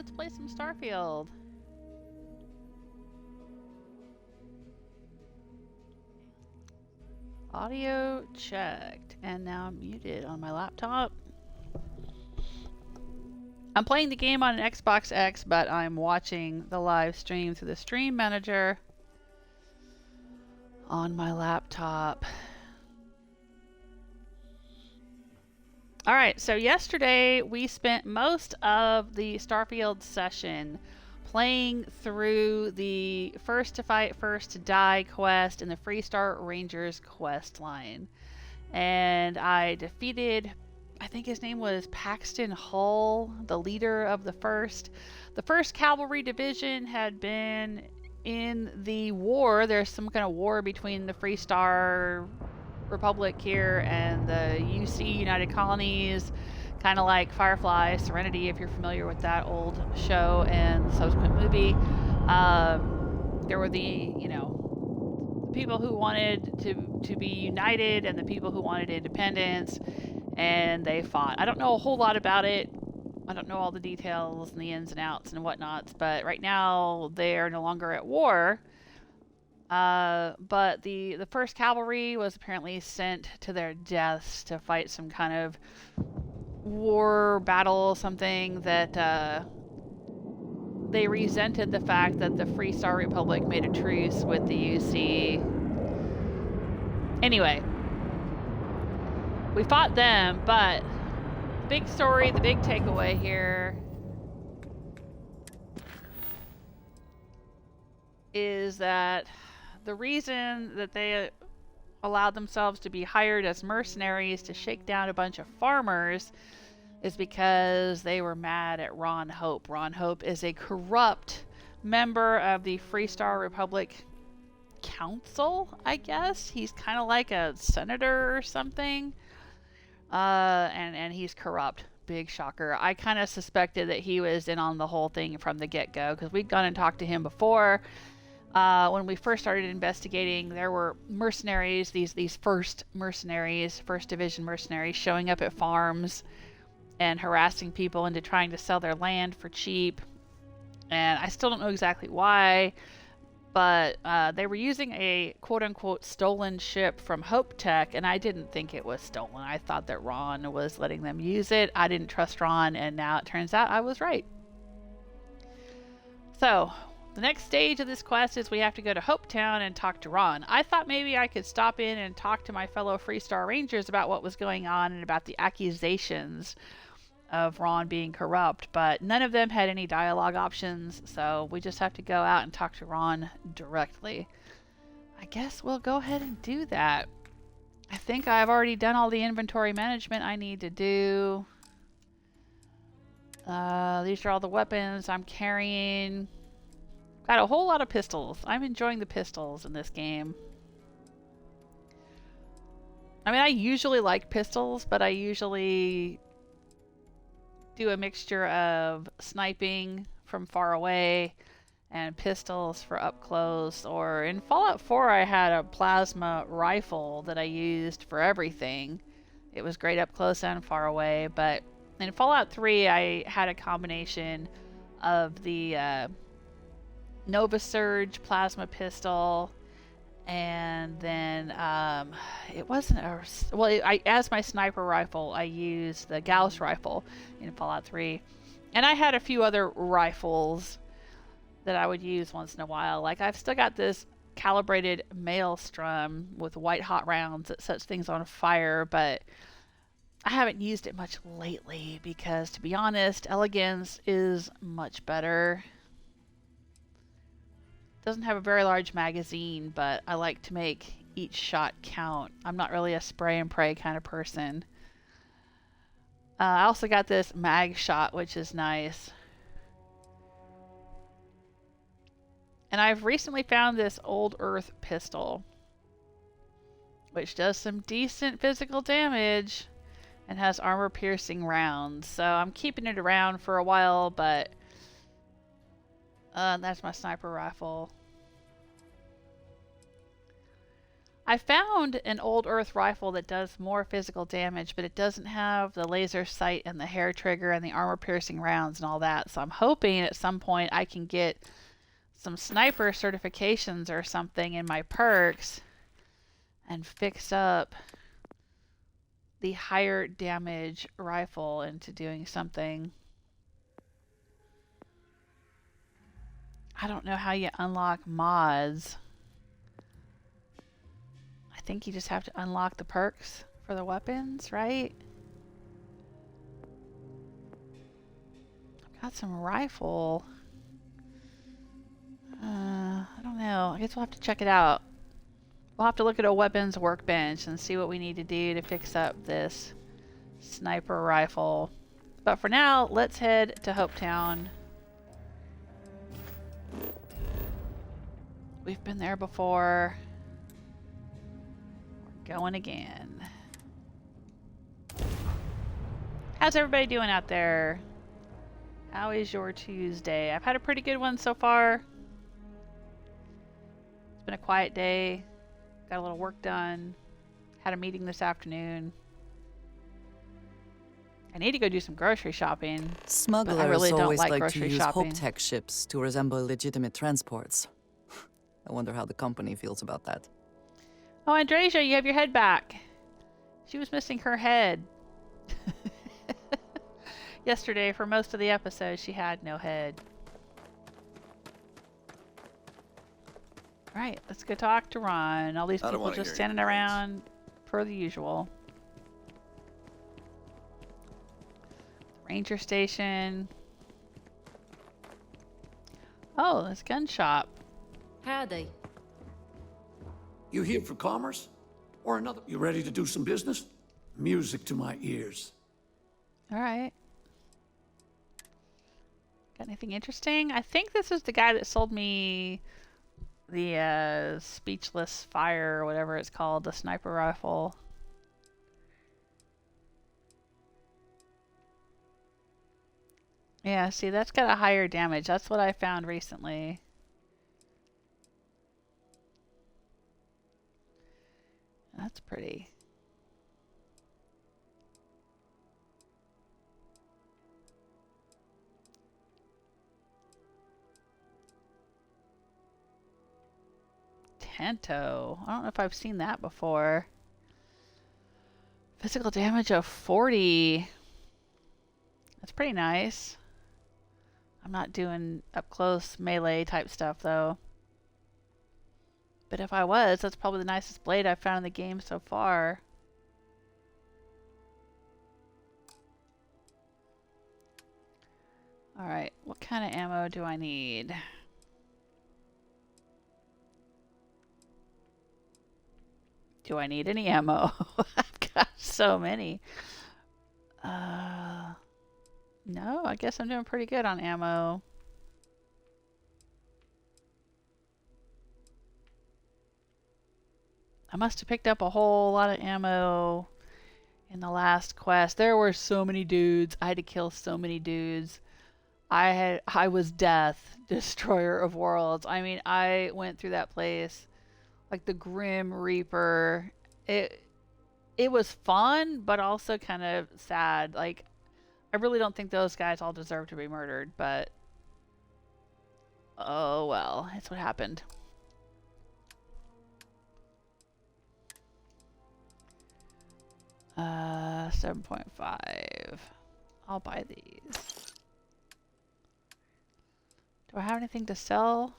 let's play some Starfield. Audio checked, and now I'm muted on my laptop. I'm playing the game on an Xbox X, but I'm watching the live stream through the stream manager on my laptop. Alright, so yesterday we spent most of the Starfield session playing through the First to Fight, First to Die quest in the Freestar Rangers quest line. And I defeated, I think his name was Paxton Hull, the leader of the first. The 1st Cavalry Division had been in the war. There's some kind of war between the Freestar Republic here and the UC United Colonies, kind of like Firefly Serenity, if you're familiar with that old show and the subsequent movie. There were the people who wanted to be united and the people who wanted independence, and they fought. I don't know a whole lot about it. I don't know all the details and the ins and outs and whatnots, but right now they are no longer at war. But the 1st Cavalry was apparently sent to their deaths to fight some kind of war battle, something that they resented the fact that the Freestar Republic made a truce with the UC. Anyway, we fought them, but the big story, the big takeaway here is that the reason that they allowed themselves to be hired as mercenaries to shake down a bunch of farmers is because they were mad at Ron Hope. Ron Hope is a corrupt member of the Freestar Republic Council, I guess. He's kind of like a senator or something. And he's corrupt. Big shocker. I kind of suspected that he was in on the whole thing from the get-go, because we'd gone and talked to him before. When we first started investigating, there were mercenaries, these first mercenaries, 1st Division mercenaries, showing up at farms and harassing people into trying to sell their land for cheap. And I still don't know exactly why, but they were using a quote-unquote stolen ship from HopeTech, and I didn't think it was stolen. I thought that Ron was letting them use it. I didn't trust Ron, and now it turns out I was right. So the next stage of this quest is we have to go to Hopetown and talk to Ron. I thought maybe I could stop in and talk to my fellow Freestar Rangers about what was going on and about the accusations of Ron being corrupt, but none of them had any dialogue options, so we just have to go out and talk to Ron directly. I guess we'll go ahead and do that. I think I've already done all the inventory management I need to do. These are all the weapons I'm carrying. Got a whole lot of pistols. I'm enjoying the pistols in this game. I mean, I usually like pistols, but I usually do a mixture of sniping from far away and pistols for up close. Or in Fallout 4, I had a plasma rifle that I used for everything. It was great up close and far away, but in Fallout 3, I had a combination of the Nova Surge plasma pistol, and then it wasn't a as my sniper rifle I used the Gauss rifle in Fallout 3, and I had a few other rifles that I would use once in a while. Like, I've still got this calibrated Maelstrom with white hot rounds that sets things on fire, but I haven't used it much lately because, to be honest, Elegance is much better. Doesn't have a very large magazine, but I like to make each shot count. I'm not really a spray and pray kind of person. I also got this mag shot, which is nice. And I've recently found this Old Earth pistol, which does some decent physical damage and has armor-piercing rounds. So I'm keeping it around for a while, but that's my sniper rifle. I found an old Earth rifle that does more physical damage, but it doesn't have the laser sight and the hair trigger and the armor-piercing rounds and all that. So I'm hoping at some point I can get some sniper certifications or something in my perks and fix up the higher damage rifle into doing something. I don't know how you unlock mods. I think you just have to unlock the perks for the weapons, right? I've got some rifle. I don't know. I guess we'll have to check it out. We'll have to look at a weapons workbench and see what we need to do to fix up this sniper rifle. But for now, let's head to Hopetown. We've been there before. We're going again. How's everybody doing out there? How is your Tuesday? I've had a pretty good one so far. It's been a quiet day. Got a little work done. Had a meeting this afternoon. I need to go do some grocery shopping. Smugglers I really don't always like like grocery to use shopping. HopeTech ships to resemble legitimate transports. I wonder how the company feels about that. Oh, Andreja, you have your head back. She was missing her head. Yesterday, for most of the episode, she had no head. Right, let's go talk to Ron. All these people just standing around per the usual. Ranger station. Oh, this gun shop. Howdy. You here for commerce? Or another? You ready to do some business? Music to my ears. Alright. Got anything interesting? I think this is the guy that sold me the speechless fire or whatever it's called, the sniper rifle. Yeah, see, that's got a higher damage. That's what I found recently. That's pretty. Tanto. I don't know if I've seen that before. Physical damage of 40. That's pretty nice. I'm not doing up close melee type stuff though. But if I was, that's probably the nicest blade I've found in the game so far. Alright, what kind of ammo do I need? Do I need any ammo? I've got so many. No, I guess I'm doing pretty good on ammo. I must have picked up a whole lot of ammo in the last quest. There were so many dudes. I had to kill so many dudes. I was death, destroyer of worlds. I mean, I went through that place like the Grim Reaper. It was fun, but also kind of sad. Like, I really don't think those guys all deserve to be murdered, but oh well, it's what happened. Uh, 7.5. I'll buy these. Do I have anything to sell?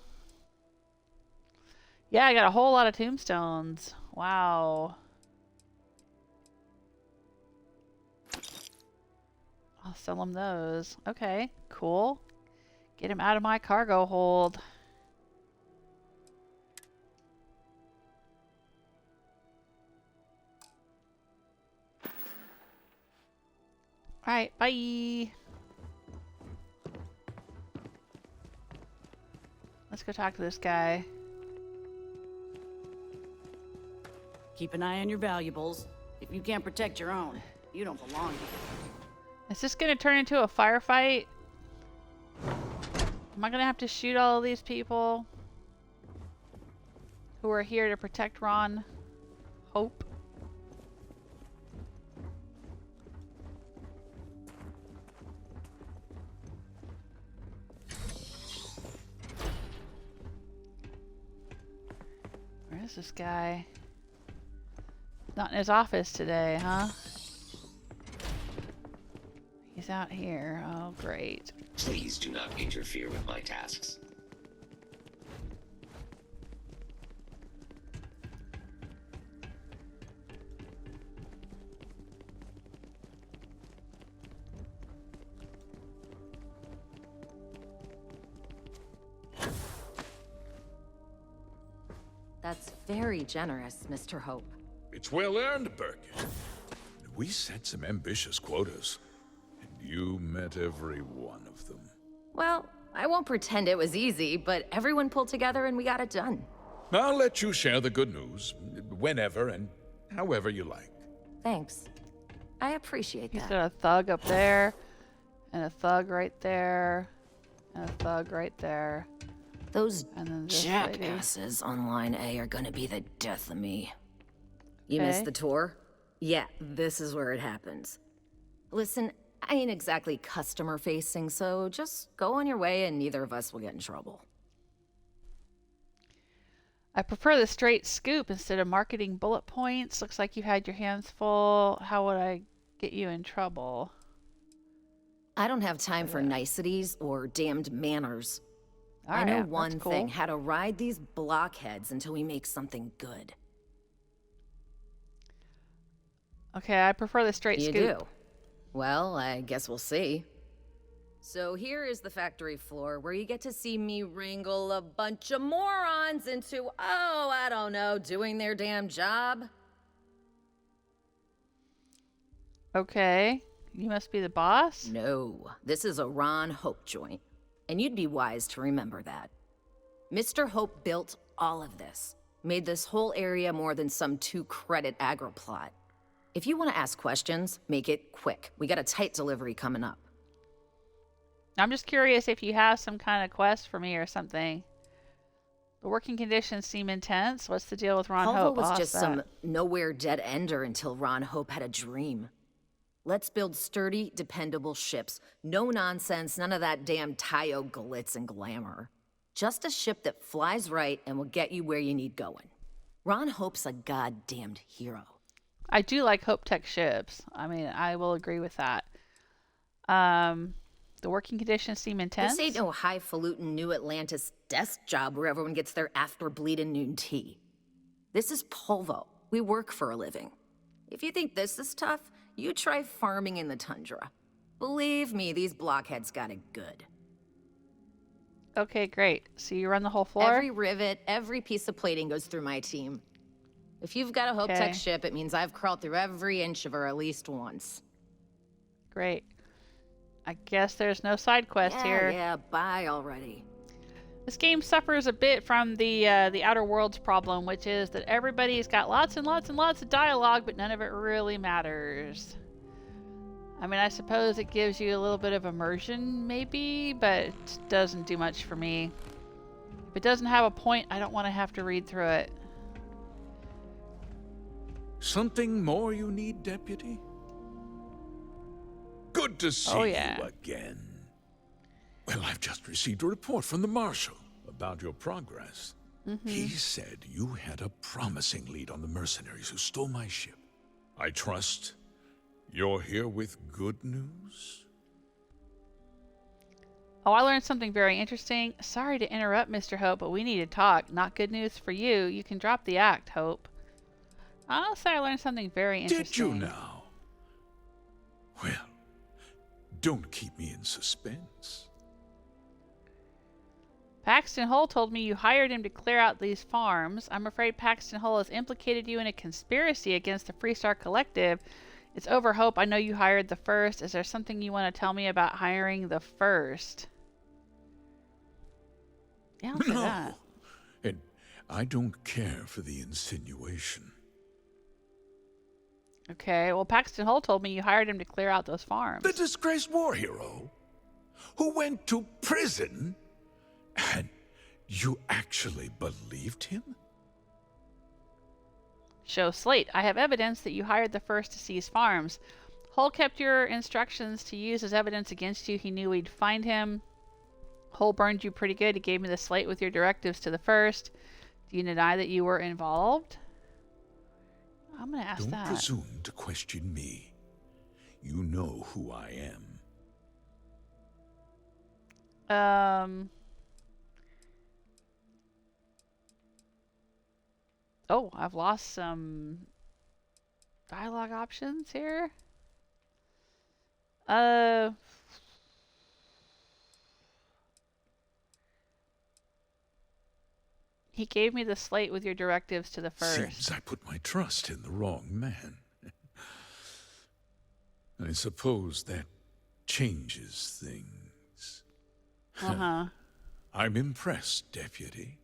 Yeah, I got a whole lot of tombstones. Wow. I'll sell them those. Okay, cool. Get them out of my cargo hold. Alright, bye. Let's go talk to this guy. Keep an eye on your valuables. If you can't protect your own, you don't belong here. Is this gonna turn into a firefight? Am I gonna have to shoot all of these people who are here to protect Ron? Hope. Where's this guy? Not in his office today, huh? He's out here. Oh, great. Please do not interfere with my tasks. That's very generous, Mr. Hope. It's well earned, Birgit. We set some ambitious quotas, and you met every one of them. Well, I won't pretend it was easy, but everyone pulled together and we got it done. I'll let you share the good news, whenever and however you like. Thanks. I appreciate He's that. got a thug up there, and a thug right there, and a thug right there. Those And then this lady. jackasses on line A are gonna be the death of me. You missed Okay. the tour? Yeah, this is where it happens. Listen, I ain't exactly customer facing, so just go on your way and neither of us will get in trouble. I prefer the straight scoop instead of marketing bullet points. Looks like you had your hands full. How would I get you in trouble? I don't have time for niceties or damned manners. I know Alright, one that's cool. thing, how to ride these blockheads until we make something good. Okay, I prefer the straight You scoop. do? Well, I guess we'll see. So here is the factory floor where you get to see me wrangle a bunch of morons into, oh, I don't know, doing their damn job. Okay, you must be the boss? No, this is a Ron Hope joint. And you'd be wise to remember that. Mr. Hope built all of this. Made this whole area more than some 2-credit agroplot. If you want to ask questions, make it quick. We got a tight delivery coming up. I'm just curious if you have some kind of quest for me or something. The working conditions seem intense. What's the deal with Ron Paulville Hope? was I'll just ask some that. nowhere dead ender until Ron Hope had a dream. Let's build sturdy, dependable ships. No nonsense, none of that damn Tayo glitz and glamour. Just a ship that flies right and will get you where you need going. Ron Hope's a goddamned hero. I do like HopeTech ships. I mean, I will agree with that. The working conditions seem intense. This ain't no highfalutin New Atlantis desk job where everyone gets their after bleeding noon tea. This is Polvo. We work for a living. If you think this is tough, you try farming in the tundra. Believe me, these blockheads got it good. Okay, great. So you run the whole floor? Every rivet, every piece of plating goes through my team. If you've got a HopeTech Okay. ship, it means I've crawled through every inch of her at least once. Great. I guess there's no side quest here. Yeah, bye already. This game suffers a bit from the Outer Worlds problem, which is that everybody's got lots and lots and lots of dialogue, but none of it really matters. I mean, I suppose it gives you a little bit of immersion, maybe, but it doesn't do much for me. If it doesn't have a point, I don't want to have to read through it. Something more you need, Deputy? Good to see yeah. you again. Well, I've just received a report from the Marshal about your progress. He said you had a promising lead on the mercenaries who stole my ship. I trust you're here with good news? Oh, I learned something very interesting. Sorry to interrupt, Mr. Hope, but we need to talk. Not good news for you. You can drop the act, Hope. I'll say I learned something very interesting. Did you now? Well, don't keep me in suspense. Paxton Hull told me you hired him to clear out these farms. I'm afraid Paxton Hull has implicated you in a conspiracy against the Freestar Collective. It's over, Hope. I know you hired the first. Is there something you want to tell me about hiring the first? Yeah, I'll say that. And I don't care for the insinuation. Okay, well, Paxton Hull told me you hired him to clear out those farms. The disgraced war hero who went to prison, and you actually believed him? Show slate. I have evidence that you hired the first to seize farms. Hull kept your instructions to use as evidence against you. He knew we'd find him. Hull burned you pretty good. He gave me the slate with your directives to the first. Do you deny that you were involved? I'm going to ask that. Don't presume to question me. You know who I am. Oh, I've lost some dialogue options here. He gave me the slate with your directives to the first. Seems I put my trust in the wrong man. I suppose that changes things. Uh-huh. I'm impressed, Deputy.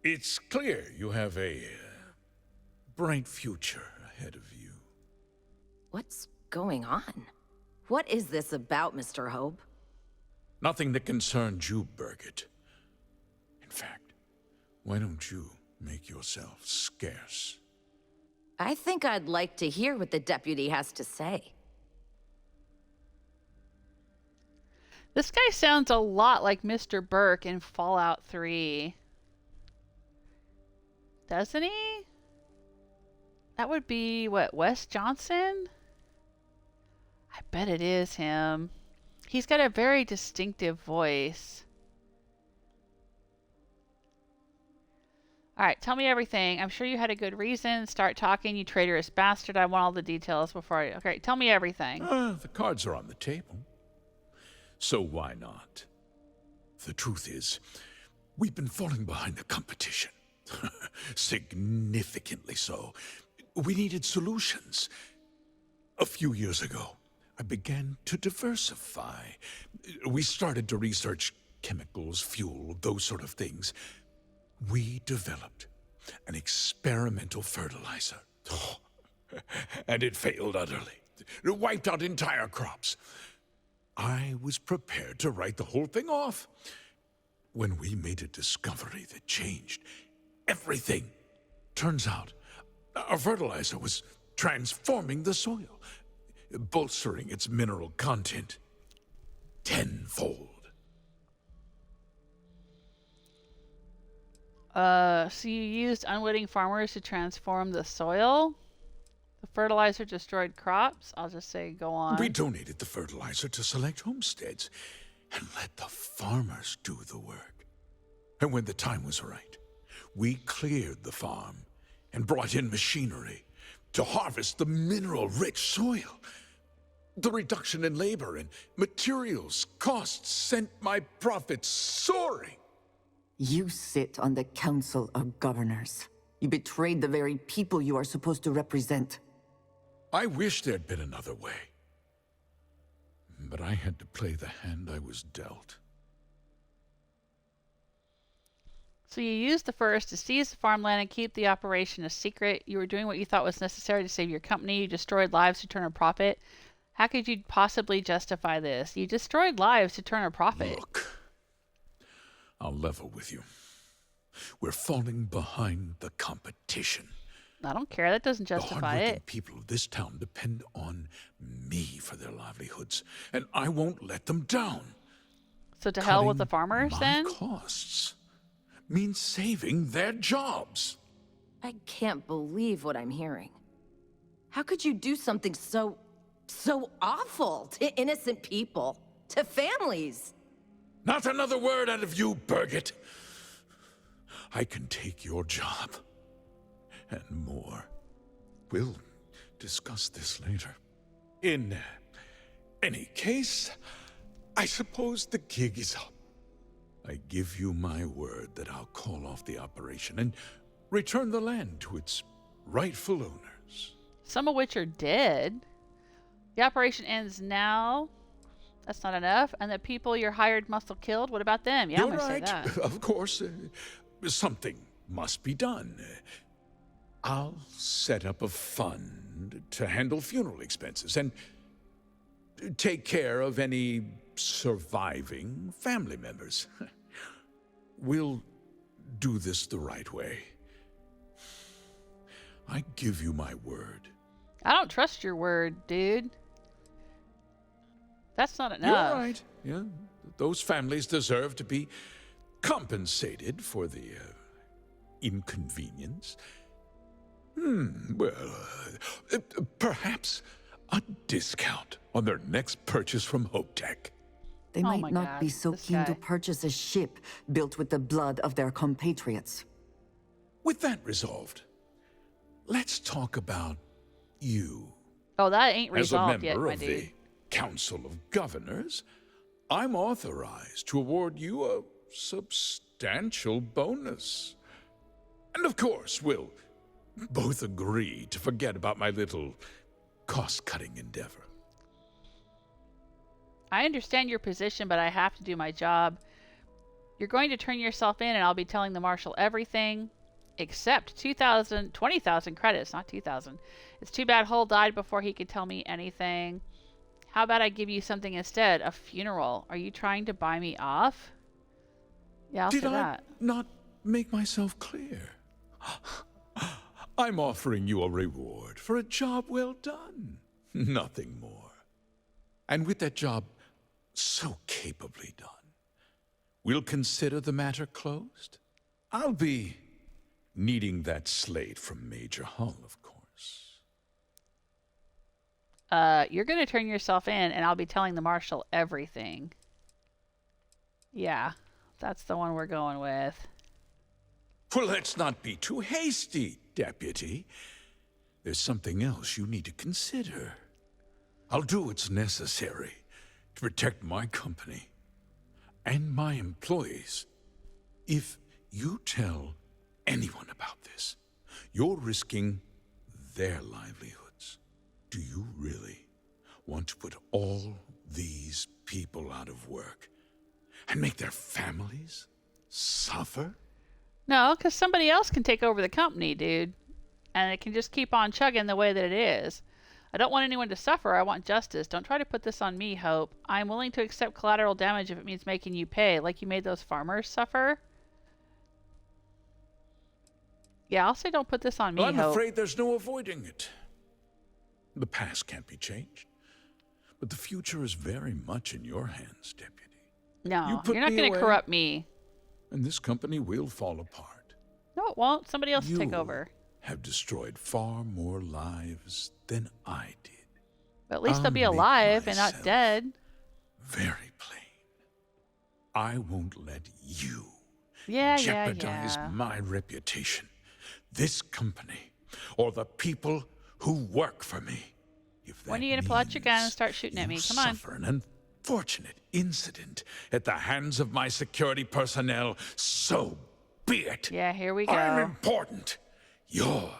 It's clear you have a bright future ahead of you. What's going on? What is this about, Mr. Hope? Nothing that concerns you, Birgit. In fact, why don't you make yourself scarce? I think I'd like to hear what the deputy has to say. This guy sounds a lot like Mr. Burke in Fallout 3. Doesn't he? That would be, what, Wes Johnson? I bet it is him. He's got a very distinctive voice. Alright, tell me everything. I'm sure you had a good reason. Start talking, you traitorous bastard. I want all the details before I... Okay, tell me everything. The cards are on the table. So why not? The truth is, we've been falling behind the competition. Significantly so. We needed solutions. A few years ago, I began to diversify. We started to research chemicals, fuel, those sort of things. We developed an experimental fertilizer. And it failed utterly. It wiped out entire crops. I was prepared to write the whole thing off when we made a discovery that changed everything. Turns out, our fertilizer was transforming the soil, bolstering its mineral content tenfold. So you used unwitting farmers to transform the soil? The fertilizer destroyed crops? I'll just say go on. We donated the fertilizer to select homesteads and let the farmers do the work. And when the time was right, we cleared the farm and brought in machinery to harvest the mineral-rich soil. The reduction in labor and materials costs sent my profits soaring. You sit on the Council of Governors. You betrayed the very people you are supposed to represent. I wish there'd been another way. But I had to play the hand I was dealt. So you used the first to seize the farmland and keep the operation a secret. You were doing what you thought was necessary to save your company. You destroyed lives to turn a profit. How could you possibly justify this? You destroyed lives to turn a profit. Look, I'll level with you. We're falling behind the competition. I don't care. That doesn't justify The hardworking it. people of this town depend on me for their livelihoods, and I won't let them down. So to hell with the Cutting farmers, my then? costs means saving their jobs. I can't believe what I'm hearing. How could you do something so awful to innocent people, to families? Not another word out of you, Birgit. I can take your job. And more. We'll discuss this later. In any case, I suppose the gig is up. I give you my word that I'll call off the operation and return the land to its rightful owners. Some of which are dead. The operation ends now. That's not enough. And the people your hired muscle killed, what about them? Yeah, You're I'm going right. to say that. Of course, something must be done. I'll set up a fund to handle funeral expenses and take care of any surviving family members. We'll do this the right way. I give you my word. I don't trust your word, dude. That's not enough. You're right. Yeah, those families deserve to be compensated for the inconvenience. Well, perhaps a discount on their next purchase from HopeTech. They Oh might my not God, be so this keen to guy. purchase a ship built with the blood of their compatriots. With that resolved, let's talk about you. Oh, that ain't As a resolved member yet, my of dude. the Council of Governors, I'm authorized to award you a substantial bonus. And of course, we'll both agree to forget about my little cost-cutting endeavor. I understand your position, but I have to do my job. You're going to turn yourself in, and I'll be telling the Marshal everything, except 20,000 credits, not 2,000. It's too bad Hull died before he could tell me anything. How about I give you something instead? A funeral. Are you trying to buy me off? Yeah, I'll say Did I that. not make myself clear? I'm offering you a reward for a job well done. Nothing more. And with that job so capably done, we'll consider the matter closed. I'll be needing that slate from Major Hull, of course. You're going to turn yourself in, and I'll be telling the Marshal everything. Yeah, that's the one we're going with. Well, let's not be too hasty, Deputy. There's something else you need to consider. I'll do what's necessary to protect my company and my employees. If you tell anyone about this, you're risking their livelihoods. Do you really want to put all these people out of work and make their families suffer? No, because somebody else can take over the company, dude. And it can just keep on chugging the way that it is. I don't want anyone to suffer. I want justice. Don't try to put this on me, Hope. I'm willing to accept collateral damage if it means making you pay, like you made those farmers suffer. Yeah, I'll say don't put this on me, Well, I'm Hope. afraid there's no avoiding it. The past can't be changed, but the future is very much in your hands, Deputy. No, You put you're not me going to away. corrupt me. And this company will fall apart. No, it won't. Somebody else will take You over. have destroyed far more lives than I did. But at least they'll be I'll make alive and not myself dead. Very plain. I won't let you Yeah, jeopardize yeah. my reputation, this company, or the people who work for me. If When that are you gonna pull out your gun and means start shooting at you me? Come on. Suffer an unfortunate incident at the hands of my security personnel, so be it. Yeah, here we I'm go. important. You're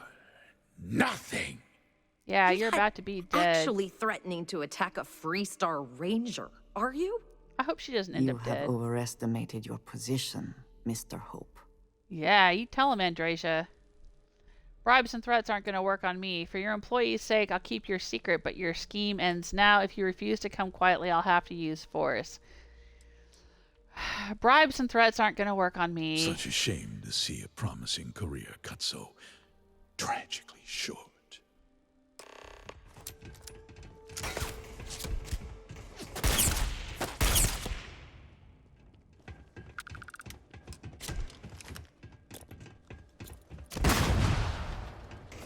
nothing. Yeah, you're about to be dead. Actually threatening to attack a Freestar Ranger, are you? I hope she doesn't end You up have dead. overestimated your position, Mr. Hope. Yeah, you tell him, Andreja. Bribes and threats aren't going to work on me. For your employees' sake, I'll keep your secret, but your scheme ends now. If you refuse to come quietly, I'll have to use force. Bribes and threats aren't going to work on me. Such a shame to see a promising career cut so tragically short.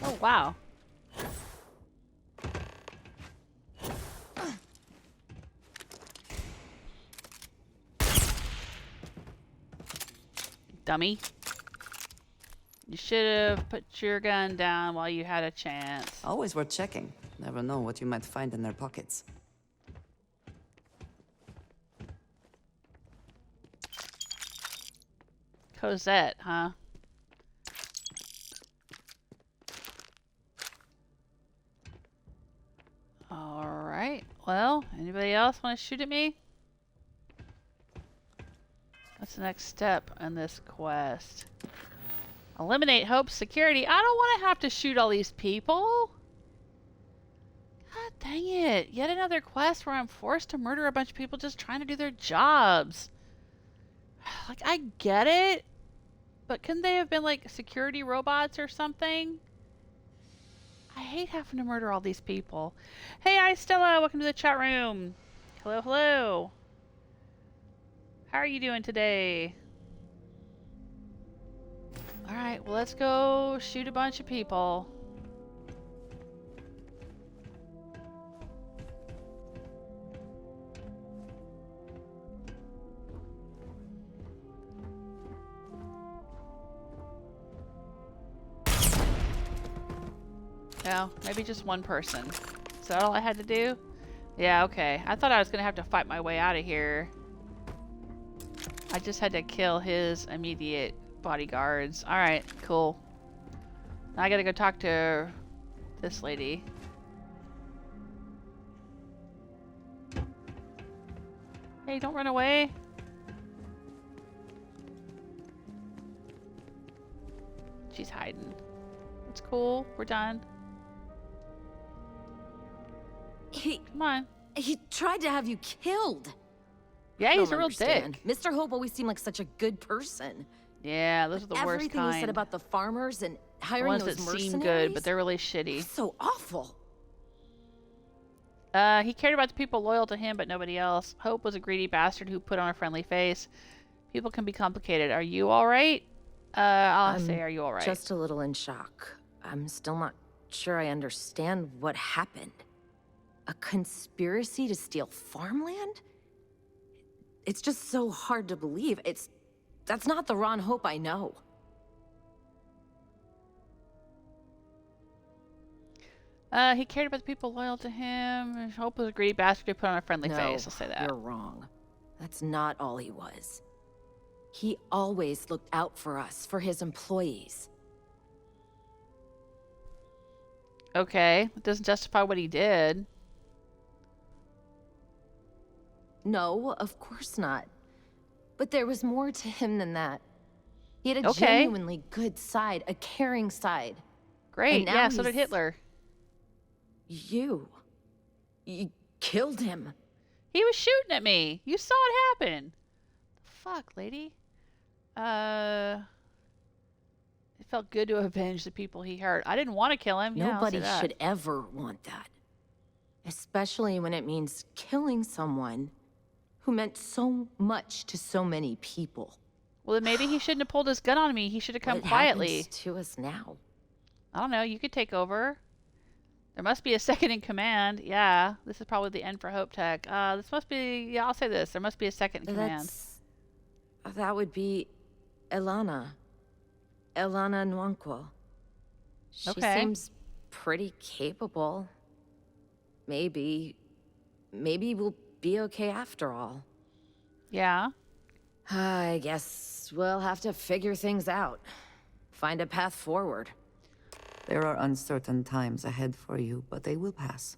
Oh, wow. Dummy. You should have put your gun down while you had a chance. Always worth checking. Never know what you might find in their pockets. Cosette, huh? Alright, well, anybody else want to shoot at me? What's the next step in this quest? Eliminate Hope's security. I don't want to have to shoot all these people. God dang it. Yet another quest where I'm forced to murder a bunch of people just trying to do their jobs. Like, I get it. But couldn't they have been like security robots or something? I hate having to murder all these people. Hey, hi Stella, welcome to the chat room. Hello, hello. How are you doing today? Alright, well let's go shoot a bunch of people. No, maybe just one person. Is that all I had to do? Yeah, okay. I thought I was gonna have to fight my way out of here. I just had to kill his immediate bodyguards. Alright, cool. Now I gotta go talk to this lady. Hey, don't run away. She's hiding. It's cool. We're done. Come on. He tried to have you killed. Yeah, he's a real understand. dick. Mr. Hope always seemed like such a good person. Yeah, those are the worst Everything kind. he said about the farmers and The hiring ones those that mercenaries. seem good, but they're really shitty. So awful. He cared about the people loyal to him, but nobody else. Hope was a greedy bastard who put on a friendly face. People can be complicated. Are you alright? I'll say, are you alright? Just a little in shock. I'm still not sure I understand what happened. A conspiracy to steal farmland? It's just so hard to believe. That's not the Ron Hope I know. He cared about the people loyal to him. Hope was a greedy bastard who put on a friendly face. I'll say that. You're wrong. That's not all he was. He always looked out for us, for his employees. Okay, it doesn't justify what he did. No, of course not. But there was more to him than that. He had a Okay. genuinely good side, a caring side. Great, And now yeah, so did he's- Hitler. You killed him. He was shooting at me. You saw it happen. Fuck, lady. It felt good to avenge the people he hurt. I didn't want to kill him. Yeah, I'll say Nobody that. should ever want that. Especially when it means killing someone who meant so much to so many people. Well, then maybe he shouldn't have pulled his gun on me. He should have come What quietly. happens to us now? I don't know. You could take over. There must be a second in command. Yeah, this is probably the end for HopeTech. This must be. Yeah, I'll say this. There must be a second in command. That would be Elana. Elana Nwankwo. She Okay. seems pretty capable. Maybe we'll be okay after all. Yeah. I guess we'll have to figure things out. Find a path forward. There are uncertain times ahead for you, but they will pass.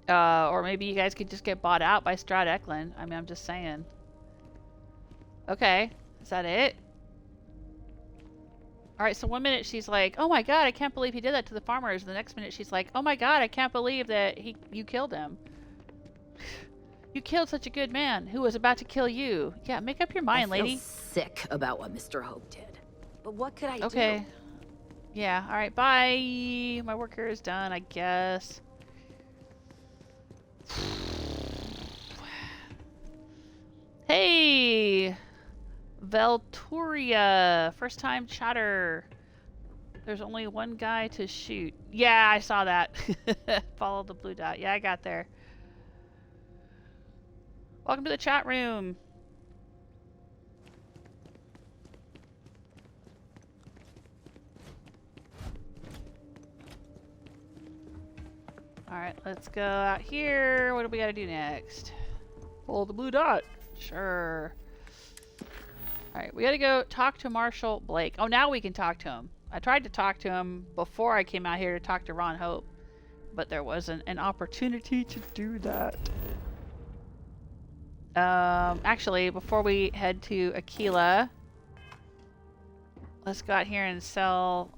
Or maybe you guys could just get bought out by Stroud Eklund. I mean, I'm just saying. Okay. Is that it? Alright, so one minute she's like, oh my god, I can't believe he did that to the farmers. The next minute she's like, oh my god, I can't believe that you killed him. You killed such a good man who was about to kill you. Yeah, make up your mind, I feel lady. sick about what Mr. Hope did. But what could I do? Okay. Yeah, alright, bye. My work here is done, I guess. Hey! Velturia! First time chatter. There's only one guy to shoot. Yeah, I saw that. Follow the blue dot. Yeah, I got there. Welcome to the chat room. Alright, let's go out here. What do we gotta do next? Follow the blue dot. Sure. Alright, we gotta go talk to Marshal Blake. Oh, now we can talk to him. I tried to talk to him before I came out here to talk to Ron Hope, but there wasn't an opportunity to do that. Actually, before we head to Akila, let's go out here and sell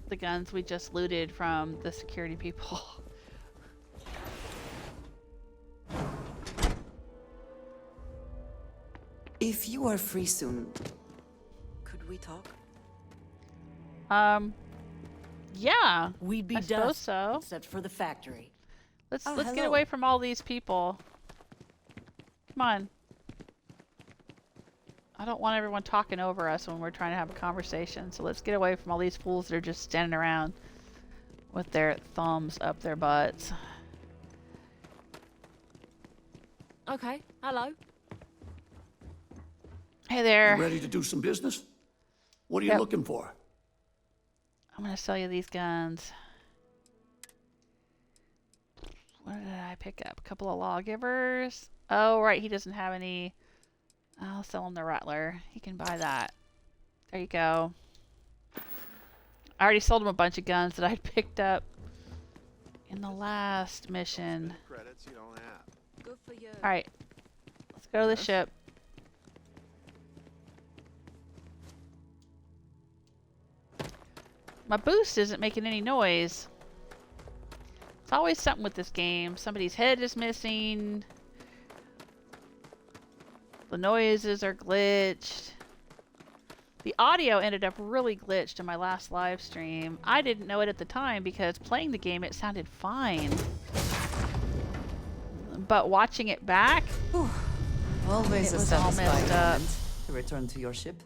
the guns we just looted from the security people. If you are free soon, could we talk? Yeah. We'd be I suppose dust, so. except for the factory. Let's Oh, get hello. away from all these people. Come on. I don't want everyone talking over us when we're trying to have a conversation. So let's get away from all these fools that are just standing around with their thumbs up their butts. Okay, hello. Hey there. You ready to do some business? What are you Yep. looking for? I'm gonna sell you these guns. What did I pick up? A couple of lawgivers. Oh, right. He doesn't have any. I'll sell him the Rattler. He can buy that. There you go. I already sold him a bunch of guns that I'd picked up in the last mission. Credits you don't have. Good for you. Alright. Let's go to the ship. My boost isn't making any noise. It's always something with this game. Somebody's head is missing. The noises are glitched. The audio ended up really glitched in my last live stream. I didn't know it at the time because playing the game it sounded fine. But watching it back, Always It a was all satisfying messed up. moment to return to your ship.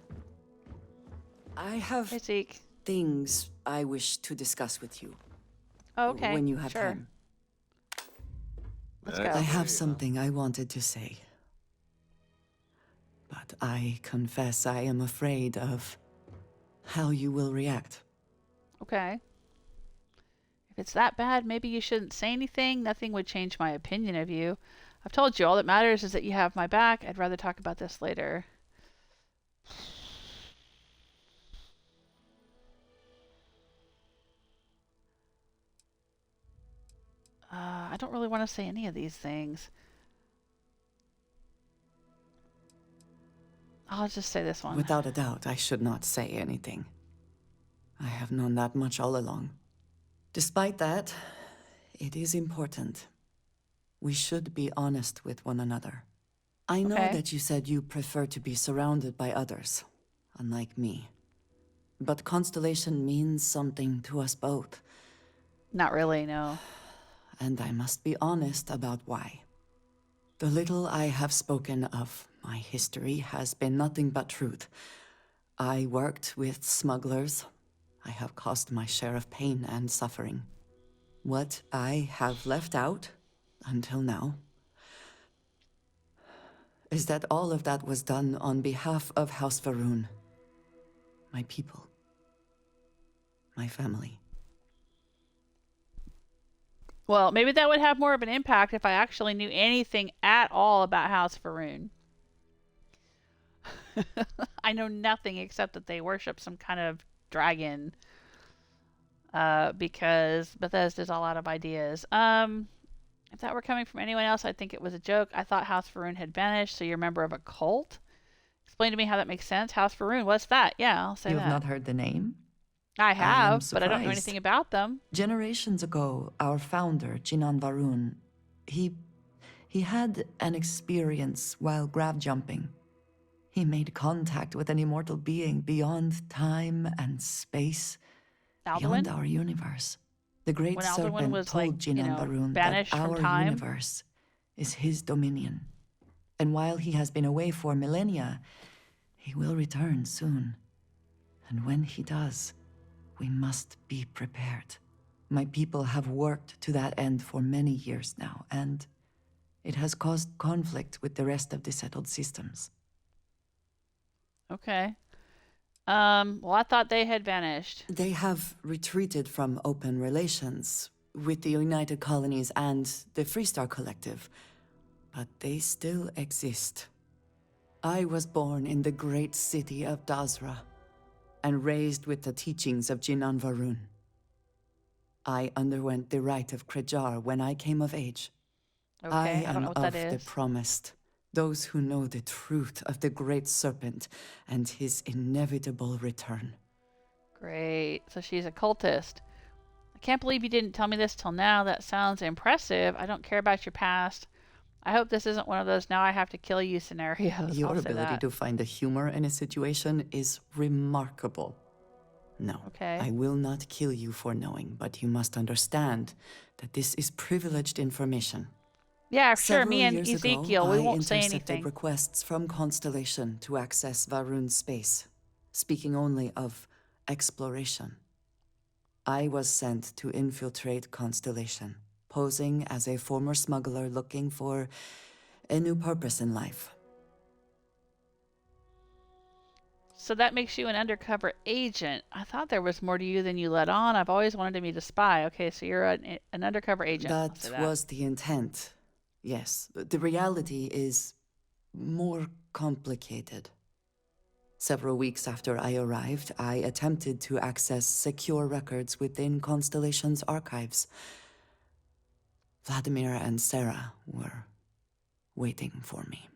I have hey Zeke. things I wish to discuss with you. Oh, okay. When you have sure. time. Let's go. I have something I wanted to say. But I confess I am afraid of how you will react. Okay. If it's that bad, maybe you shouldn't say anything. Nothing would change my opinion of you. I've told you all that matters is that you have my back. I'd rather talk about this later. I don't really want to say any of these things. I'll just say this one. Without a doubt, I should not say anything. I have known that much all along. Despite that, it is important. We should be honest with one another. I know Okay. that you said you prefer to be surrounded by others, unlike me. But Constellation means something to us both, Not really, no. and I must be honest about why. The little I have spoken of my history has been nothing but truth. I worked with smugglers. I have caused my share of pain and suffering. What I have left out, until now, is that all of that was done on behalf of House Var'uun. My people. My family. Well, maybe that would have more of an impact if I actually knew anything at all about House Var'uun. I know nothing except that they worship some kind of dragon. Because Bethesda's all out of ideas. If that were coming from anyone else, I'd think it was a joke. I thought House Var'uun had vanished, so you're a member of a cult? Explain to me how that makes sense. House Var'uun, what's that? Yeah, I'll say You that. have not heard the name? I have, but I don't know surprised. anything about them. Generations ago, our founder, Jinan Var'uun, he had an experience while grav jumping. He made contact with an immortal being beyond time and space, beyond Alduin? our universe. The Great When Alduin Serpent was, told like, Jinan Var'uun that banished from our time? universe is his dominion. And while he has been away for millennia, he will return soon. And when he does, we must be prepared. My people have worked to that end for many years now, and it has caused conflict with the rest of the settled systems. Okay. Well, I thought they had vanished. They have retreated from open relations with the United Colonies and the Freestar Collective, but they still exist. I was born in the great city of Dazra and raised with the teachings of Jinan Var'uun. I underwent the rite of Krejar when I came of age. Okay, I I don't am know what of that the is. promised, those who know the truth of the Great Serpent and his inevitable return. Great. So she's a cultist. I can't believe you didn't tell me this till now. That sounds impressive. I don't care about your past. I hope this isn't one of those now I have to kill you scenarios. Your I'll say ability that. to find the humor in a situation is remarkable. No. Okay. I will not kill you for knowing, but you must understand that this is privileged information. Yeah, sure. Several Me and years Ezekiel, ago, we I won't say intercepted anything. requests from Constellation to access Var'uun's space, speaking only of exploration. I was sent to infiltrate Constellation, posing as a former smuggler looking for a new purpose in life. So that makes you an undercover agent. I thought there was more to you than you let on. I've always wanted to meet a spy. Okay, so you're an undercover agent. I'll say That was the intent. Yes, the reality is more complicated. Several weeks after I arrived, I attempted to access secure records within Constellation's archives. Vladimir and Sarah were waiting for me.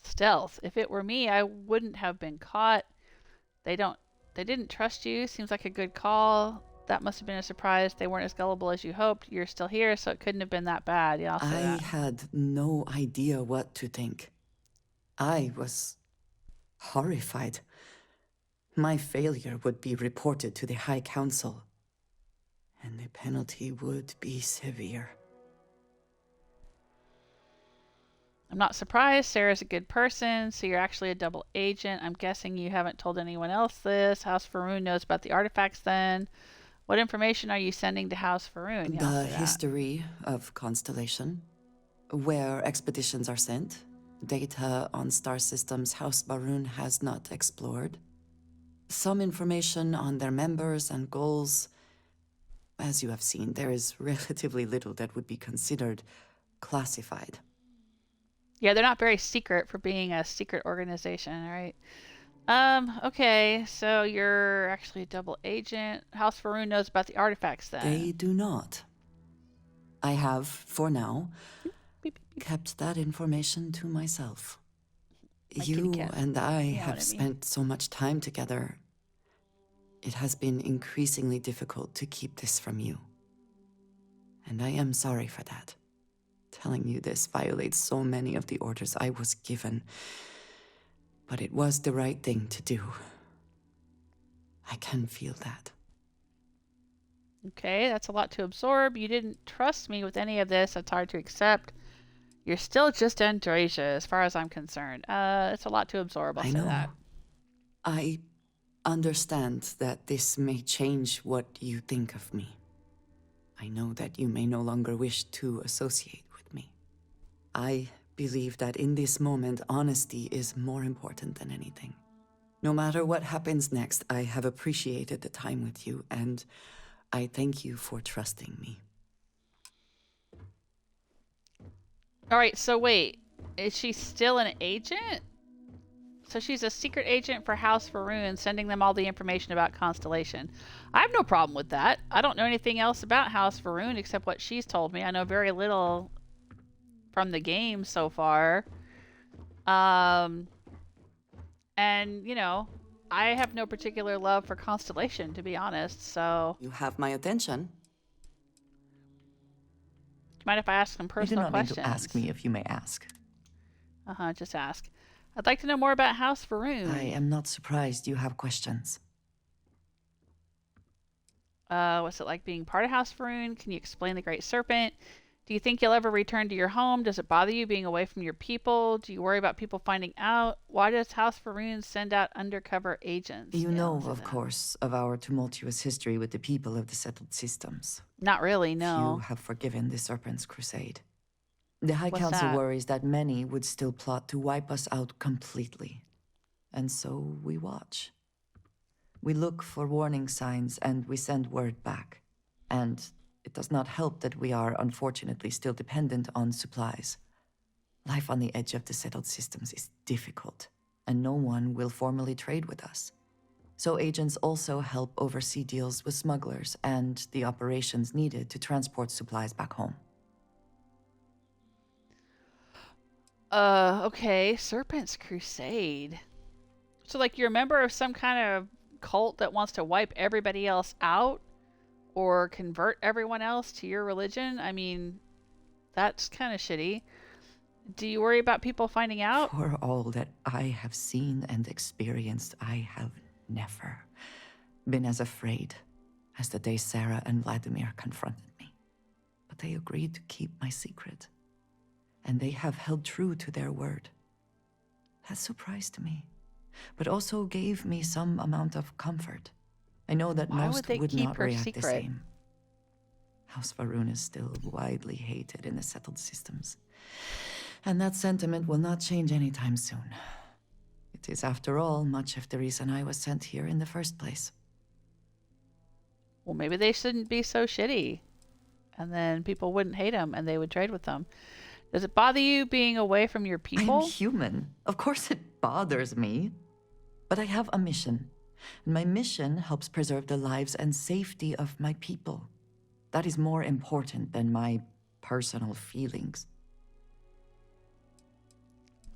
Stealth. If it were me, I wouldn't have been caught. They didn't trust you. Seems like a good call. That must have been a surprise. They weren't as gullible as you hoped. You're still here, so it couldn't have been that bad. Yeah, I'll say that. I had no idea what to think. I was horrified. My failure would be reported to the High Council, and the penalty would be severe. I'm not surprised. Sarah's a good person, so you're actually a double agent. I'm guessing you haven't told anyone else this. House Var'uun knows about the artifacts then. What information are you sending to House Var'uun? Yeah, I'll The say that. history of Constellation, where expeditions are sent, data on star systems House Var'uun has not explored, some information on their members and goals. As you have seen, there is relatively little that would be considered classified. Yeah, they're not very secret for being a secret organization, right? Okay, so you're actually a double agent. House Var'uun knows about the artifacts then. They do not. I have, for now, kept that information to myself. My kitty You cat. and I You know have what I mean. spent so much time together. It has been increasingly difficult to keep this from you. And I am sorry for that. Telling you this violates so many of the orders I was given. But it was the right thing to do. I can feel that. Okay, that's a lot to absorb. You didn't trust me with any of this. That's hard to accept. You're still just Andreja, as far as I'm concerned. It's a lot to absorb, I'll I say know. that. I understand that this may change what you think of me. I know that you may no longer wish to associate with me. I believe that in this moment, honesty is more important than anything. No matter what happens next, I have appreciated the time with you, and I thank you for trusting me. All right, so wait. Is she still an agent? So she's a secret agent for House Var'uun, sending them all the information about Constellation. I have no problem with that. I don't know anything else about House Var'uun except what she's told me. I know very little from the game so far. And, you know, I have no particular love for Constellation, to be honest, so... You have my attention. Do you mind if I ask some You do personal not questions? need to ask me if you may ask. Just ask. I'd like to know more about House Var'uun. I am not surprised you have questions. What's it like being part of House Var'uun? Can you explain the Great Serpent? Do you think you'll ever return to your home? Does it bother you being away from your people? Do you worry about people finding out? Why does House Var'uun send out undercover agents? You Yeah, know, I'll say of that. course, of our tumultuous history with the people of the settled systems. Not really, no. Few have forgiven the Serpent's crusade. The High What's Council that? worries that many would still plot to wipe us out completely. And so we watch. We look for warning signs and we send word back. And it does not help that we are unfortunately still dependent on supplies. Life on the edge of the settled systems is difficult, and no one will formally trade with us. So agents also help oversee deals with smugglers and the operations needed to transport supplies back home. Okay. Serpent's Crusade. So, like, you're a member of some kind of cult that wants to wipe everybody else out? Or convert everyone else to your religion? I mean, that's kind of shitty. Do you worry about people finding out? For all that I have seen and experienced, I have never been as afraid as the day Sarah and Vladimir confronted me. But they agreed to keep my secret, and they have held true to their word. That surprised me, but also gave me some amount of comfort. I know that Why most would they would keep not her react secret? the same. House Var'uun is still widely hated in the settled systems, and that sentiment will not change anytime soon. It is, after all, much of the reason I was sent here in the first place. Well, maybe they shouldn't be so shitty. And then people wouldn't hate them and they would trade with them. Does it bother you being away from your I am people? human. Of course it bothers me. But I have a mission. And my mission helps preserve the lives and safety of my people. That is more important than my personal feelings.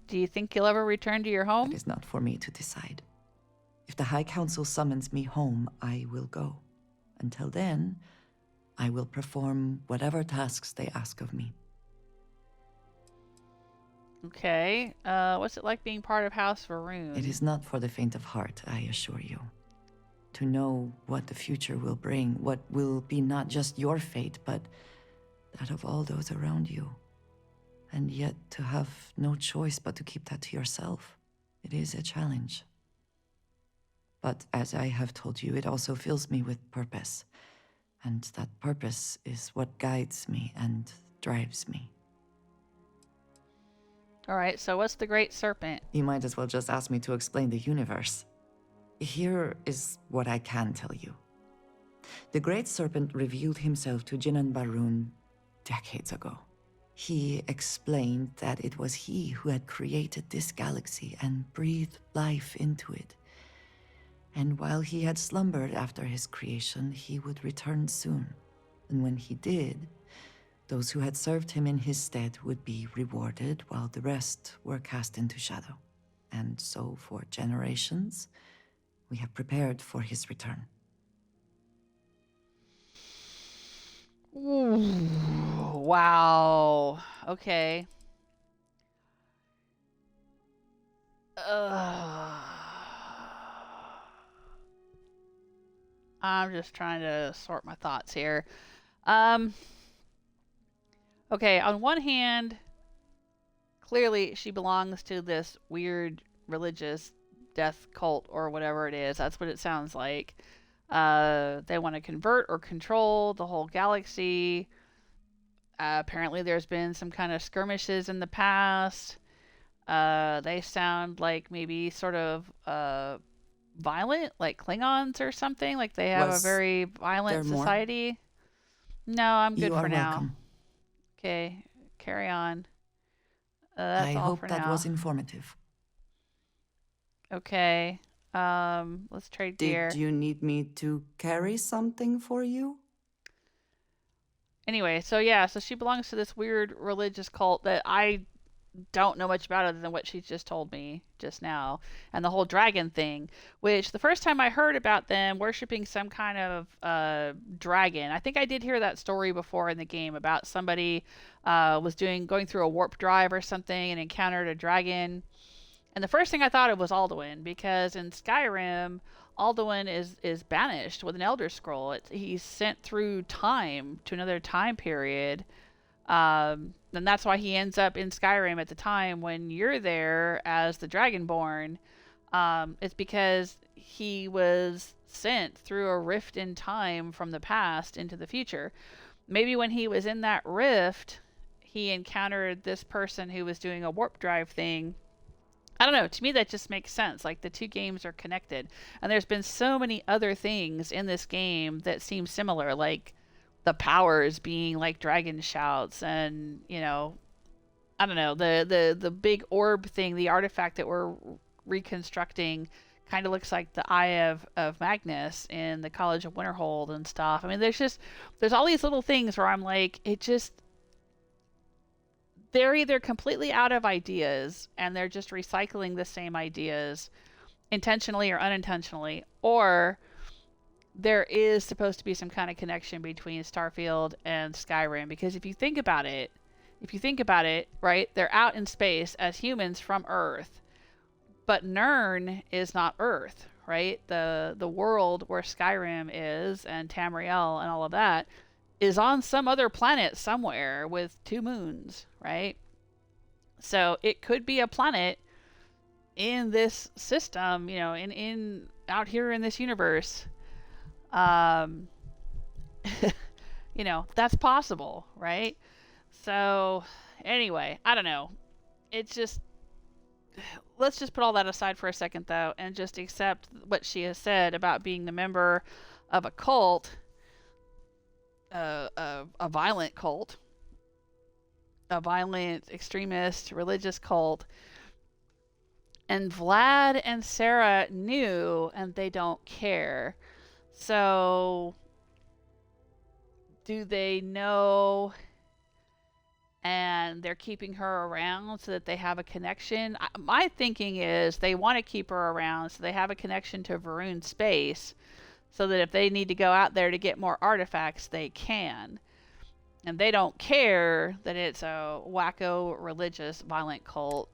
Do you think you'll ever return to your home? It is not for me to decide. If the High Council summons me home, I will go. Until then, I will perform whatever tasks they ask of me. Okay. What's it like being part of House Var'uun? It is not for the faint of heart, I assure you. To know what the future will bring, what will be not just your fate, but that of all those around you. And yet to have no choice but to keep that to yourself. It is a challenge. But as I have told you, it also fills me with purpose. And that purpose is what guides me and drives me. All right, so what's the Great Serpent? You might as well just ask me to explain the universe. Here is what I can tell you. The Great Serpent revealed himself to Jinn and Var'uun decades ago. He explained that it was he who had created this galaxy and breathed life into it. And while he had slumbered after his creation, he would return soon. And when he did, those who had served him in his stead would be rewarded, while the rest were cast into shadow. And so, for generations, we have prepared for his return. Ooh, wow. Okay. I'm just trying to sort my thoughts here. Okay, on one hand, clearly she belongs to this weird religious death cult or whatever it is. That's what it sounds like. They want to convert or control the whole galaxy. Apparently there's been some kind of skirmishes in the past. They sound like maybe sort of violent, like Klingons or something. Like they have a very violent society. No, I'm good for now. Welcome. Okay, carry on. That's I all hope for that now. was informative. Okay. Let's trade gear. Did you need me to carry something for you? Anyway, so yeah, so she belongs to this weird religious cult that I don't know much about other than what she just told me just now. And the whole dragon thing, which the first time I heard about them worshipping some kind of dragon, I think I did hear that story before in the game about somebody was going through a warp drive or something and encountered a dragon. And the first thing I thought of was Alduin, because in Skyrim, Alduin is banished with an Elder Scroll. He's sent through time to another time period. And that's why he ends up in Skyrim at the time when you're there as the Dragonborn. It's because he was sent through a rift in time from the past into the future. Maybe when he was in that rift, he encountered this person who was doing a warp drive thing. I don't know. To me, that just makes sense. Like, the two games are connected. And there's been so many other things in this game that seem similar, like the powers being like dragon shouts and, you know, I don't know, the big orb thing, the artifact that we're reconstructing kind of looks like the Eye of Magnus in the College of Winterhold and stuff. I mean, there's all these little things where I'm like, they're either completely out of ideas and they're just recycling the same ideas intentionally or unintentionally, or there is supposed to be some kind of connection between Starfield and Skyrim. Because if you think about it, if you think about it, right, they're out in space as humans from Earth, but Nirn is not Earth, right? The world where Skyrim is and Tamriel and all of that is on some other planet somewhere with 2 moons, right? So it could be a planet in this system, you know, in out here in this universe. You know, that's possible, right? So anyway, I don't know. It's just, let's just put all that aside for a second though, and just accept what she has said about being the member of a cult, a violent cult, a violent extremist religious cult. And Vlad and Sarah knew, and they don't care. So, do they know and they're keeping her around so that they have a connection? My thinking is they want to keep her around so they have a connection to Var'uun space so that if they need to go out there to get more artifacts, they can. And they don't care that it's a wacko, religious, violent cult.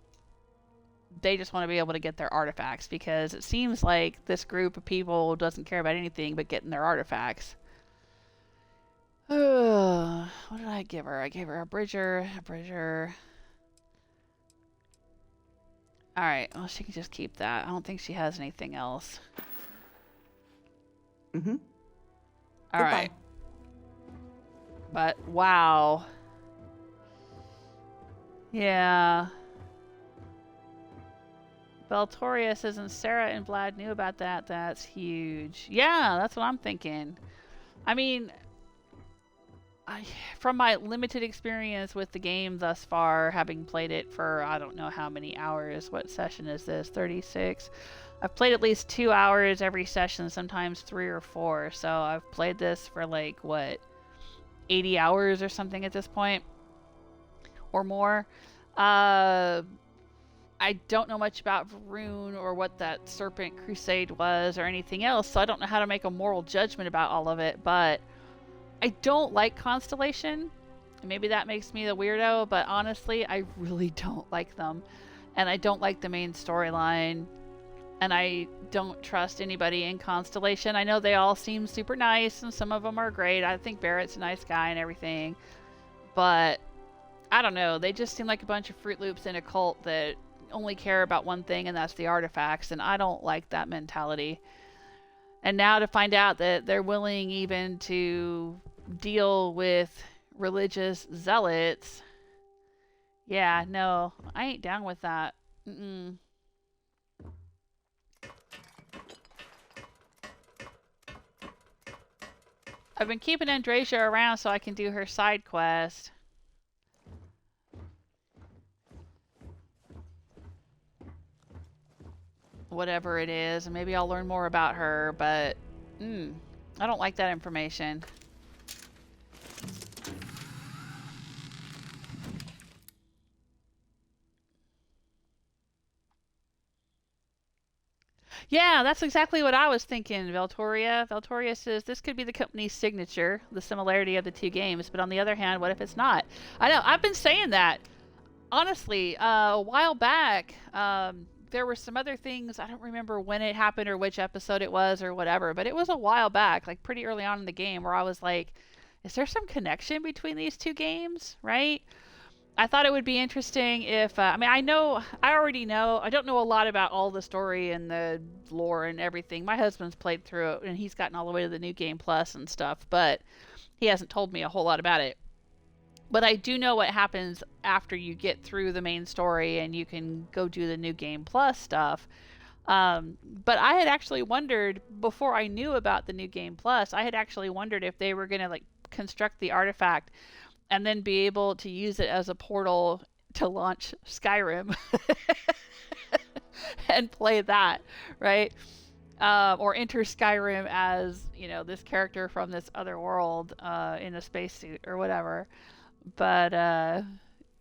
They just want to be able to get their artifacts, because it seems like this group of people doesn't care about anything but getting their artifacts. What did I give her? I gave her a Bridger. Alright, well, she can just keep that. I don't think she has anything else. Mm-hmm. Alright. But, wow. Yeah. Beltoria says, and Sarah and Vlad knew about that. That's huge. Yeah, that's what I'm thinking. I mean, from my limited experience with the game thus far, having played it for I don't know how many hours. What session is this? 36? I've played at least 2 hours every session, sometimes 3 or 4. So I've played this for like, what, 80 hours or something at this point? Or more. I don't know much about Var'uun or what that Serpent Crusade was or anything else, so I don't know how to make a moral judgment about all of it, but I don't like Constellation. Maybe that makes me the weirdo, but honestly, I really don't like them. And I don't like the main storyline. And I don't trust anybody in Constellation. I know they all seem super nice, and some of them are great. I think Barrett's a nice guy and everything. But, I don't know. They just seem like a bunch of Fruit Loops in a cult that only care about one thing, and that's the artifacts, and I don't like that mentality. And now to find out that they're willing even to deal with religious zealots, yeah, no, I ain't down with that. Mm-mm. I've been keeping Andreja around so I can do her side quest. Whatever it is, and maybe I'll learn more about her, but I don't like that information. Yeah, that's exactly what I was thinking, Veltoria. Veltoria says this could be the company's signature, the similarity of the 2 games, but on the other hand, what if it's not? I know, I've been saying that. Honestly, a while back, there were some other things, I don't remember when it happened or which episode it was or whatever, but it was a while back, like pretty early on in the game, where I was like, is there some connection between these 2 games, right? I thought it would be interesting if, I mean, I already know, I don't know a lot about all the story and the lore and everything. My husband's played through it, and he's gotten all the way to the New Game Plus and stuff, but he hasn't told me a whole lot about it. But I do know what happens after you get through the main story and you can go do the New Game Plus stuff. But I had actually wondered, before I knew about the New Game Plus, I had actually wondered if they were going to like construct the artifact and then be able to use it as a portal to launch Skyrim and play that, right? Or enter Skyrim as, you know, this character from this other world in a spacesuit or whatever. But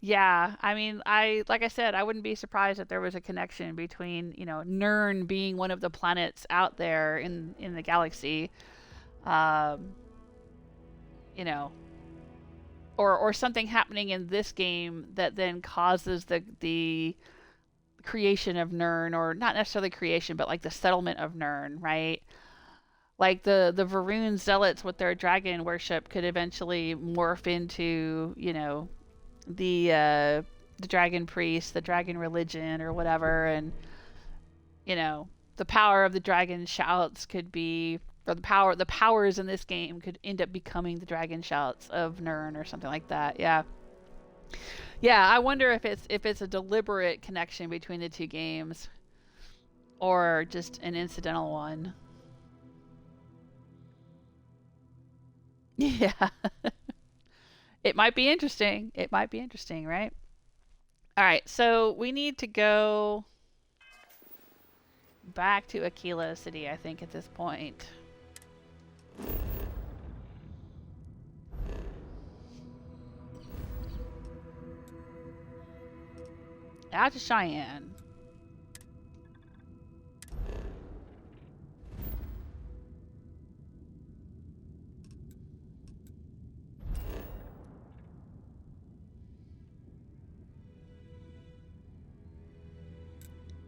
yeah, I mean, like I said, I wouldn't be surprised if there was a connection between, you know, Nirn being one of the planets out there in the galaxy, you know, or something happening in this game that then causes the creation of Nirn, or not necessarily creation, but like the settlement of Nirn, right? Like the Var'uun zealots with their dragon worship could eventually morph into, you know, the dragon priest, the dragon religion, or whatever, and you know, the power of the dragon shouts could be, or the powers in this game could end up becoming the dragon shouts of Nirn or something like that. Yeah. Yeah, I wonder if it's a deliberate connection between the two games or just an incidental one. Yeah. It might be interesting. It might be interesting, right? All right, so we need to go back to Akila City, I think, at this point. Out to Cheyenne.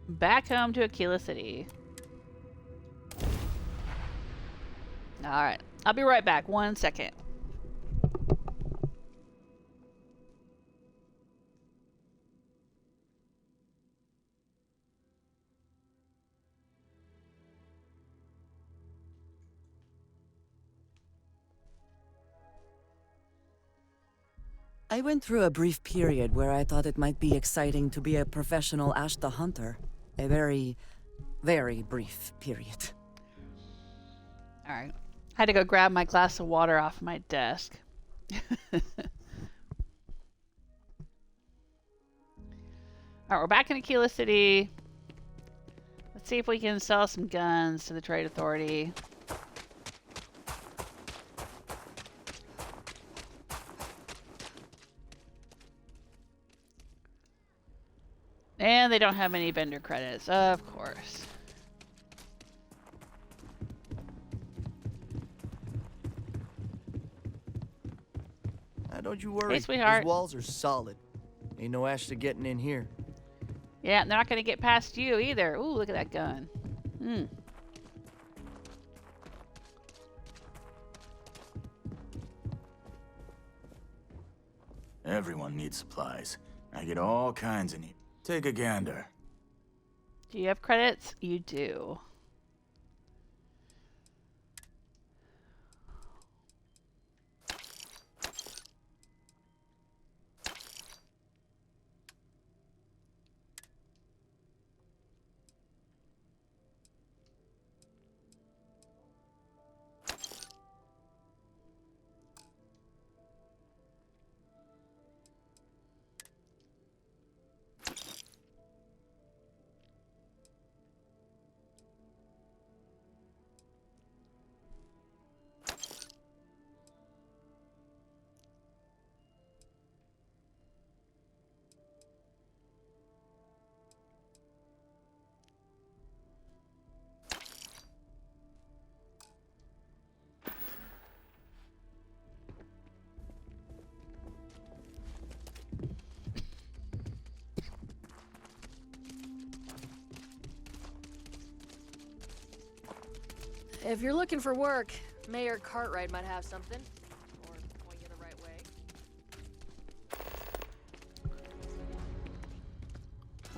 Back home to Akila City. Alright, I'll be right back. 1 second. I went through a brief period where I thought it might be exciting to be a professional Ashta hunter. A very, very brief period. Alright. I had to go grab my glass of water off my desk. Alright, we're back in Akila City. Let's see if we can sell some guns to the Trade Authority. And they don't have any vendor credits, of course. Don't you worry. Hey, sweetheart. These walls are solid. Ain't no Ashta getting in here. Yeah, and they're not going to get past you either. Ooh, look at that gun. Hmm. Everyone needs supplies. I get all kinds of need. Take a gander. Do you have credits? You do. If you're looking for work, Mayor Cartwright might have something. Or point you the right way.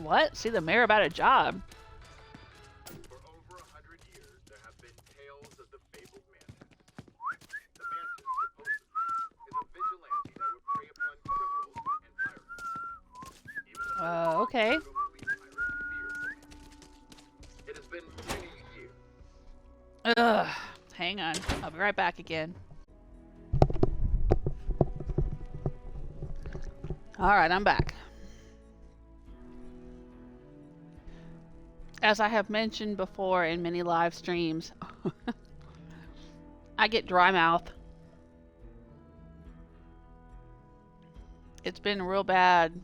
What? See the mayor about a job. For over 100 years, there have been tales of the fabled Mantis. The Mantis, supposedly, is a vigilante that would prey upon criminals and pirates. Even Okay. it has been many years. Ugh. Hang on. I'll be right back again. Alright, I'm back. As I have mentioned before in many live streams, I get dry mouth. It's been real bad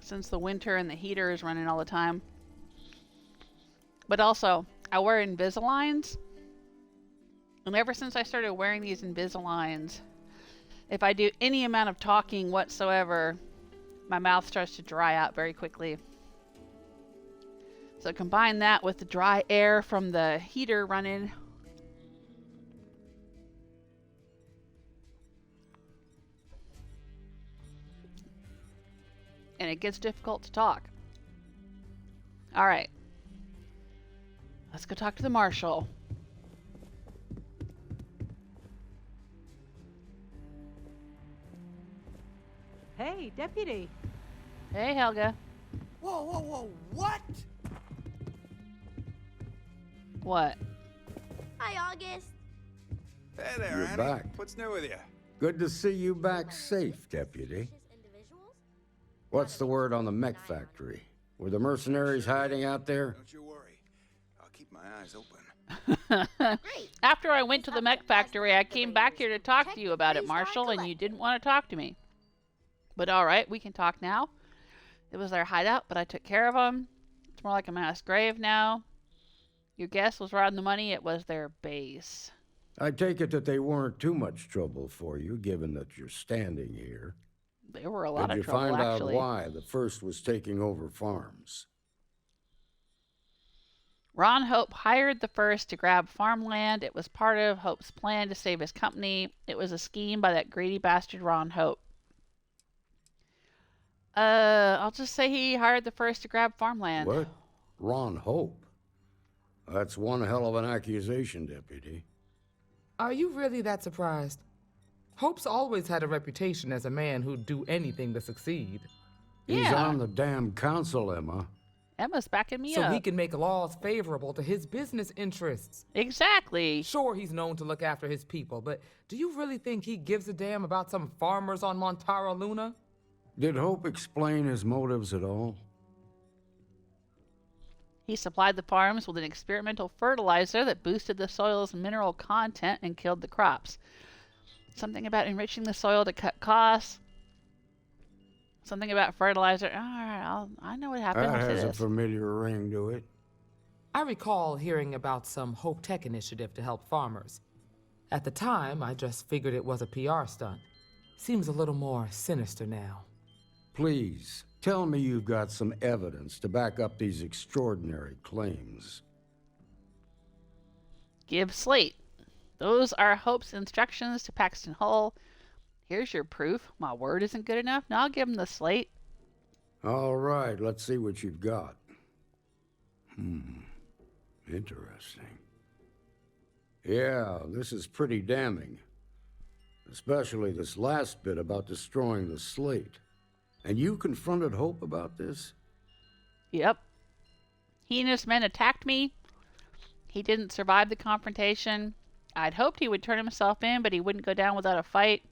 since the winter and the heater is running all the time. But also, I wear Invisaligns. And ever since I started wearing these Invisaligns, if I do any amount of talking whatsoever, my mouth starts to dry out very quickly. So combine that with the dry air from the heater running. And it gets difficult to talk. All right. Let's go talk to the Marshal. Hey, Deputy. Hey, Helga. Whoa, whoa, whoa, what? What? Hi, August. Hey there, You're Annie. back. What's new with you? Good to see you back safe, Deputy. What's the word on the mech factory? Were the mercenaries hiding out there? Don't you worry. I'll keep my eyes open. After I went to the mech factory, I came back here to talk to you about it, Marshal, and you didn't want to talk to me. But all right, we can talk now. It was their hideout, but I took care of them. It's more like a mass grave now. Your guess was right on the money. It was their base. I take it that they weren't too much trouble for you, given that you're standing here. They were a lot Did of trouble, you find actually. out why the first was taking over farms? Ron Hope hired the first to grab farmland. It was part of Hope's plan to save his company. It was a scheme by that greedy bastard Ron Hope. I'll just say he hired the first to grab farmland. What? Ron Hope? That's one hell of an accusation, Deputy. Are you really that surprised? Hope's always had a reputation as a man who'd do anything to succeed. He's on the damn council, Emma. Emma's backing me so up. So he can make laws favorable to his business interests. Exactly. Sure, he's known to look after his people, but do you really think he gives a damn about some farmers on Montara Luna? Did Hope explain his motives at all? He supplied the farms with an experimental fertilizer that boosted the soil's mineral content and killed the crops. Something about enriching the soil to cut costs. Something about fertilizer. All right, I know what happened. That has a familiar ring to it. I recall hearing about some HopeTech initiative to help farmers. At the time, I just figured it was a PR stunt. Seems a little more sinister now. Please, tell me you've got some evidence to back up these extraordinary claims. Give Slate. Those are Hope's instructions to Paxton Hull. Here's your proof. My word isn't good enough. Now I'll give him the slate. All right, let's see what you've got. Interesting. Yeah, this is pretty damning. Especially this last bit about destroying the slate. And you confronted Hope about this? Yep. He and his men attacked me. He didn't survive the confrontation. I'd hoped he would turn himself in, but he wouldn't go down without a fight.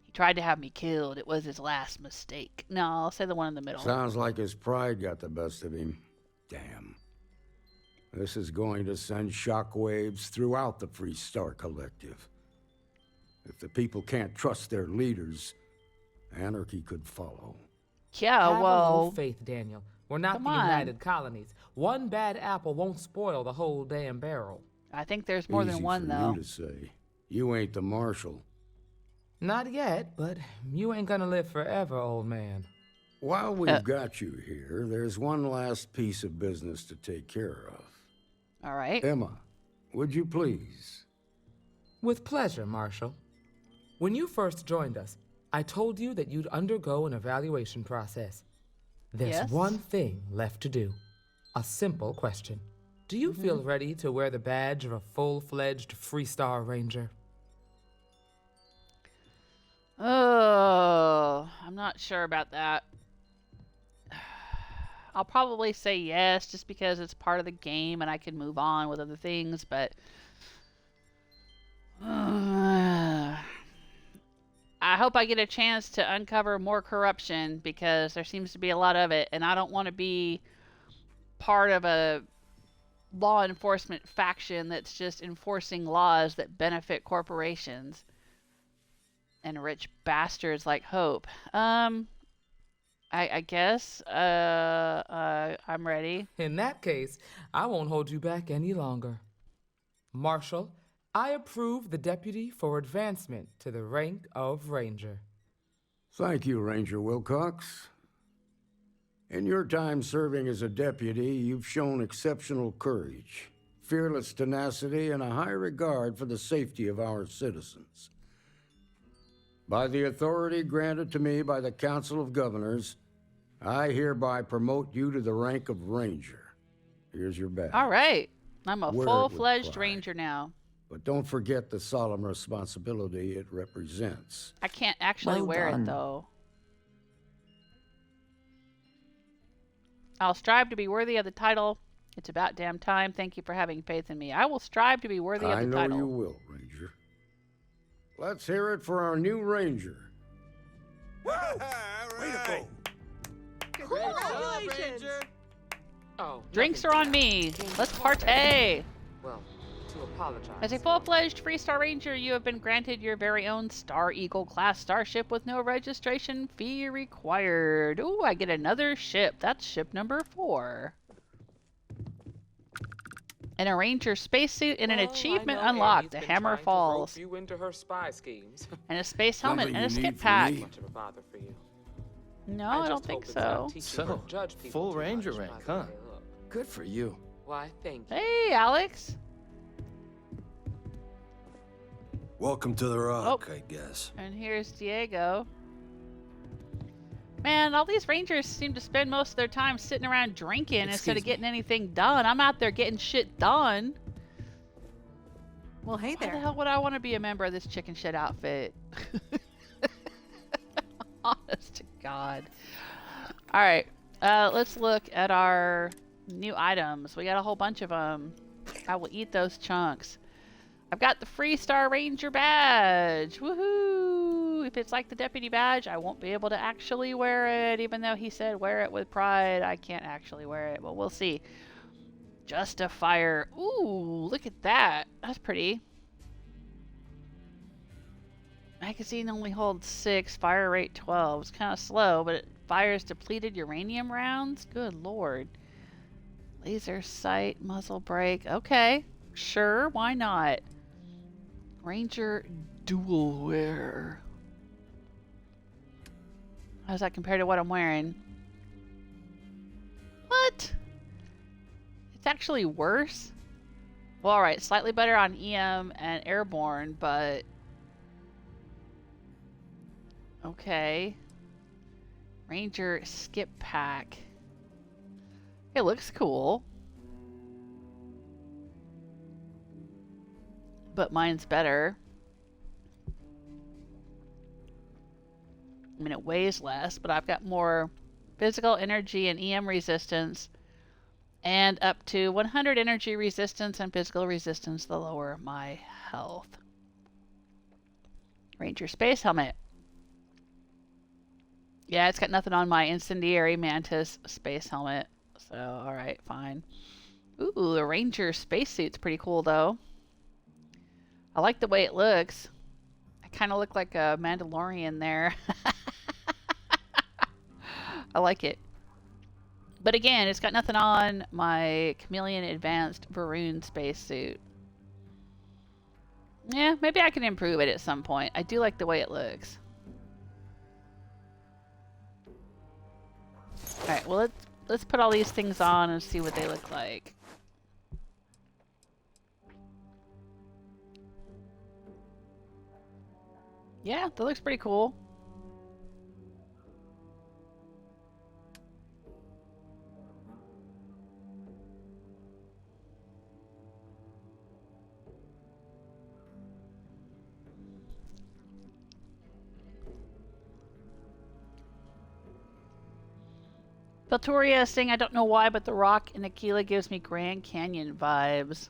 He tried to have me killed. It was his last mistake. No, I'll say the one in the middle. Sounds like his pride got the best of him. Damn. This is going to send shockwaves throughout the Freestar Collective. If the people can't trust their leaders, anarchy could follow. Yeah, Have a well... little faith, Daniel. We're not the United Colonies. One bad apple won't spoil the whole damn barrel. I think there's more than one, though. Easy for you to say. You ain't the Marshal. Not yet, but you ain't gonna live forever, old man. While we've got you here, there's one last piece of business to take care of. All right. Emma, would you please? With pleasure, Marshal. When you first joined us, I told you that you'd undergo an evaluation process. There's one thing left to do. A simple question. Do you feel ready to wear the badge of a full-fledged Freestar Ranger? Oh, I'm not sure about that. I'll probably say yes, just because it's part of the game and I can move on with other things, but... I hope I get a chance to uncover more corruption, because there seems to be a lot of it, and I don't want to be part of a law enforcement faction that's just enforcing laws that benefit corporations and rich bastards like Hope. I guess I'm ready. In that case, I won't hold you back any longer. Marshal, I approve the deputy for advancement to the rank of Ranger. Thank you, Ranger Wilcox. In your time serving as a deputy, you've shown exceptional courage, fearless tenacity, and a high regard for the safety of our citizens. By the authority granted to me by the Council of Governors, I hereby promote you to the rank of Ranger. Here's your badge. All right. I'm a Wear it with full-fledged pride. ranger now. But don't forget the solemn responsibility it represents. I can't actually Well wear done. it, though. I'll strive to be worthy of the title. It's about damn time. Thank you for having faith in me. I will strive to be worthy of I the know title. you will, Ranger. Let's hear it for our new Ranger. Way to go. Congratulations! Oh, Drinks are on me. Let's partay. Well, to apologize. As a full-fledged Freestar Ranger, you have been granted your very own Star Eagle class starship with no registration fee required. Ooh, I get another ship. That's ship number 4. And a Ranger spacesuit and an achievement unlocked. The Hammer Falls. You into her spy schemes. And a space helmet Something and a you skip need from pack. me? Much of a bother for you. No, I I don't just think hope it's not so. teaching her So, judge people full too ranger much rank, by the huh? way they look. Good for you. Why, thank you. Hey, Alex. Welcome to the Rock, I guess. And here's Diego. Man, all these Rangers seem to spend most of their time sitting around drinking instead of getting anything done. I'm out there getting shit done. Well, hey Why there. the hell would I want to be a member of this chicken shit outfit? Honest to God. All right, let's look at our new items. We got a whole bunch of them. I will eat those chunks. I've got the Freestar Ranger badge. Woohoo! If it's like the deputy badge, I won't be able to actually wear it, even though he said wear it with pride. I can't actually wear it, but we'll see. Justifier. Ooh, look at that. That's pretty. Magazine only holds 6, fire rate 12. It's kind of slow, but it fires depleted uranium rounds. Good lord. Laser sight, muzzle brake. Okay, sure, why not? Ranger dual wear. How does that compare to what I'm wearing? What? It's actually worse? Well, alright, slightly better on EM and airborne, but... Okay. Ranger skip pack. It looks cool. But mine's better. I mean, it weighs less, but I've got more physical energy and EM resistance. And up to 100 energy resistance and physical resistance the lower my health. Ranger space helmet. Yeah, it's got nothing on my incendiary mantis space helmet. So, alright, fine. Ooh, the Ranger spacesuit's pretty cool, though. I like the way it looks. I kind of look like a Mandalorian there. I like it. But again, it's got nothing on my Chameleon Advanced Var'uun spacesuit. Yeah, maybe I can improve it at some point. I do like the way it looks. Alright, well let's put all these things on and see what they look like. Yeah, that looks pretty cool. Valtoria is saying, I don't know why, but The Rock in Akila gives me Grand Canyon vibes.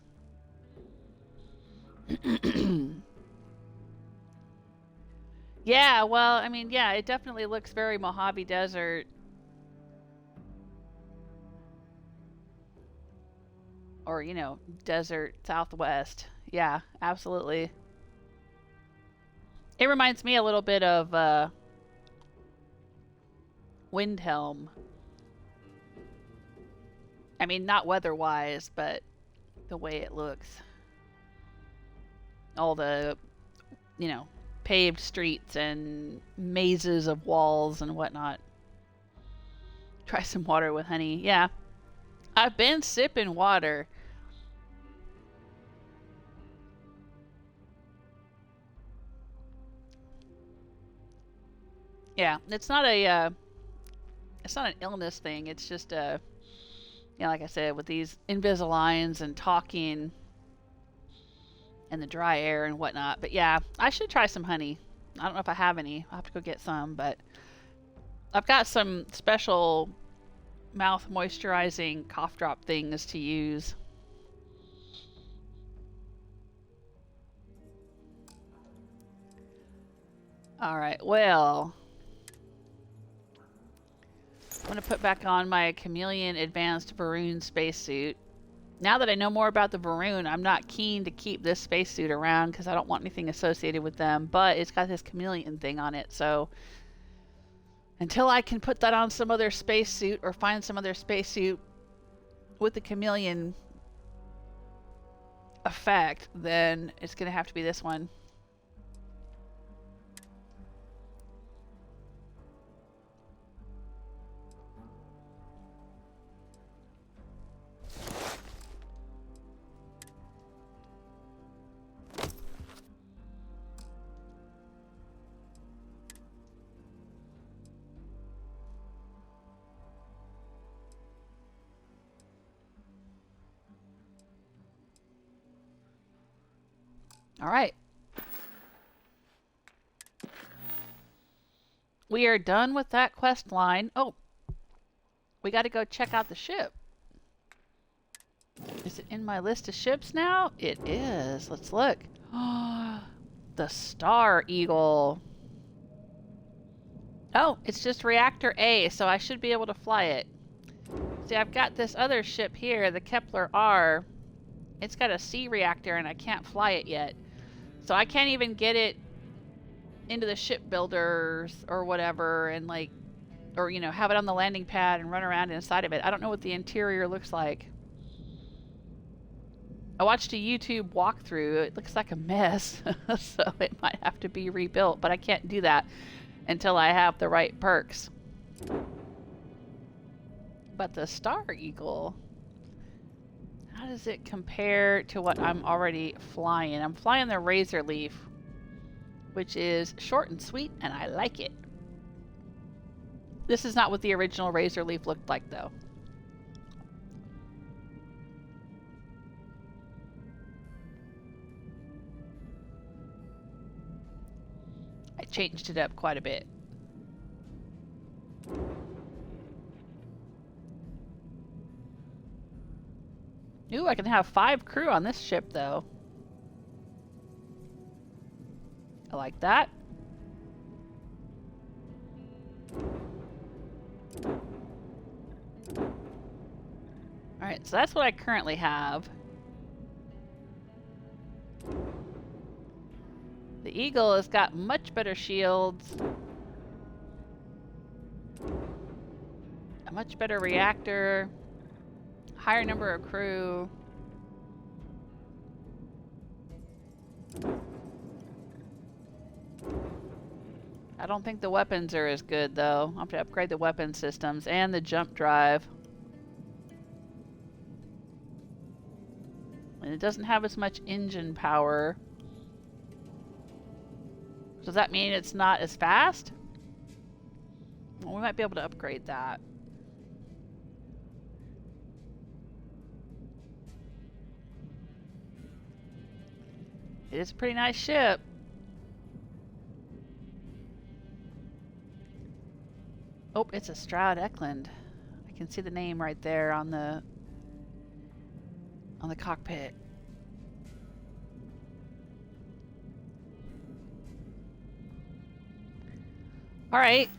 Yeah, well, I mean, yeah, it definitely looks very Mojave Desert. Or, you know, desert southwest. Yeah, absolutely. It reminds me a little bit of Windhelm. I mean, not weather-wise, but the way it looks. all the, you know, paved streets and mazes of walls and whatnot. Try some water with honey. Yeah. I've been sipping water. Yeah, it's not an illness thing. It's just a, you know, like I said, with these Invisaligns and talking and the dry air and whatnot. But yeah, I should try some honey. I don't know if I have any. I'll have to go get some, but I've got some special mouth moisturizing cough drop things to use. Alright, well, I'm going to put back on my Chameleon Advanced Var'uun spacesuit. Now that I know more about the Var'uun, I'm not keen to keep this spacesuit around because I don't want anything associated with them, but it's got this chameleon thing on it, so until I can put that on some other spacesuit or find some other spacesuit with the chameleon effect, then it's going to have to be this one. All right. We are done with that quest line. Oh, we got to go check out the ship. Is it in my list of ships now? It is. Let's look. The Star Eagle. Oh, it's just Reactor A, so I should be able to fly it. See, I've got this other ship here, the Kepler R. It's got a C reactor and I can't fly it yet. So I can't even get it into the shipbuilders or whatever and like, or you know, have it on the landing pad and run around inside of it. I don't know what the interior looks like. I watched a YouTube walkthrough. It looks like a mess. So it might have to be rebuilt, but I can't do that until I have the right perks. But the Star Eagle, how does it compare to what I'm already flying? I'm flying the Razor Leaf, which is short and sweet, and I like it. This is not what the original Razor Leaf looked like, though. I changed it up quite a bit. Ooh, I can have 5 crew on this ship, though. I like that. Alright, so that's what I currently have. The Eagle has got much better shields. A much better reactor. Higher number of crew. I don't think the weapons are as good, though. I'll have to upgrade the weapon systems and the jump drive. And it doesn't have as much engine power. Does that mean it's not as fast? Well, we might be able to upgrade that. It is a pretty nice ship. Oh, it's a Stroud Eklund. I can see the name right there on the cockpit. All right.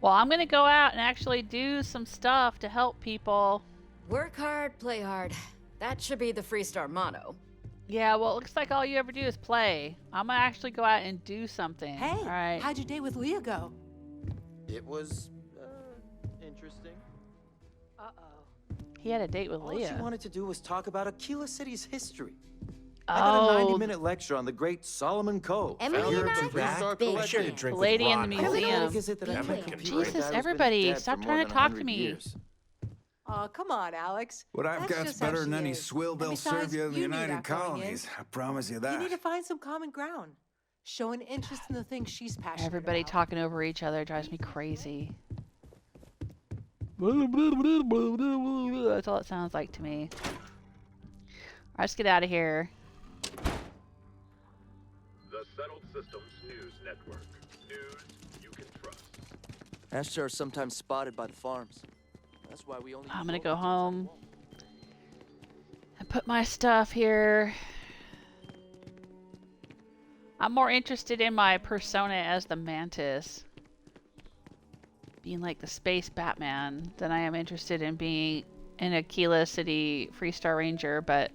Well, I'm going to go out and actually do some stuff to help people. Work hard, play hard. That should be the Freestar motto. Yeah, well, it looks like all you ever do is play. I'm going to actually go out and do something. Hey, all right. How'd your day with Leah go? It was, interesting. Uh-oh. He had a date with All Leah. she wanted to do was talk about Akila City's history. I got a 90-minute lecture on the great Solomon Cove. Emily and I Freestar big Collective. share to The lady in the museum. Jesus, everybody, stop trying to talk to me. Oh, come on, Alex. What I've That's got's just how better she than any is. swill And they'll serve besides, you in the you knew United that going in. Colonies. I promise you You that. need to find some common ground. Show an interest in the things she's passionate Everybody about. talking over each other drives me crazy. That's all it sounds like to me. Alright, let's get out of here. The Settled Systems News Network. News you can trust. Astra are sometimes spotted by the farms. That's why we only. I'm gonna go home and put my stuff here. I'm more interested in my persona as the Mantis, being like the space Batman, than I am interested in being an Akila City Freestar Ranger, but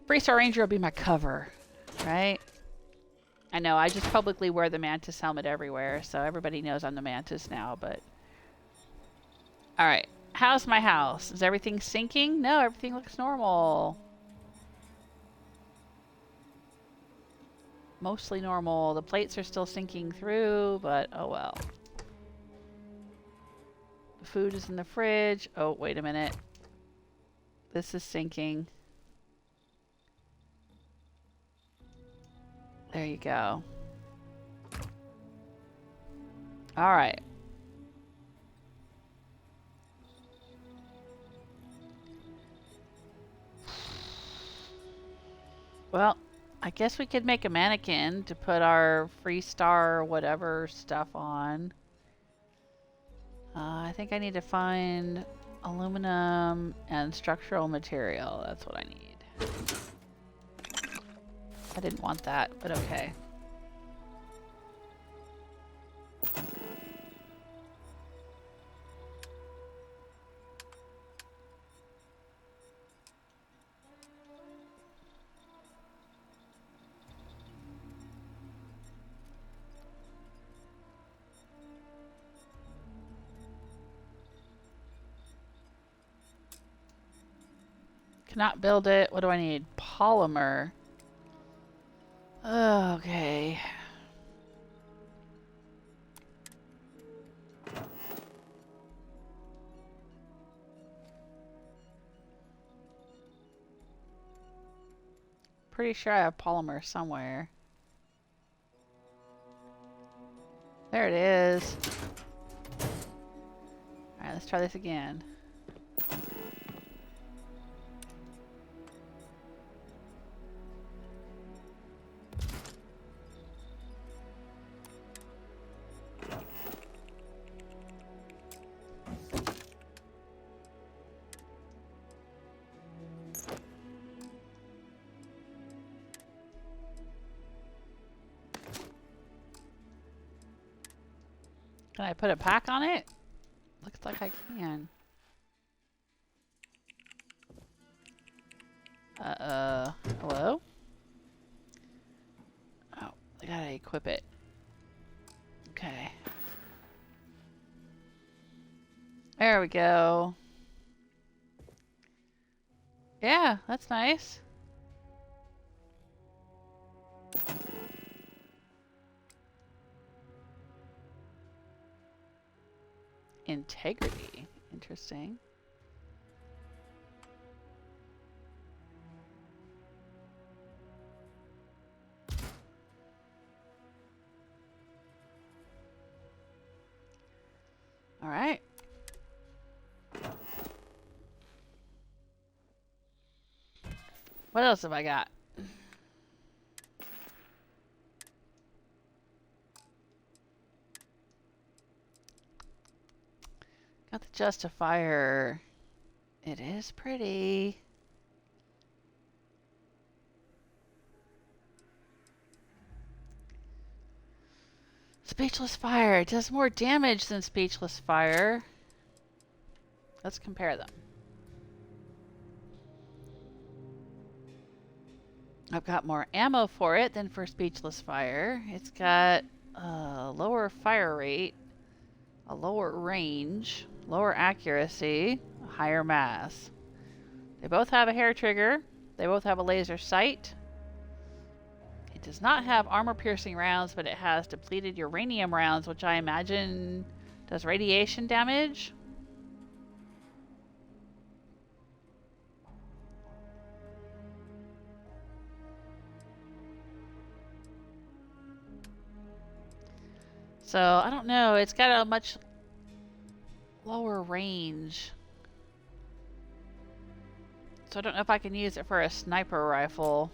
Freestar Ranger will be my cover, right? I know, I just publicly wear the Mantis helmet everywhere, so everybody knows I'm the Mantis now, but... Alright, how's my house? Is everything sinking? No, everything looks normal. Mostly normal. The plates are still sinking through, but oh well. The food is in the fridge. Oh, wait a minute. This is sinking. There you go. All right. Well, I guess we could make a mannequin to put our Freestar whatever stuff on. I think I need to find aluminum and structural material. That's what I need. I didn't want that, but okay. Cannot build it. What do I need? Polymer. Okay. Pretty sure I have polymer somewhere. There it is. Alright, let's try this again. Can I put a pack on it? Looks like I can. Hello? Oh, I gotta equip it. Okay. There we go. Yeah, that's nice. Integrity. Interesting. All right. What else have I got? Got the justifier. It is pretty. Speechless fire. It does more damage than speechless fire. Let's compare them. I've got more ammo for it than for speechless fire. It's got a lower fire rate, a lower range, lower accuracy, a higher mass. They both have a hair trigger. They both have a laser sight. It does not have armor-piercing rounds, but it has depleted uranium rounds, which I imagine does radiation damage. So, I don't know. It's got a much lower range. So I don't know if I can use it for a sniper rifle.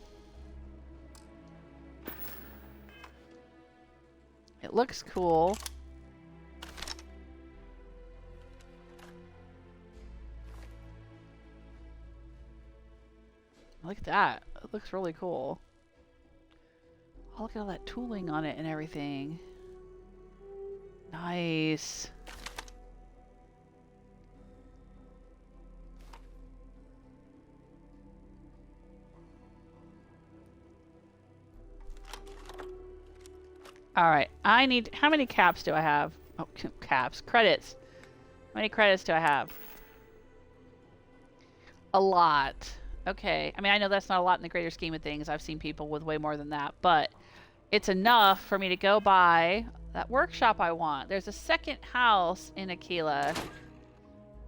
It looks cool. Look at that. It looks really cool. Oh, look at all that tooling on it and everything. Nice. Alright, I need... How many caps do I have? Oh, caps. Credits. How many credits do I have? A lot. Okay. I mean, I know that's not a lot in the greater scheme of things. I've seen people with way more than that. But it's enough for me to go buy that workshop I want. There's a second house in Akila.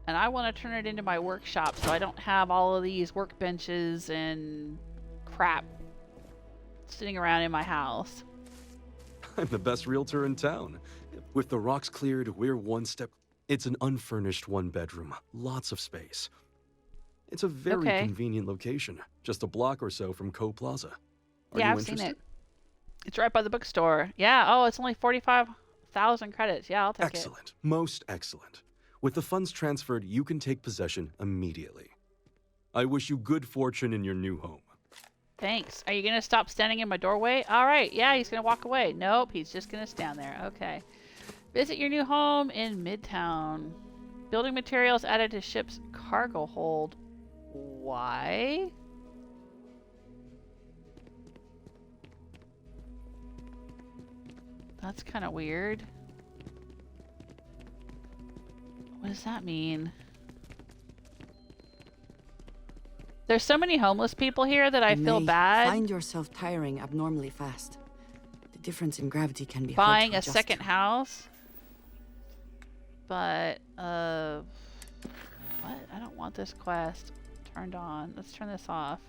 And I want to turn it into my workshop so I don't have all of these workbenches and crap sitting around in my house. I'm the best realtor in town. With the rocks cleared, we're one step... It's an unfurnished one-bedroom. Lots of space. It's a very convenient location. Just a block or so from Co Plaza. Yeah, I've seen it. It's right by the bookstore. Yeah, oh, it's only 45,000 credits. Yeah, I'll take it. Excellent. Most excellent. With the funds transferred, you can take possession immediately. I wish you good fortune in your new home. Thanks. Are you going to stop standing in my doorway? All right. Yeah, he's going to walk away. Nope, he's just going to stand there. Okay. Visit your new home in Midtown. Building materials added to ship's cargo hold. Why? That's kind of weird. What does that mean? There's so many homeless people here that I feel bad. Find yourself tiring abnormally fast. The difference in gravity can be buying hard to a second house. But what? I don't want this quest turned on. Let's turn this off.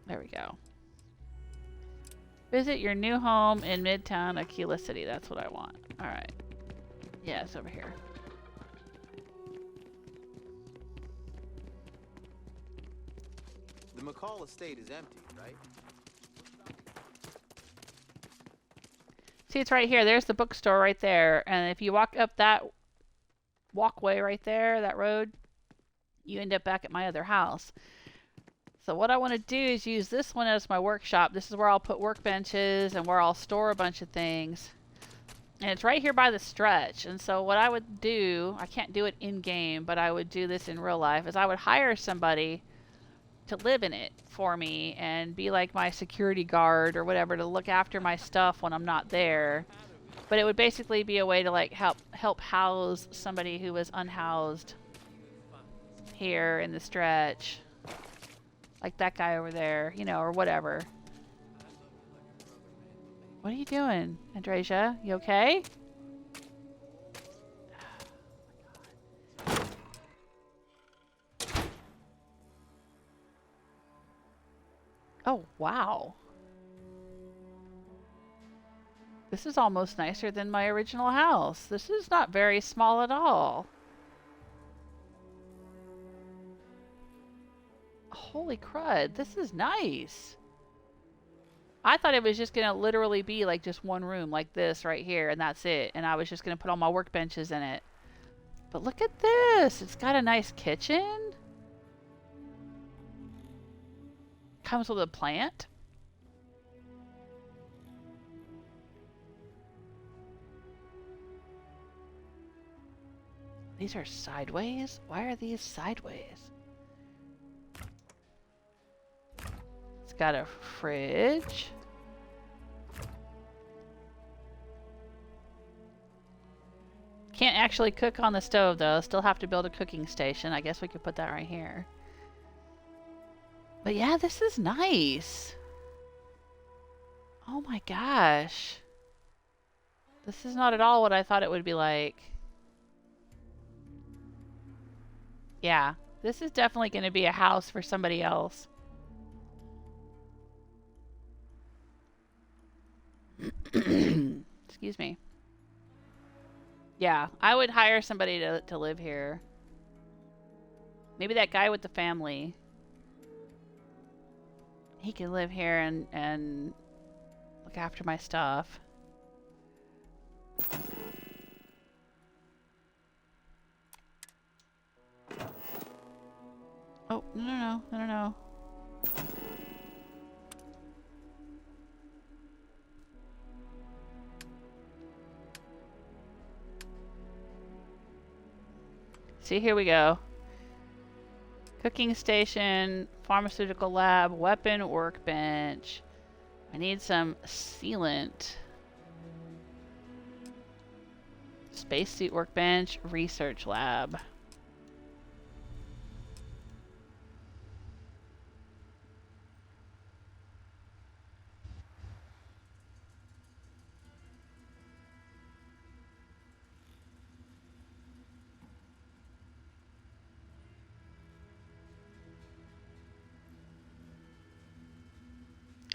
There we go. Visit your new home in Midtown Akila City. That's what I want. All right. Yeah, it's over here. The McCall estate is empty, right? See, it's right here. There's the bookstore right there. And if you walk up that walkway right there, that road, you end up back at my other house. So what I want to do is use this one as my workshop. This is where I'll put workbenches and where I'll store a bunch of things. And it's right here by the stretch. And so what I would do, I can't do it in-game, but I would do this in real life, is I would hire somebody to live in it for me and be like my security guard or whatever to look after my stuff when I'm not there. But it would basically be a way to like help house somebody who was unhoused here in the stretch. Like that guy over there, you know, or whatever. What are you doing, Andreja? You okay? Oh, wow. This is almost nicer than my original house. This is not very small at all. Holy crud, this is nice. I thought it was just going to literally be like just one room like this right here and that's it. And I was just going to put all my workbenches in it. But look at this. It's got a nice kitchen. Comes with a plant. These are sideways? Why are these sideways? It's got a fridge. Can't actually cook on the stove, though. Still have to build a cooking station. I guess we could put that right here. But yeah, this is nice. Oh my gosh. This is not at all what I thought it would be like. Yeah, this is definitely going to be a house for somebody else. Excuse me. Yeah, I would hire somebody to live here. Maybe that guy with the family. He can live here and look after my stuff. Oh, no. See, here we go. Cooking station, pharmaceutical lab, weapon workbench. I need some sealant. Spacesuit workbench, research lab.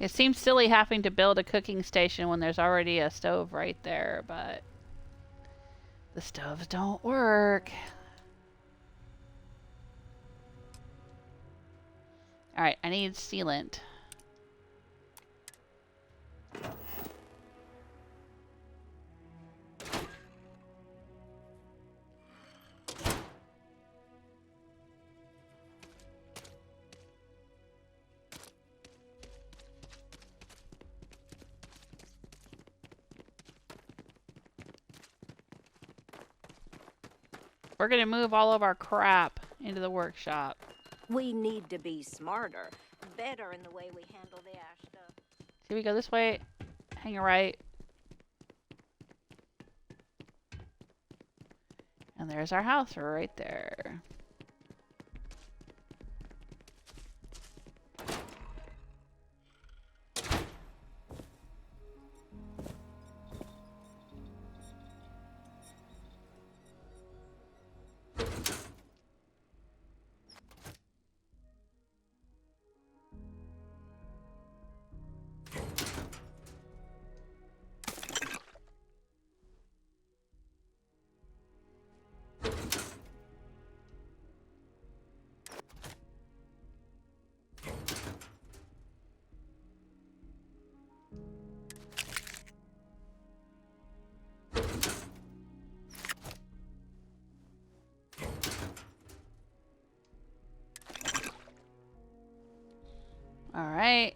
It seems silly having to build a cooking station when there's already a stove right there, but the stoves don't work. Alright, I need sealant. We're gonna move all of our crap into the workshop. We need to be smarter, better in the way we handle the ash stuff. Here we go this way, hang a right. And there's our house right there. All right.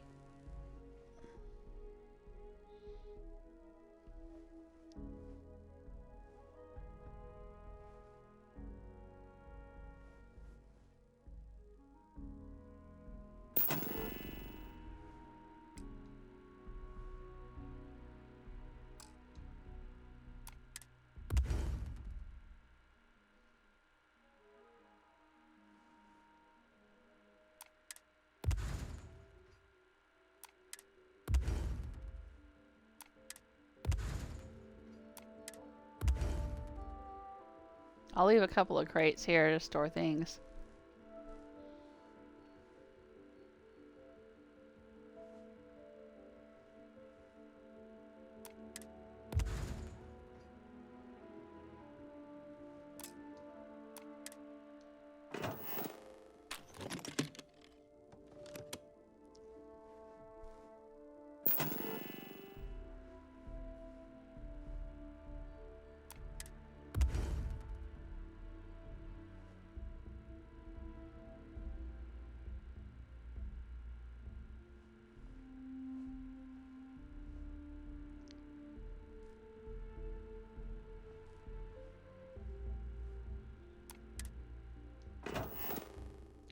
I'll leave a couple of crates here to store things.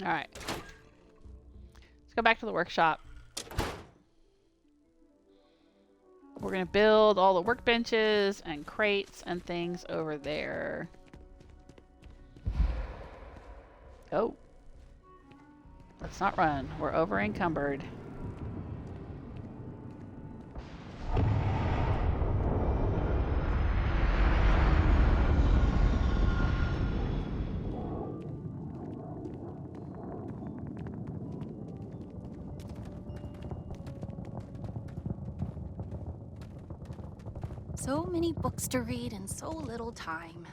All right. Let's go back to the workshop. We're going to build all the workbenches and crates and things over there. Oh. Let's not run. We're over encumbered. So many books to read and so little time.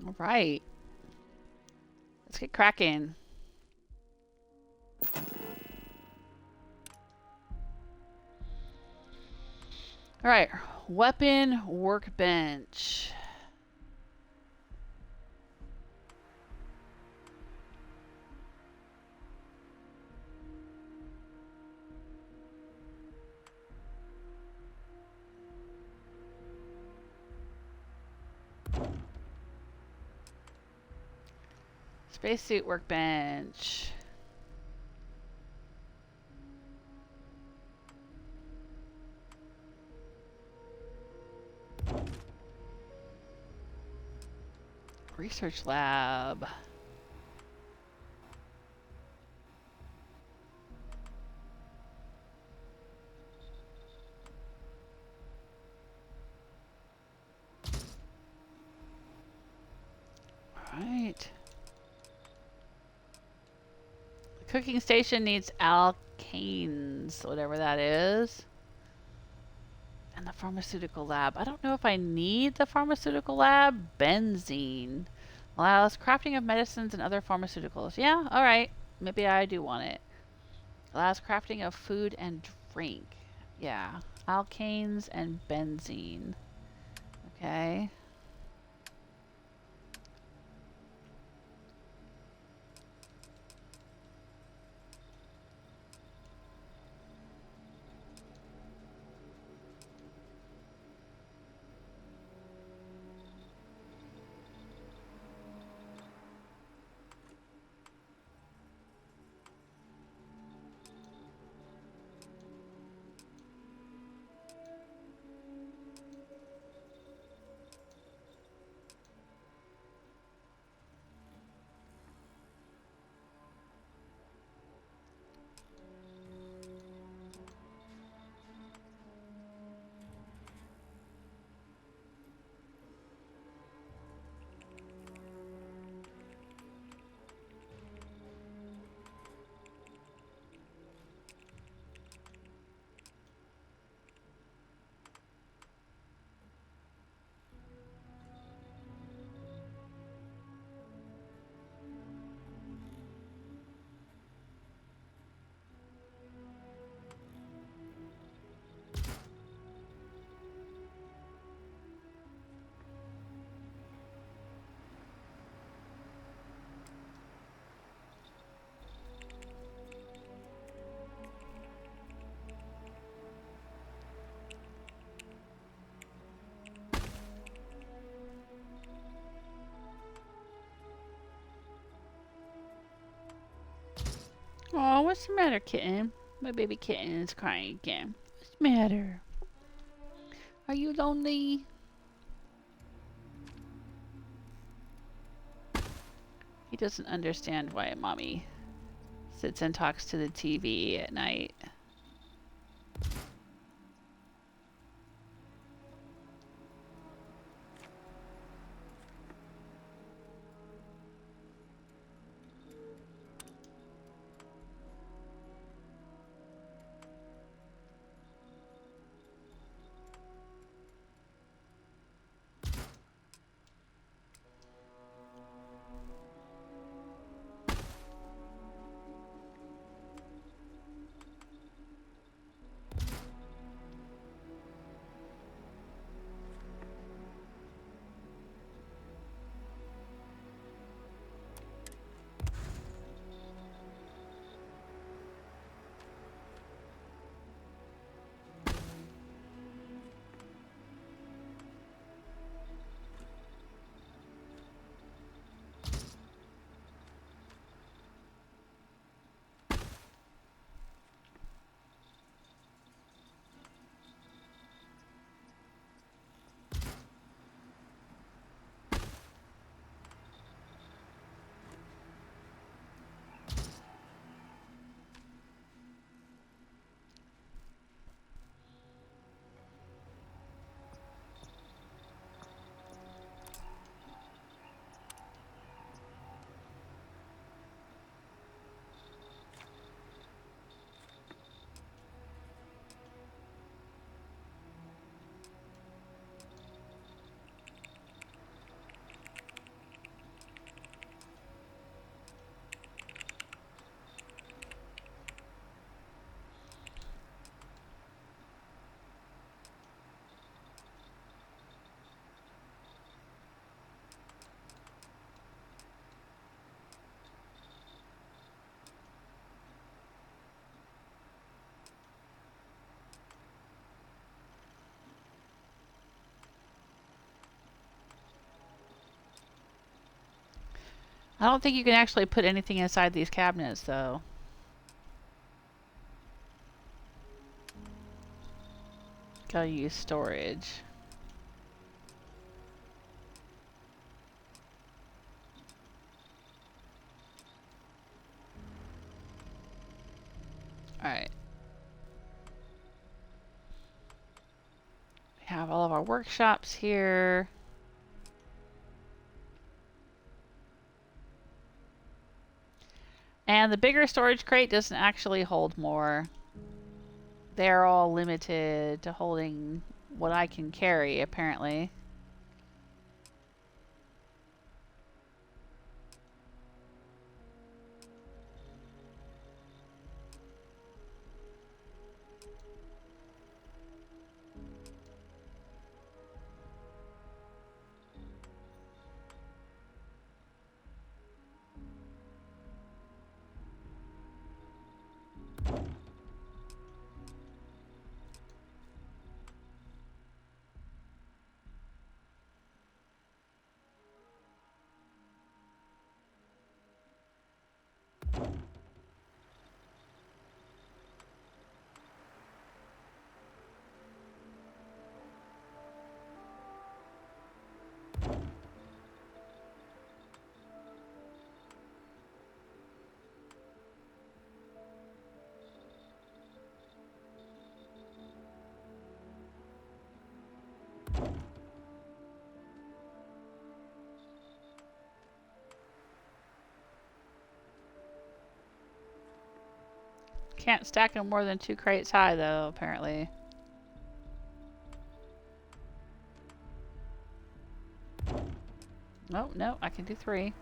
All right. Let's get cracking. All right, weapon workbench. Spacesuit workbench. Research lab. All right. The cooking station needs alkanes, whatever that is. And the pharmaceutical lab. I don't know if I need the pharmaceutical lab. Benzene. Allows crafting of medicines and other pharmaceuticals. Yeah, alright. Maybe I do want it. Allows crafting of food and drink. Yeah. Alkanes and benzene. Okay. Oh, what's the matter, kitten? My baby kitten is crying again. What's the matter? Are you lonely? He doesn't understand why mommy sits and talks to the TV at night. I don't think you can actually put anything inside these cabinets, though. Gotta use storage. Alright. We have all of our workshops here. And the bigger storage crate doesn't actually hold more. They're all limited to holding what I can carry, apparently. Can't stack them more than 2 crates high, though, apparently. Oh, no, I can do 3.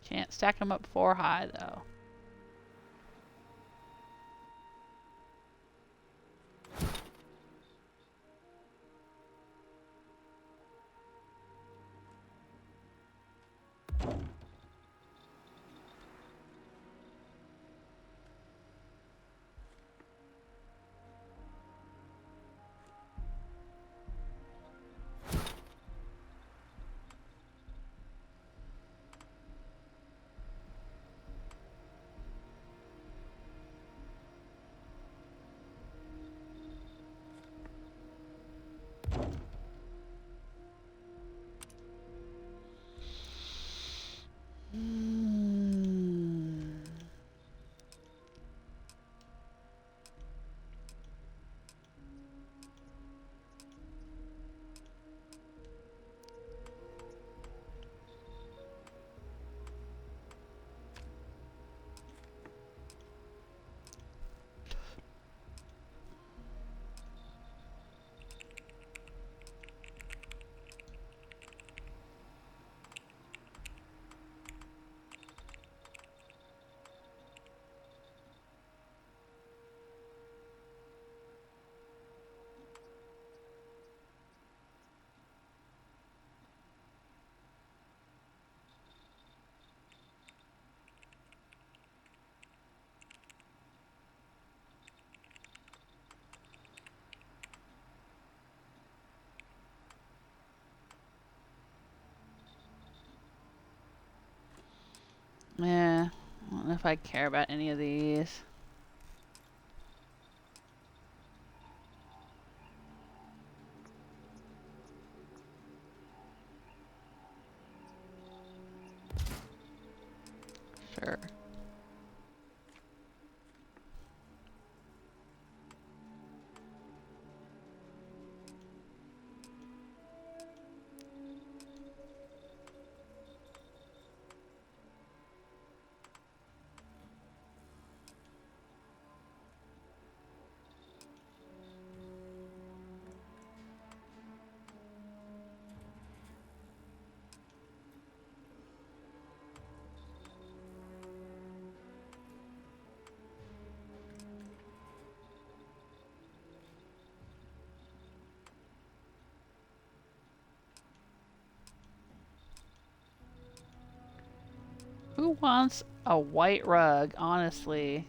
Can't stack them up 4 high, though. Yeah, I don't know if I care about any of these. Sure. Who wants a white rug, honestly?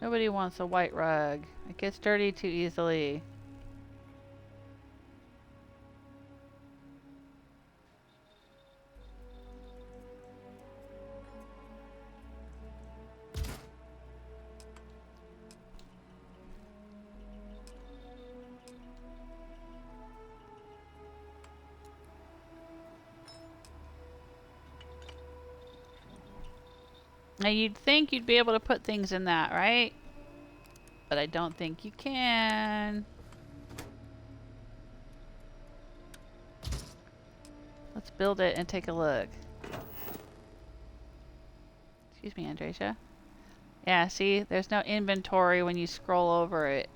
Nobody wants a white rug. It gets dirty too easily. Now you'd think you'd be able to put things in that, right? But I don't think you can. Let's build it and take a look. Excuse me, Andreja. Yeah, see? There's no inventory when you scroll over it.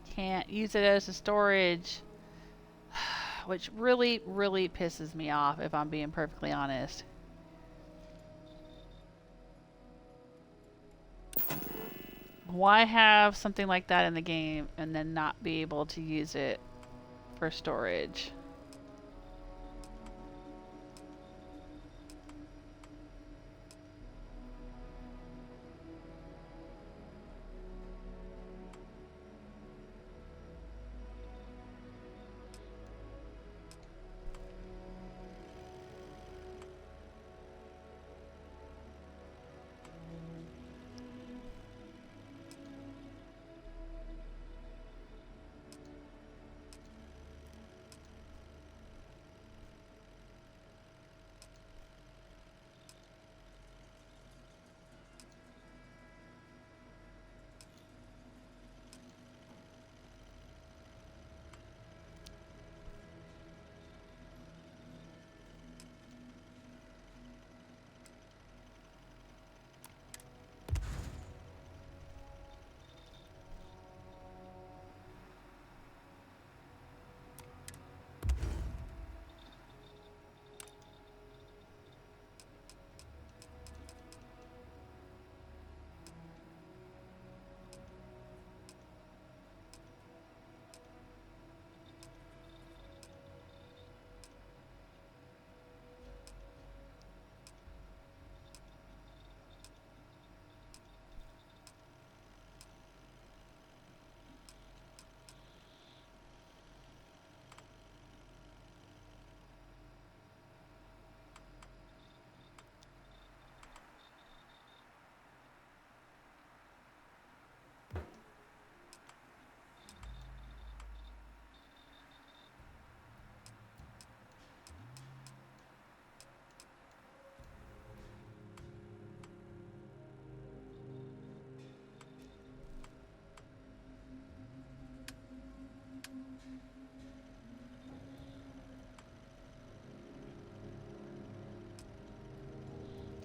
You can't use it as a storage. Which really, really pisses me off, if I'm being perfectly honest. Why have something like that in the game and then not be able to use it for storage?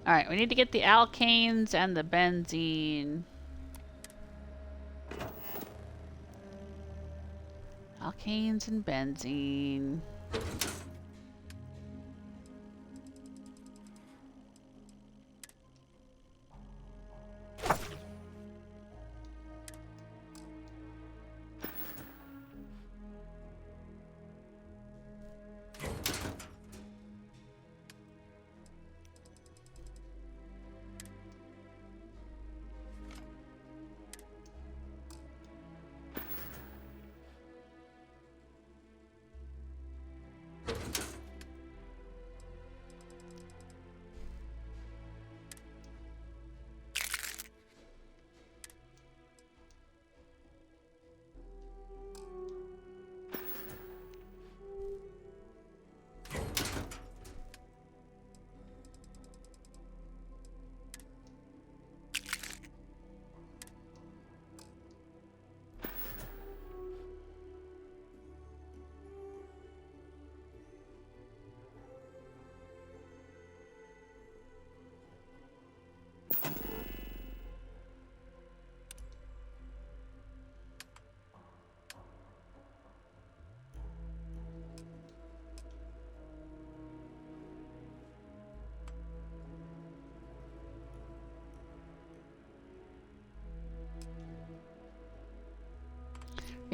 Alright, we need to get the alkanes and the benzene. Alkanes and benzene.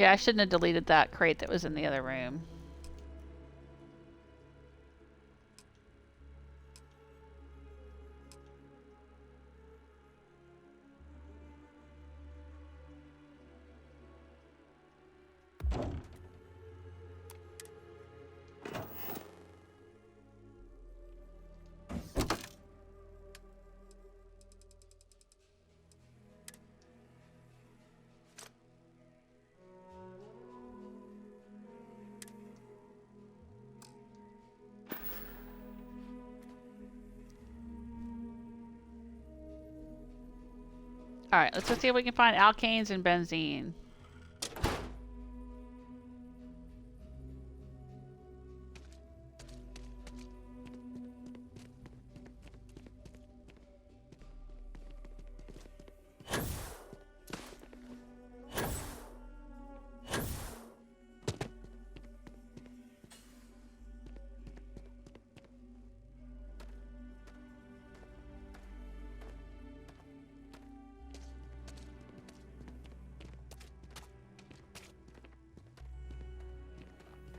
Yeah, I shouldn't have deleted that crate that was in the other room. Alright, let's go see if we can find alkanes and benzene.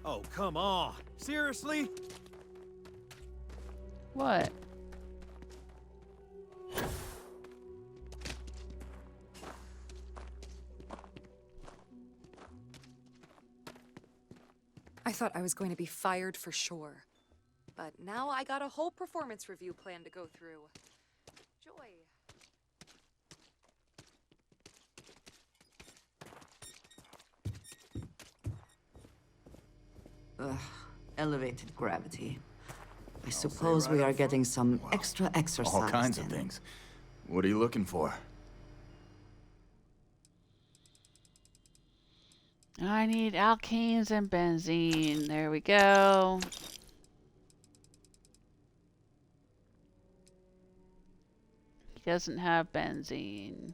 Oh, come on. Seriously? What? I thought I was going to be fired for sure. But now I got a whole performance review plan to go through. Joy. Ugh, elevated gravity. I suppose we are getting some extra exercise. All kinds of things. What are you looking for? I need alkanes and benzene. There we go. He doesn't have benzene.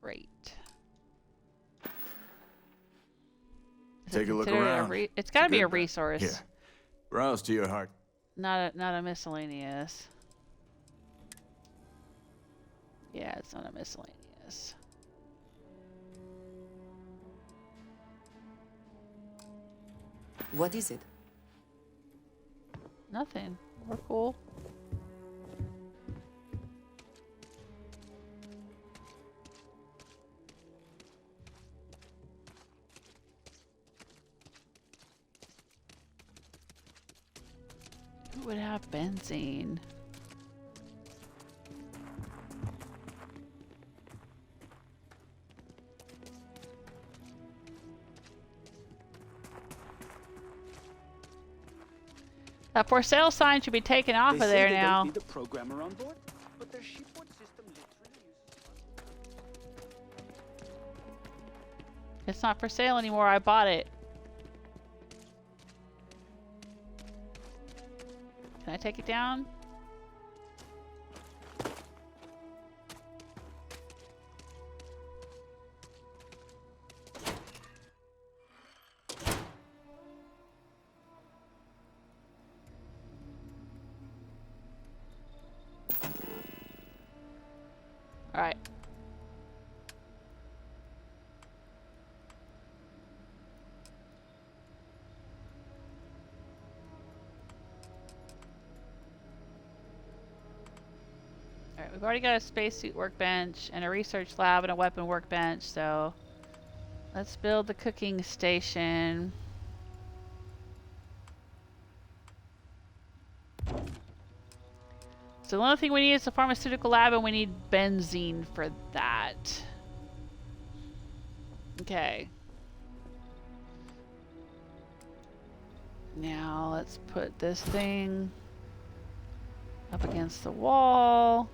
Great. Take a look around. It's got to be a resource. Here, browse to your heart. Not a miscellaneous. Yeah, it's not a miscellaneous. What is it? Nothing. We're cool. Who would have benzene? That for sale sign should be taken off of there now. They say they don't need a programmer on board, but their shipboard system literally uses. It's not for sale anymore. I bought it. Can I take it down? All right. Alright, we've already got a spacesuit workbench and a research lab and a weapon workbench, so let's build the cooking station. So the only thing we need is a pharmaceutical lab, and we need benzene for that. Okay. Now let's put this thing up against the wall.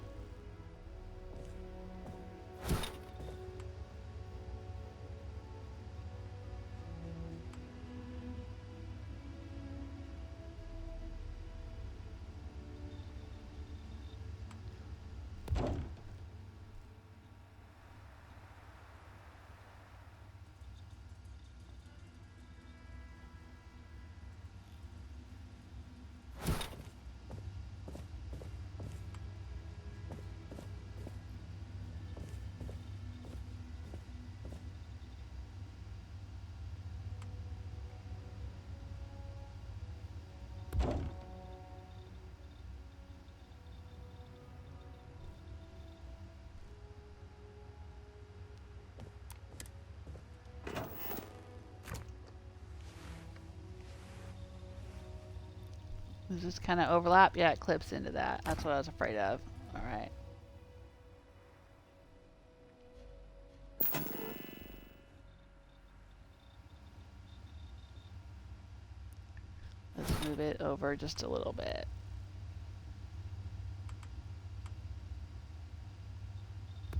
Does this kind of overlap? Yeah, it clips into that. That's what I was afraid of. All right. Let's move it over just a little bit.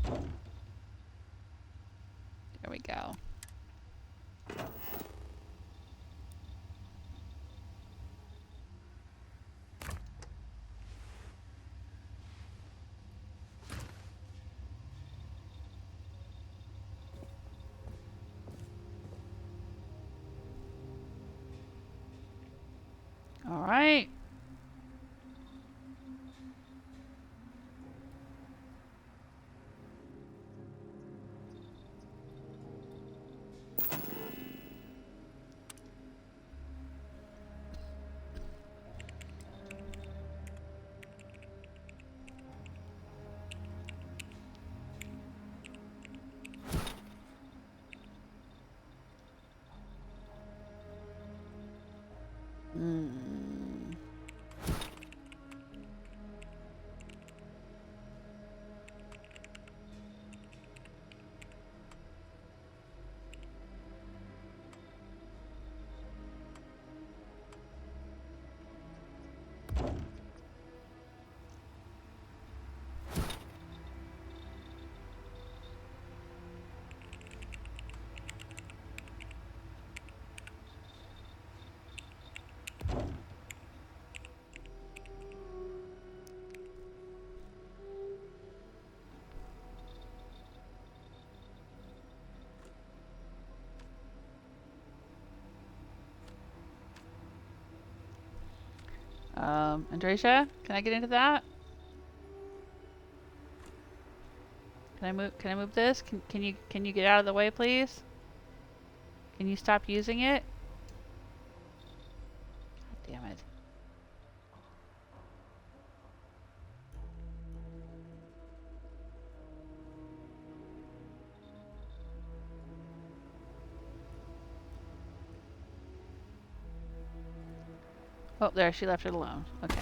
There we go. All right. Andreja, can I get into that? Can I move this? Can you get out of the way, please? Can you stop using it? God damn it. Oh, there, she left it alone. Okay.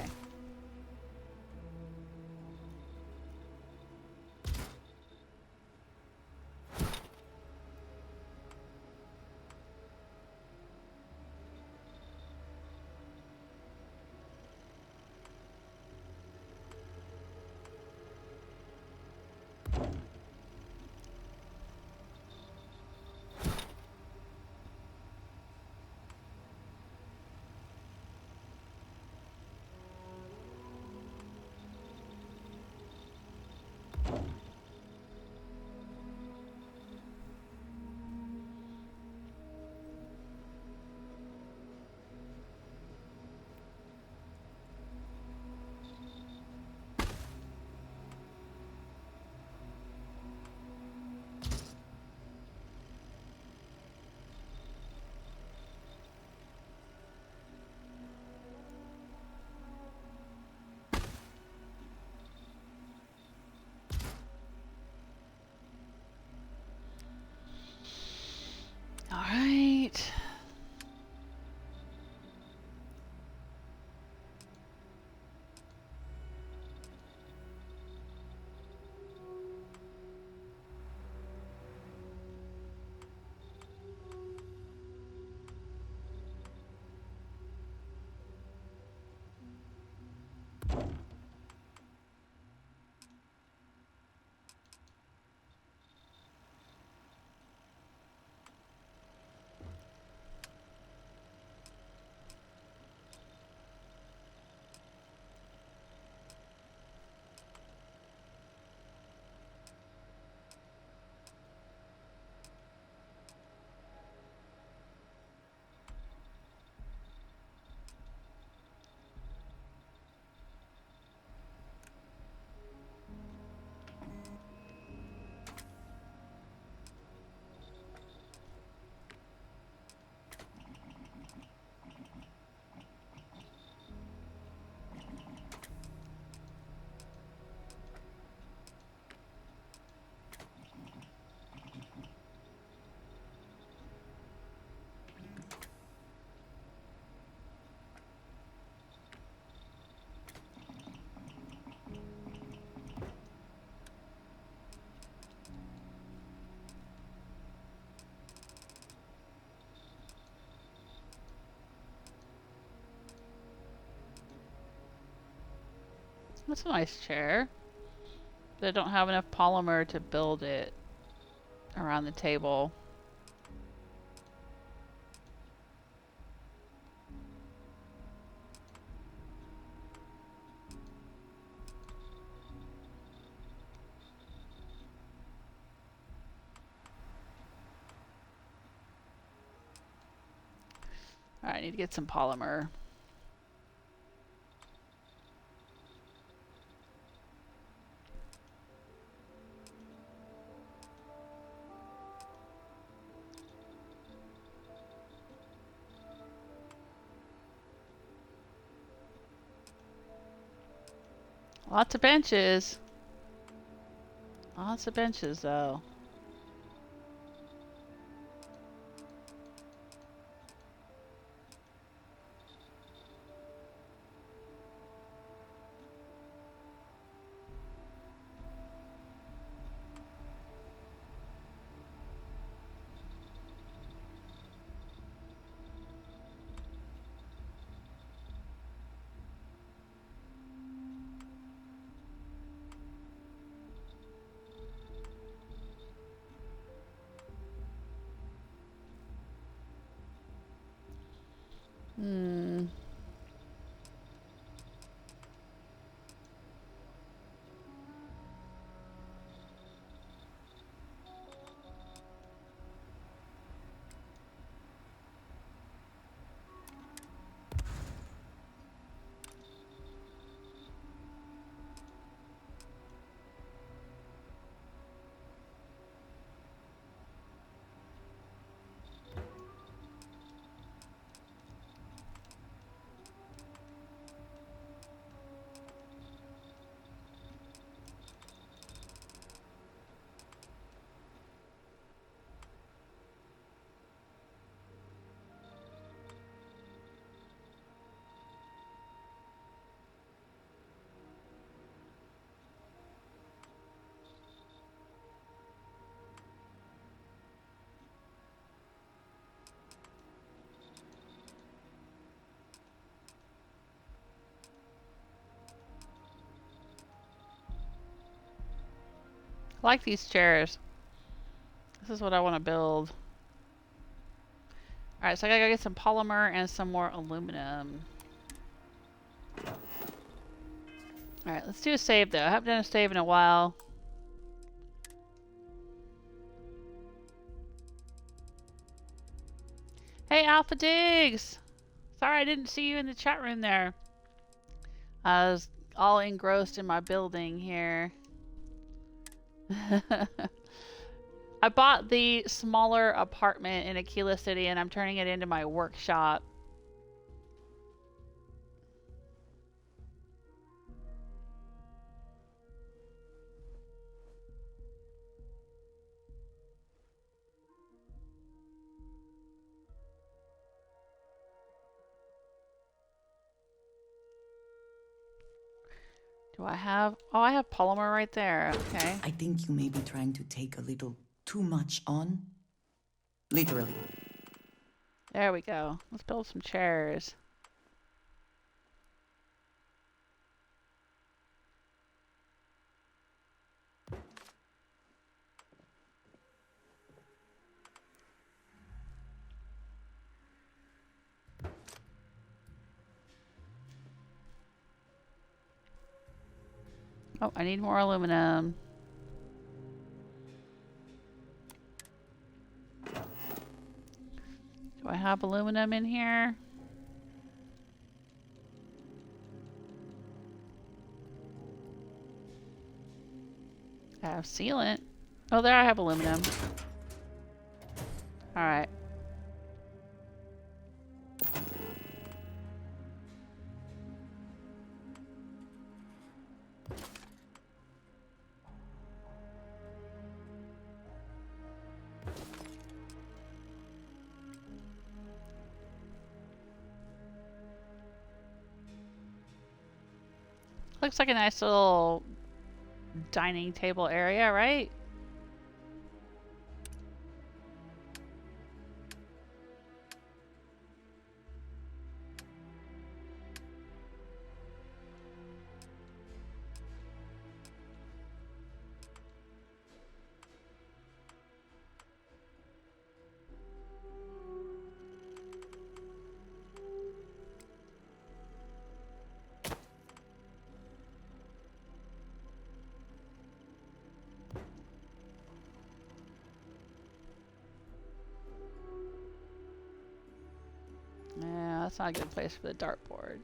That's a nice chair. But I don't have enough polymer to build it around the table. Alright, I need to get some polymer. Lots of benches. Lots of benches, though. Hmm. I like these chairs. This is what I want to build. Alright, so I gotta go get some polymer and some more aluminum. Alright, let's do a save though. I haven't done a save in a while. Hey Alpha Diggs! Sorry I didn't see you in the chat room there. I was all engrossed in my building here. I bought the smaller apartment in Akila City and I'm turning it into my workshop. Do I have... Oh, I have polymer right there. Okay. I think you may be trying to take a little too much on. Literally. There we go. Let's build some chairs. Oh, I need more aluminum. Do I have aluminum in here? I have sealant. Oh, there I have aluminum. Alright. Looks like a nice little dining table area, right? Yeah, that's not a good place for the dartboard.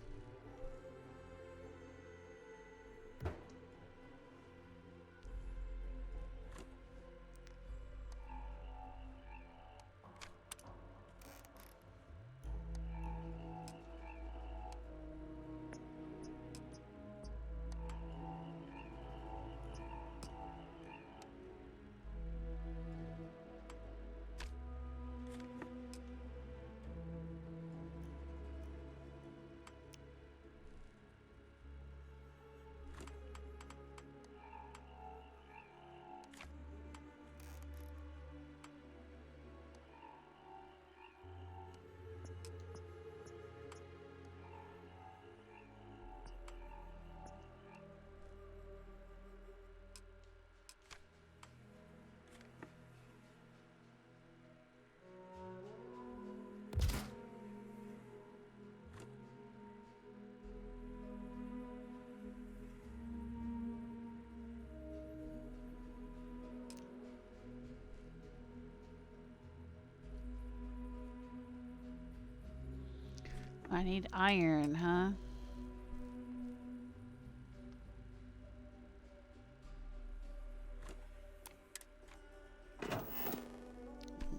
I need iron, huh?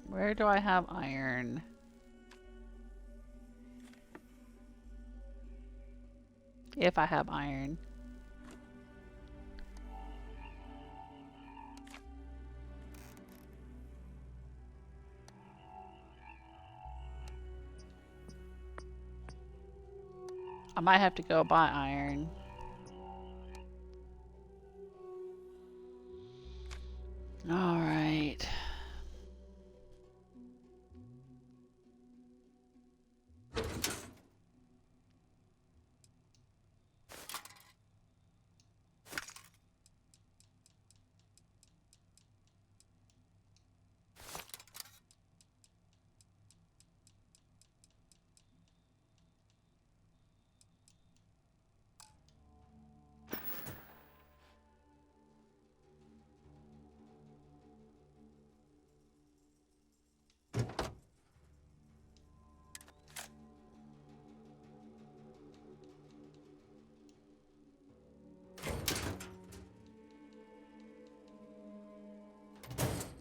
Where do I have iron? If I have iron. I might have to go buy iron. All right.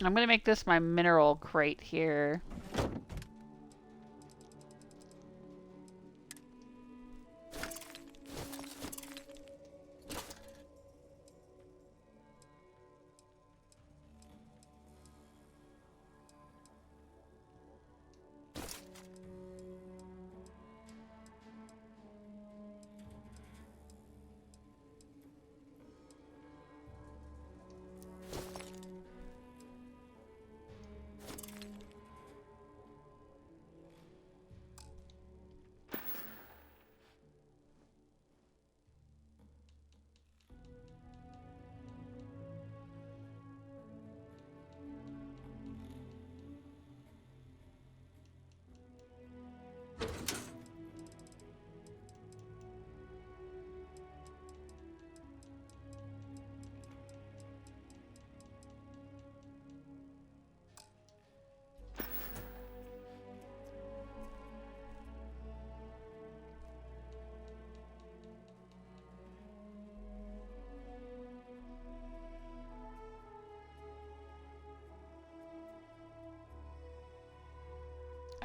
I'm gonna make this my mineral crate here.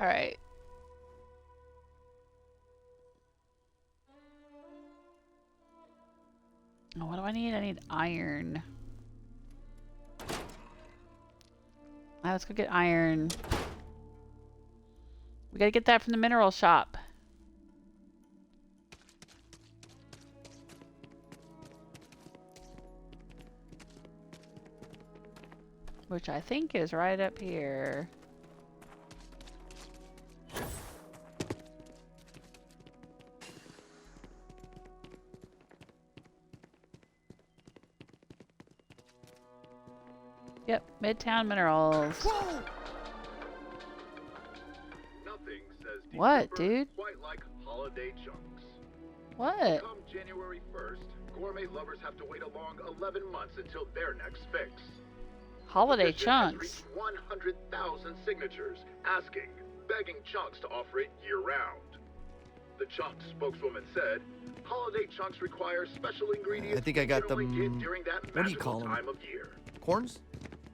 All right. Oh, what do I need? I need iron. Let's go get iron. We gotta get that from the mineral shop. Which I think is right up here. Yep, Midtown Minerals. Nothing says What, December dude? quite like holiday chunks. What? Come January 1st, gourmet lovers have to wait a long 11 months until their next fix. Holiday Petition has chunks. reached 100,000 signatures asking begging chunks to offer it year-round. The chunks spokeswoman said, holiday chunks require special ingredients I think I got you can them. only get during that What do you call them? time of year. Corns?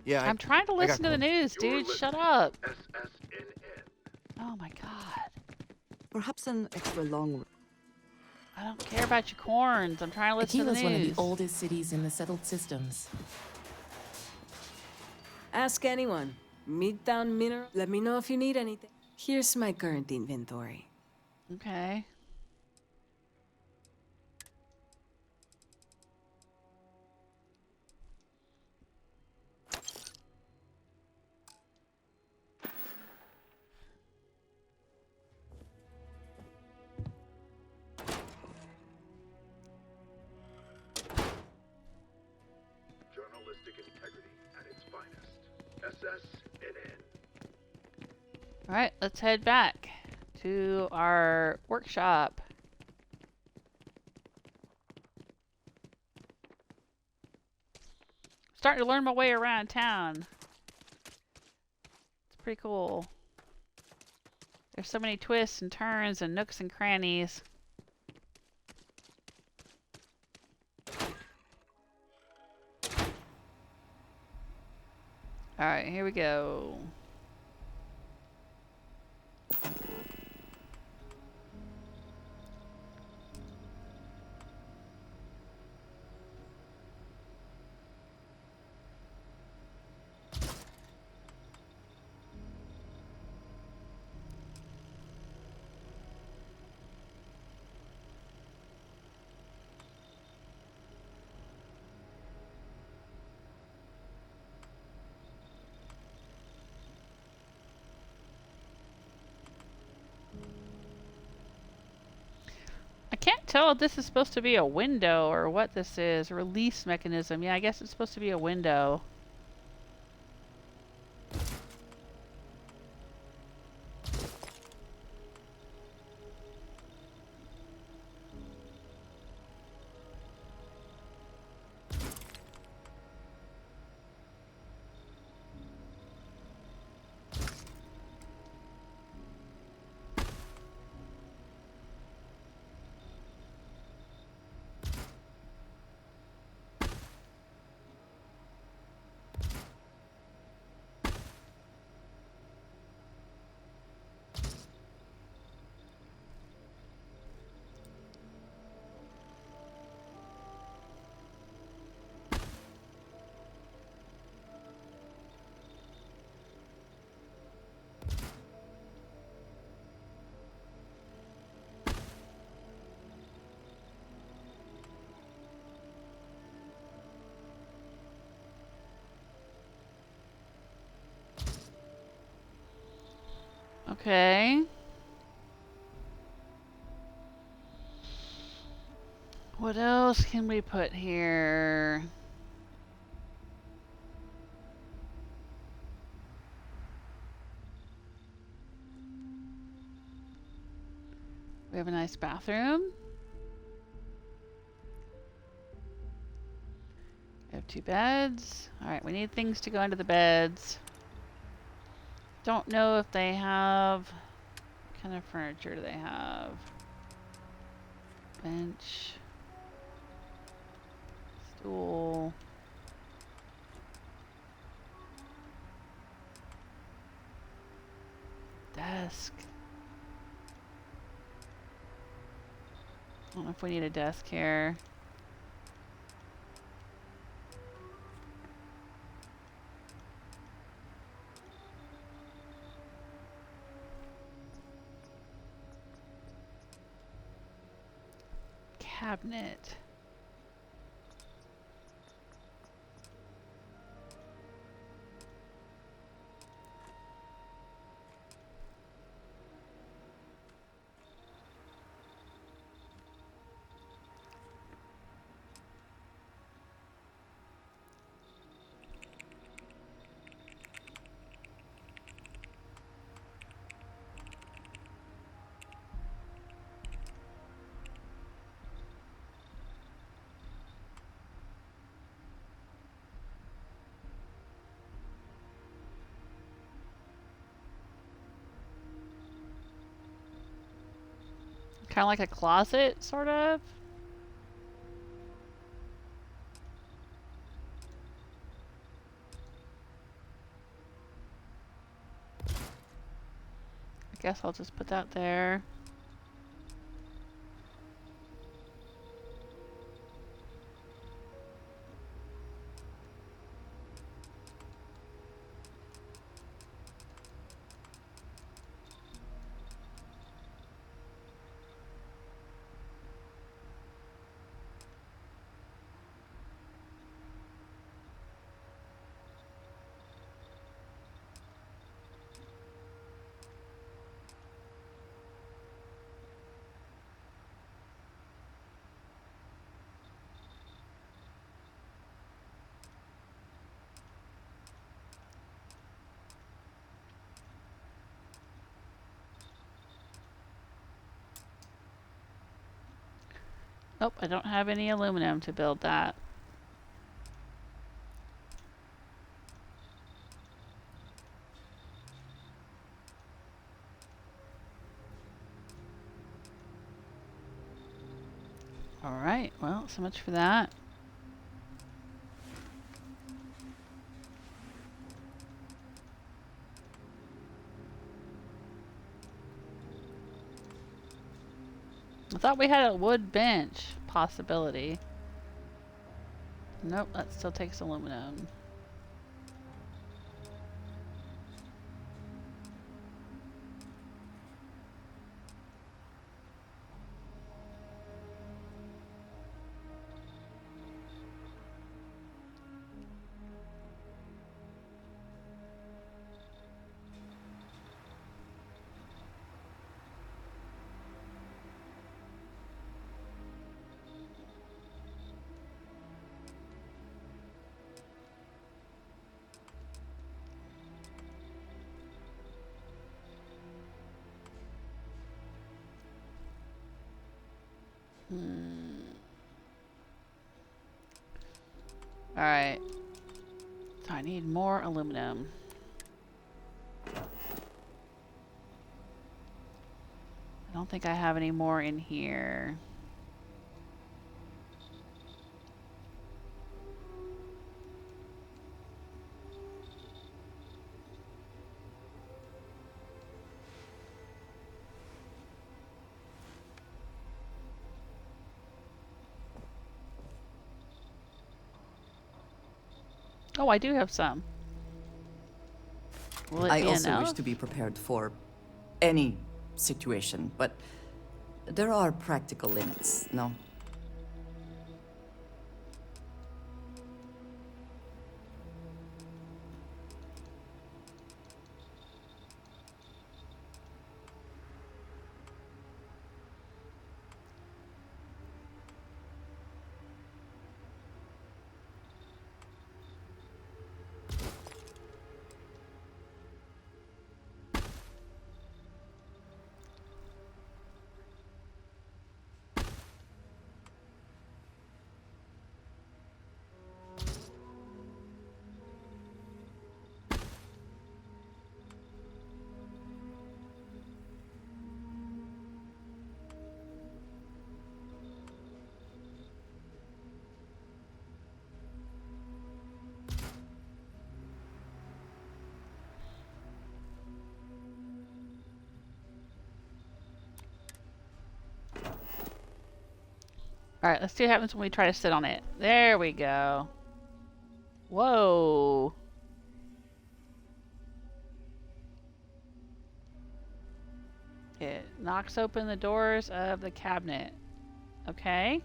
Yeah. I'm trying to listen to the news, dude. Shut up. SSNN. Oh my god. Perhaps an extra long. I don't care about your corns. I'm trying to listen to the Aquila's news. one of the oldest cities in the settled systems. Ask anyone. Midtown Mineral. Let me know if you need anything. Here's my current inventory. Okay. Journalistic integrity at its finest. SSNN. Alright, let's head back to our workshop. Starting to learn my way around town. It's pretty cool. There's so many twists and turns and nooks and crannies. Alright, here we go. I can't tell if this is supposed to be a window or what this is. Release mechanism. Yeah, I guess it's supposed to be a window. Okay. What else can we put here? We have a nice bathroom. We have 2 beds. Alright, we need things to go into the beds. Don't know if they have... What kind of furniture do they have? Bench. Stool. Desk. I don't know if we need a desk here. Cabinet. Kind of like a closet, sort of. I guess I'll just put that there. Nope, I don't have any aluminum to build that. Alright, well, so much for that. I thought we had a wood bench possibility. Nope, that still takes aluminum. Alright. So I need more aluminum. I don't think I have any more in here. Oh, I do have some. Will it I be also enough? wish to be prepared for any situation, but there are practical limits, no? Alright, let's see what happens when we try to sit on it. There we go. Whoa. It knocks open the doors of the cabinet. Okay.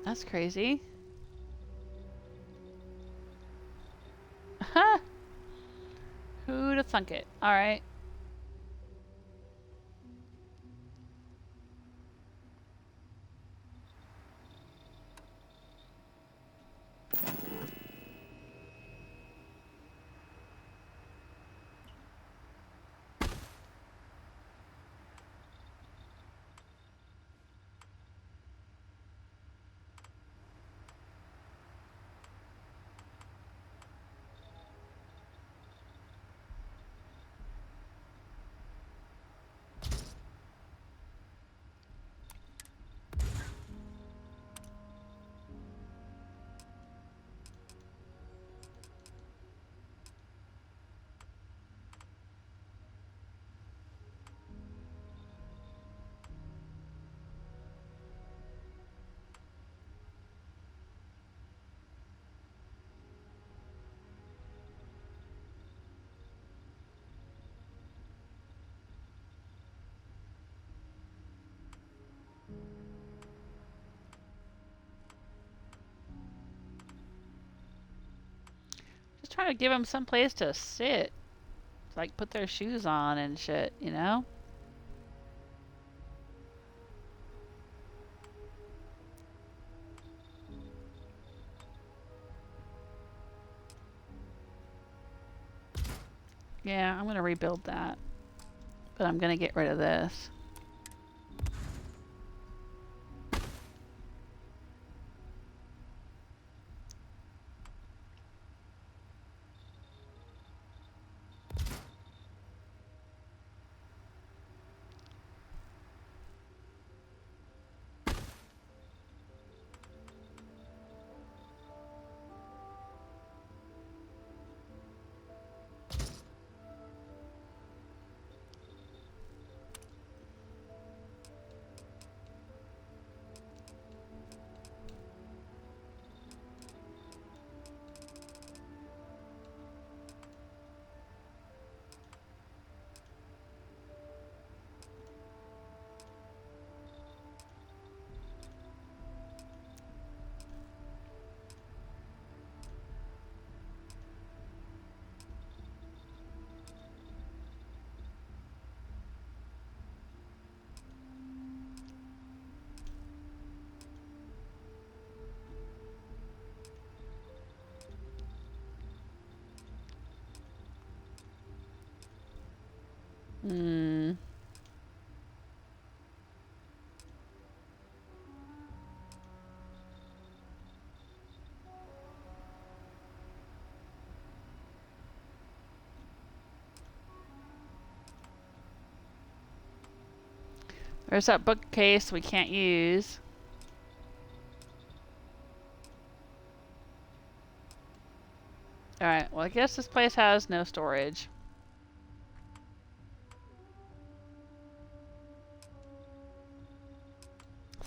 That's crazy. Ha! Who'd have thunk it? Alright. trying to give them some place to sit. Like, put their shoes on and shit, you know? Yeah, I'm gonna rebuild that. But I'm gonna get rid of this. Hmm. There's that bookcase we can't use. Alright, well I guess this place has no storage.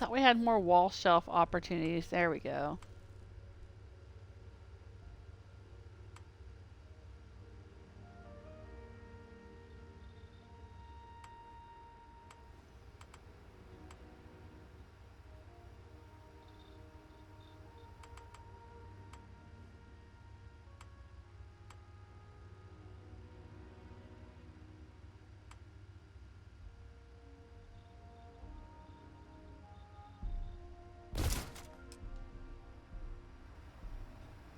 Thought we had more wall shelf opportunities. There we go.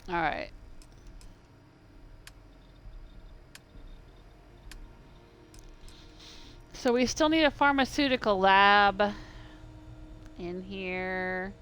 All right. So we still need a pharmaceutical lab in here.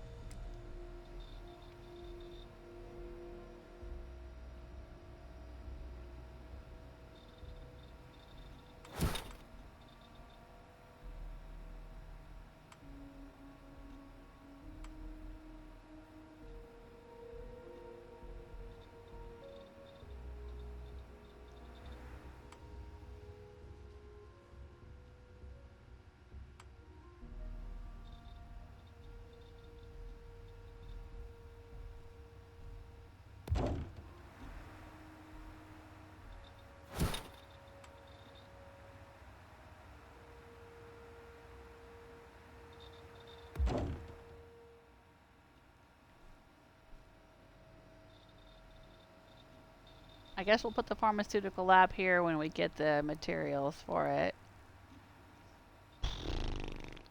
I guess we'll put the pharmaceutical lab here when we get the materials for it.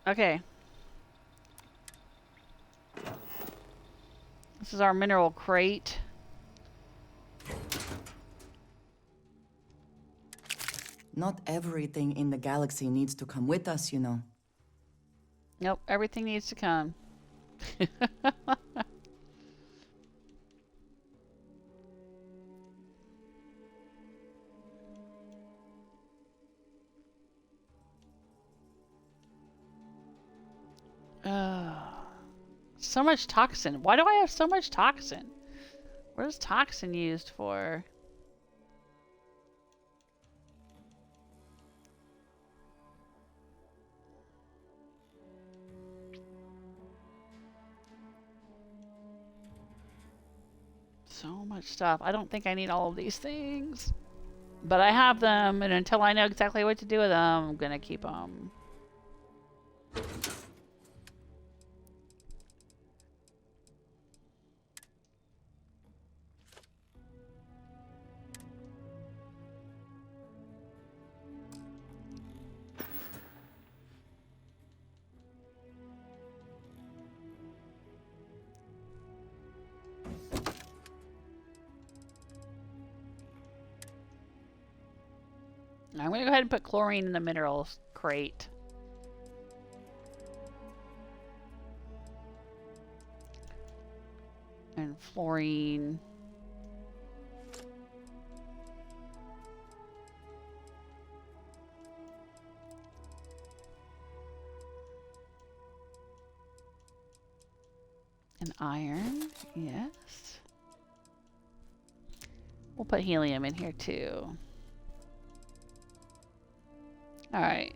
Okay. This is our mineral crate. Not everything in the galaxy needs to come with us, you know. Nope, everything needs to come. So much toxin. Why do I have so much toxin? What is toxin used for? So much stuff. I don't think I need all of these things. But I have them, and until I know exactly what to do with them, I'm gonna keep them. I'm going to go ahead and put chlorine in the minerals crate. And fluorine. And iron, yes. We'll put helium in here too. All right.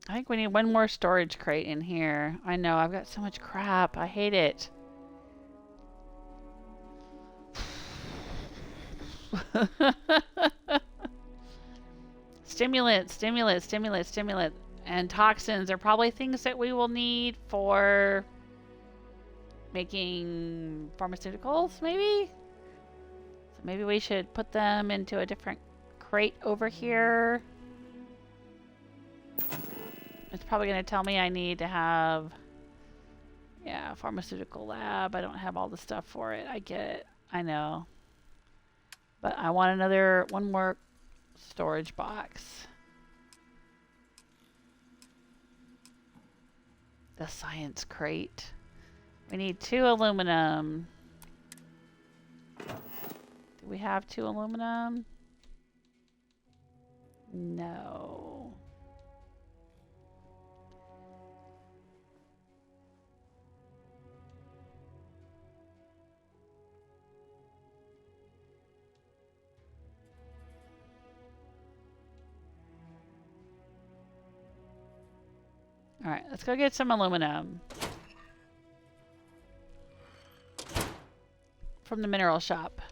I think we need one more storage crate in here. I know, I've got so much crap. I hate it. Stimulant, and toxins are probably things that we will need for making pharmaceuticals, maybe? So maybe we should put them into a different crate over here. It's probably going to tell me I need to have, yeah, pharmaceutical lab. I don't have all the stuff for it. I get it. I know. But I want one more storage box. The science crate. We need 2 aluminum. Do we have 2 aluminum? No. All right, let's go get some aluminum from the mineral shop.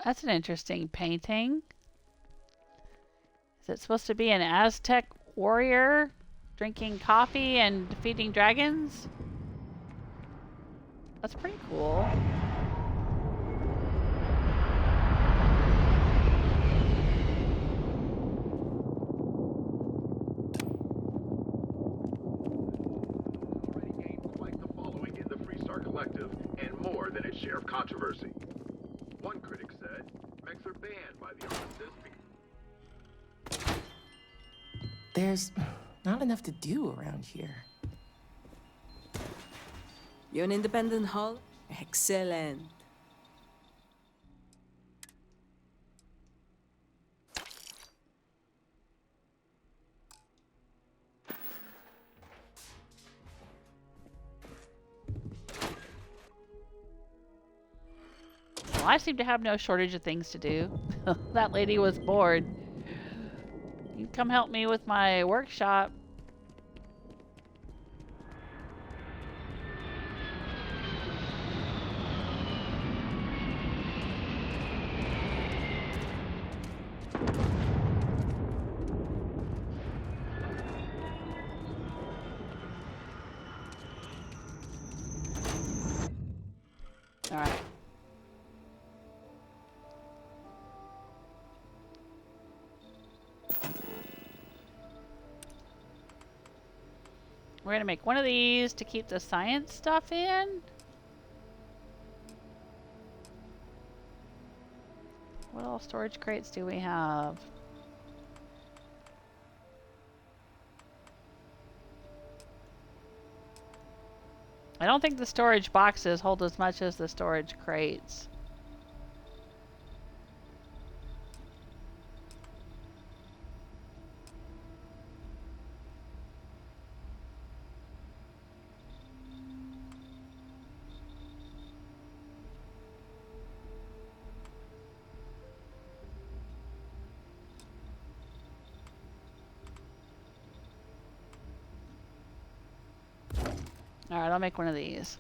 That's an interesting painting. Is it supposed to be an Aztec warrior drinking coffee and defeating dragons? That's pretty cool. Already gained quite the following in the Freestar Collective, and more than its share of controversy. One critic said, mechs are banned by the armistice because There's not enough to do around here. You're an independent hull? Excellent. Well, I seem to have no shortage of things to do. That lady was bored. You can come help me with my workshop. All right. We're gonna make one of these to keep the science stuff in. What all storage crates do we have? I don't think the storage boxes hold as much as the storage crates. Alright, I'll make one of these.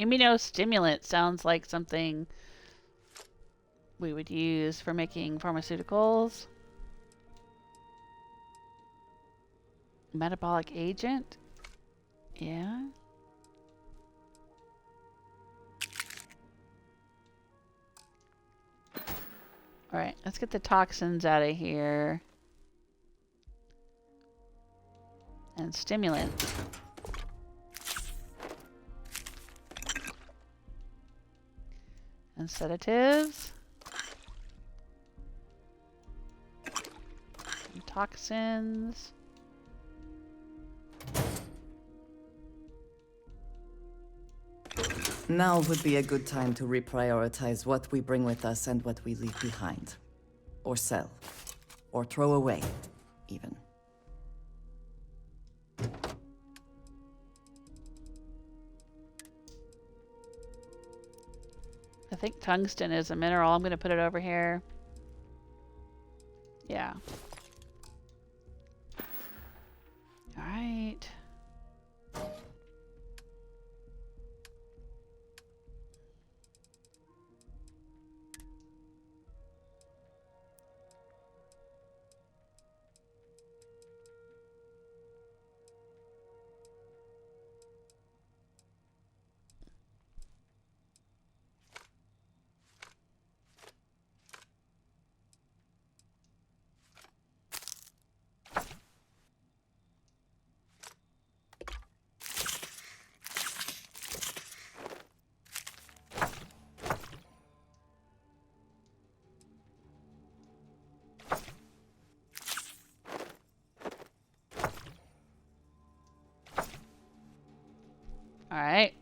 Immunostimulant sounds like something we would use for making pharmaceuticals. Metabolic agent? Yeah. Alright, let's get the toxins out of here. And stimulants. And sedatives. And toxins. Now would be a good time to reprioritize what we bring with us and what we leave behind. Or sell. Or throw away, even. I think tungsten is a mineral. I'm going to put it over here. Yeah. All right. All right.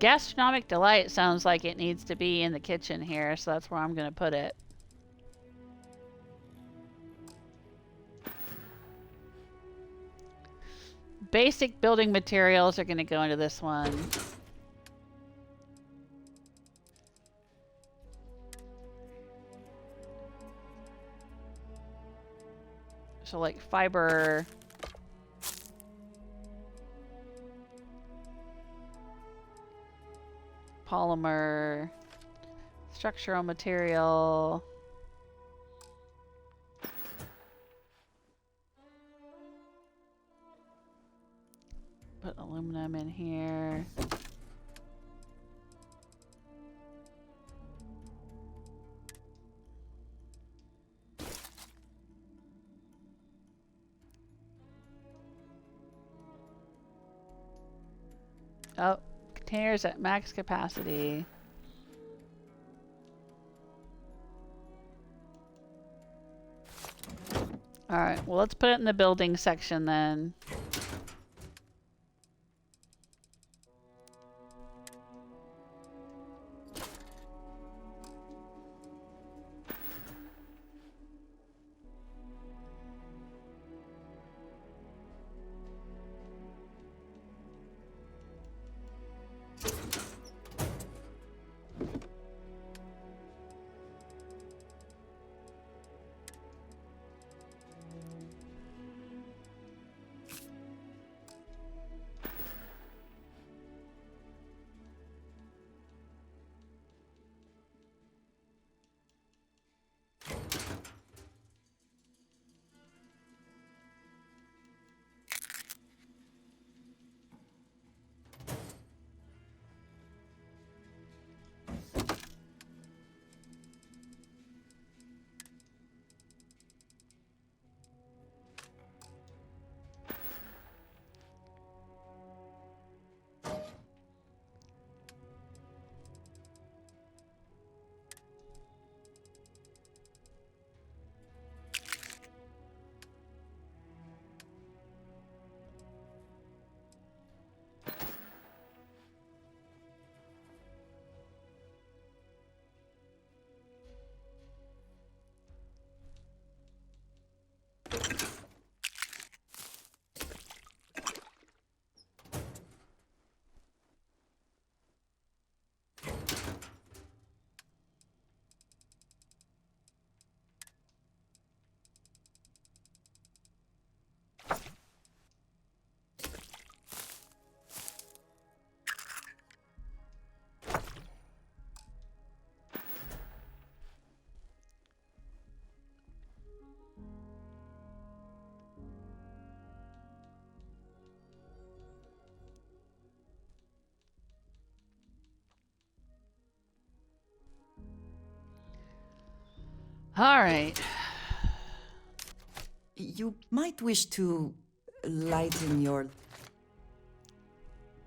Gastronomic delight sounds like it needs to be in the kitchen here, so that's where I'm going to put it. Basic building materials are going to go into this one. So like fiber... polymer, structural material, put aluminum in here. Oh. Containers at max capacity. Alright, well let's put it in the building section then. Alright. You might wish to lighten your...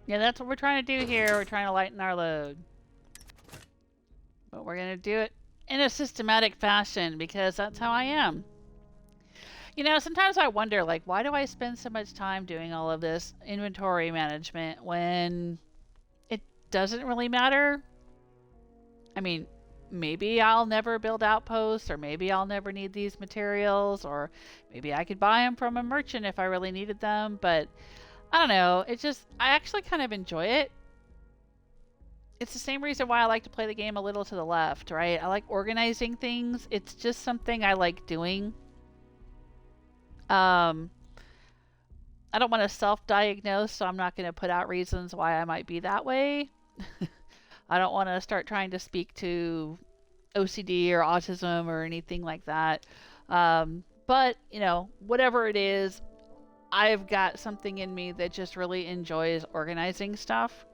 Yeah, that's what we're trying to do here. We're trying to lighten our load. But we're going to do it in a systematic fashion because that's how I am. You know, sometimes I wonder, like, why do I spend so much time doing all of this inventory management when it doesn't really matter? I mean, maybe I'll never build outposts, or maybe I'll never need these materials, or maybe I could buy them from a merchant if I really needed them, but I don't know. It just, I actually kind of enjoy it. It's the same reason why I like to play the game a little to the left, right? I like organizing things. It's just something I like doing. I don't want to self-diagnose, so I'm not going to put out reasons why I might be that way. I don't want to start trying to speak to OCD or autism or anything like that. But, you know, whatever it is, I've got something in me that just really enjoys organizing stuff.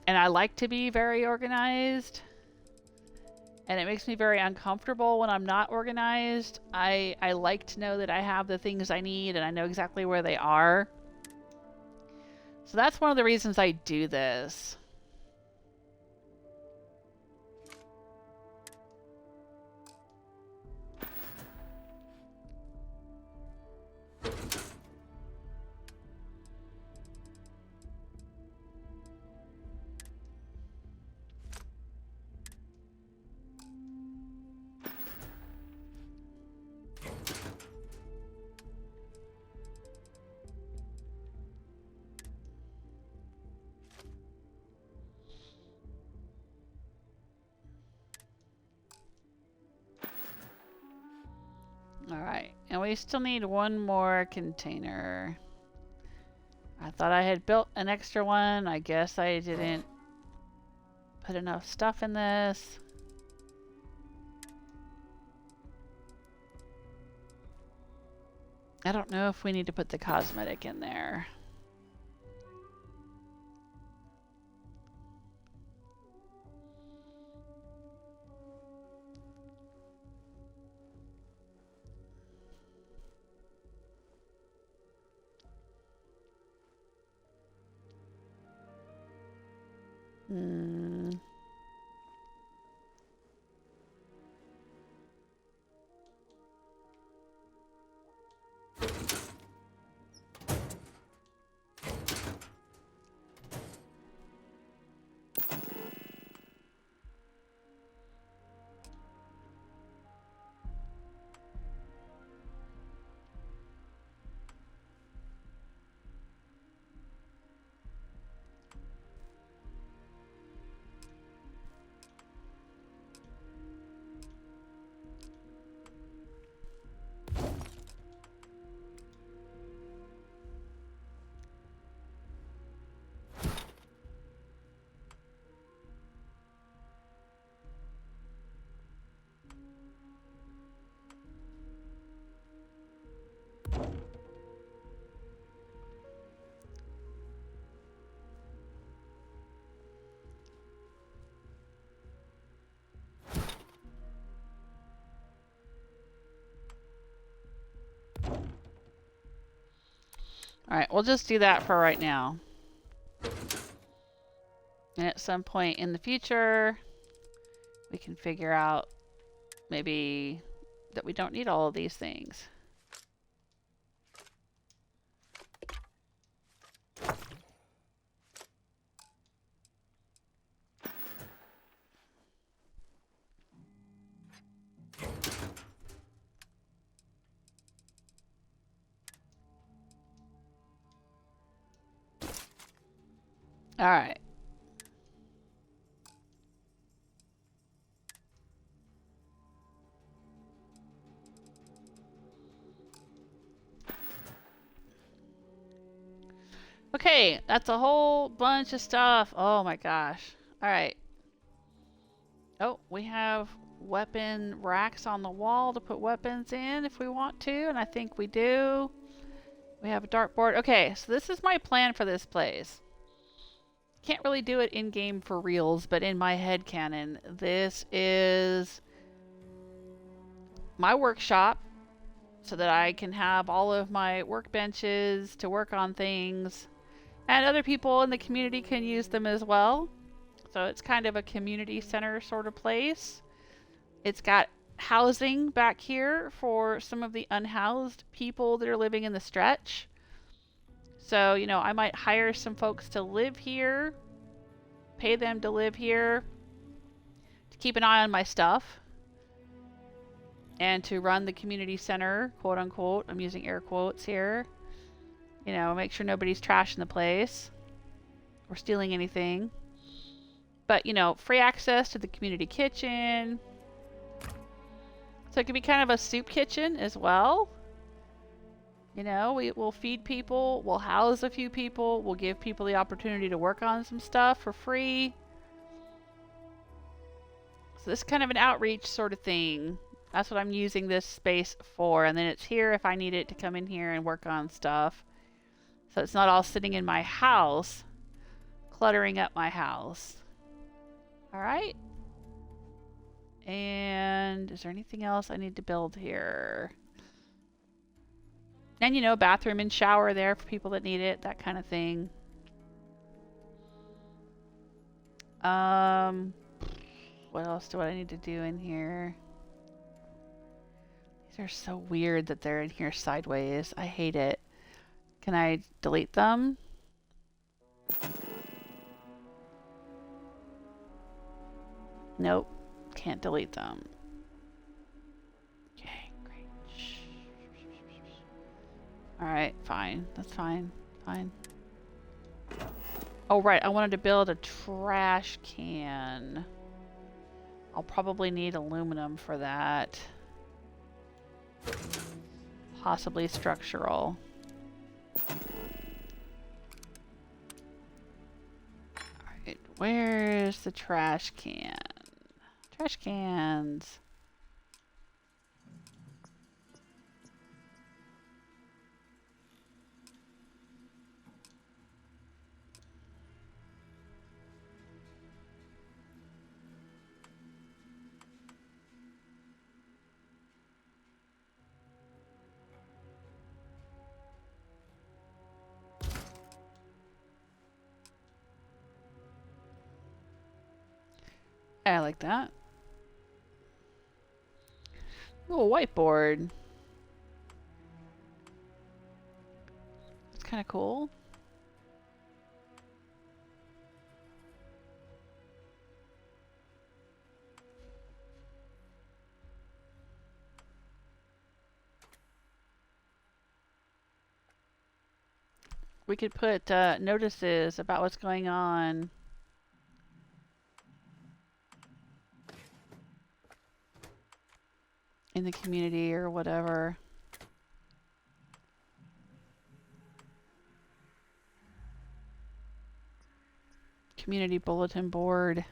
And I like to be very organized. And it makes me very uncomfortable when I'm not organized. I like to know that I have the things I need and I know exactly where they are. So that's one of the reasons I do this. Alright, and we still need one more container. I thought I had built an extra one. I guess I didn't put enough stuff in this. I don't know if we need to put the cosmetic in there. Alright, we'll just do that for right now. And at some point in the future, we can figure out maybe that we don't need all of these things. All right. Okay, that's a whole bunch of stuff. Oh my gosh. All right. Oh, we have weapon racks on the wall to put weapons in if we want to, and I think we do. We have a dartboard. Okay, so this is my plan for this place. Can't really do it in-game for reals, but in my head canon, this is my workshop so that I can have all of my workbenches to work on things, and other people in the community can use them as well. So it's kind of a community center sort of place. It's got housing back here for some of the unhoused people that are living in the stretch. So, you know, I might hire some folks to live here, pay them to live here, to keep an eye on my stuff, and to run the community center, quote unquote. I'm using air quotes here. You know, make sure nobody's trashing the place or stealing anything. But, you know, free access to the community kitchen. So it could be kind of a soup kitchen as well. You know, we'll feed people, we'll house a few people, we'll give people the opportunity to work on some stuff for free. So this is kind of an outreach sort of thing. That's what I'm using this space for. And then it's here if I need it to come in here and work on stuff. So it's not all sitting in my house, cluttering up my house. Alright. And is there anything else I need to build here? And, you know, bathroom and shower there for people that need it, that kind of thing. What else do I need to do in here? These are so weird that they're in here sideways. I hate it. Can I delete them? Nope. Can't delete them. Okay, great. Alright, fine. That's fine. Fine. Oh, right. I wanted to build a trash can. I'll probably need aluminum for that. Possibly structural. Alright, where's the trash can? Trash cans. I like that. Little whiteboard. It's kind of cool. We could put notices about what's going on. In the community or whatever. Community bulletin board.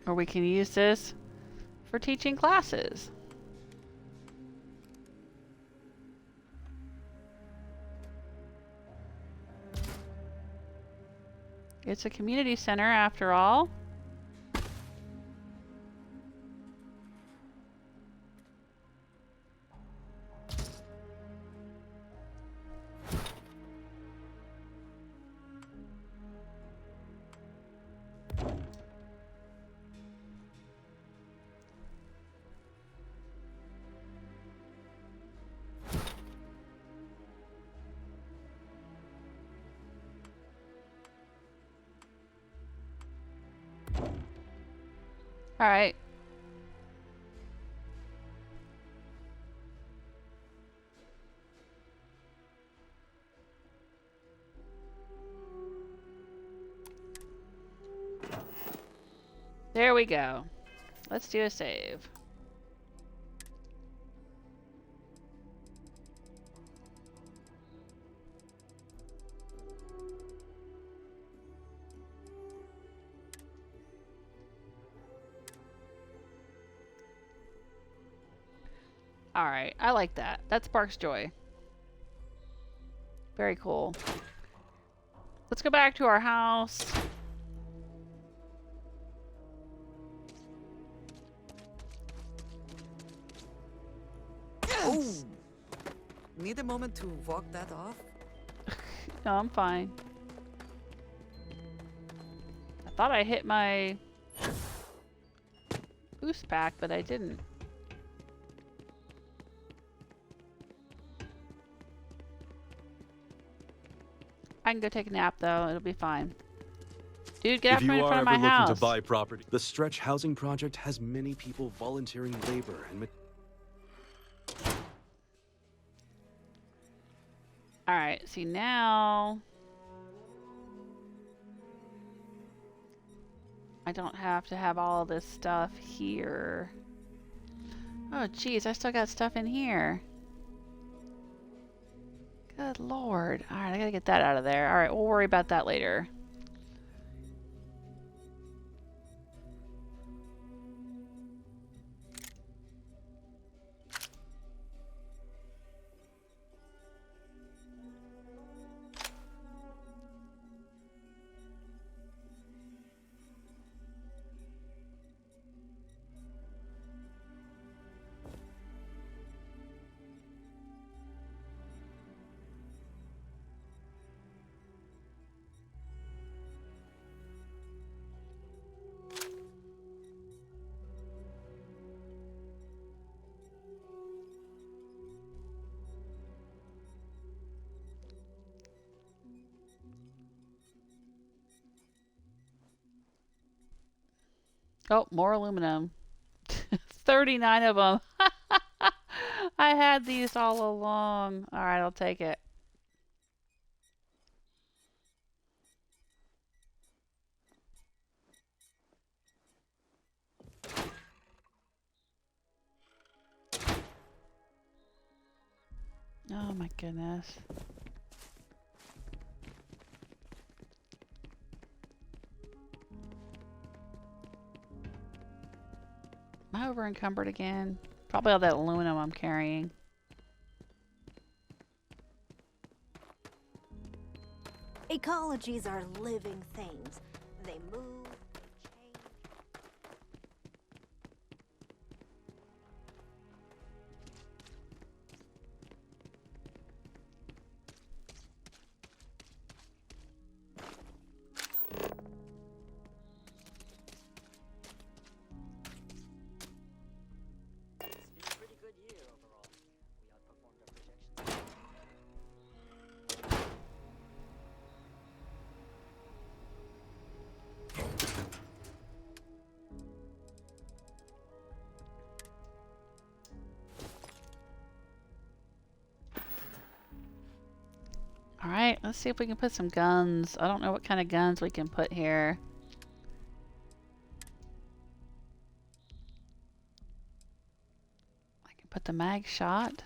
Or we can use this for teaching classes. It's a community center after all. All right. There we go. Let's do a save. Alright, I like that. That sparks joy. Very cool. Let's go back to our house. Oh! Need a moment to walk that off? No, I'm fine. I thought I hit my boost pack, but I didn't. I can go take a nap though, it'll be fine. Dude, get out from in front of my house. If you are ever looking to buy property, the Stretch Housing Project has many people volunteering labor and Alright, see now I don't have to have all this stuff here. Oh jeez, I still got stuff in here. Good lord. Alright, I gotta get that out of there. Alright, we'll worry about that later. Oh, more aluminum. 39 of them. I had these all along. Alright, I'll take it. Oh my goodness. Am I over encumbered again? Probably all that aluminum I'm carrying. Ecologies are living things. They move. Alright, let's see if we can put some guns. I don't know what kind of guns we can put here. I can put the mag shot.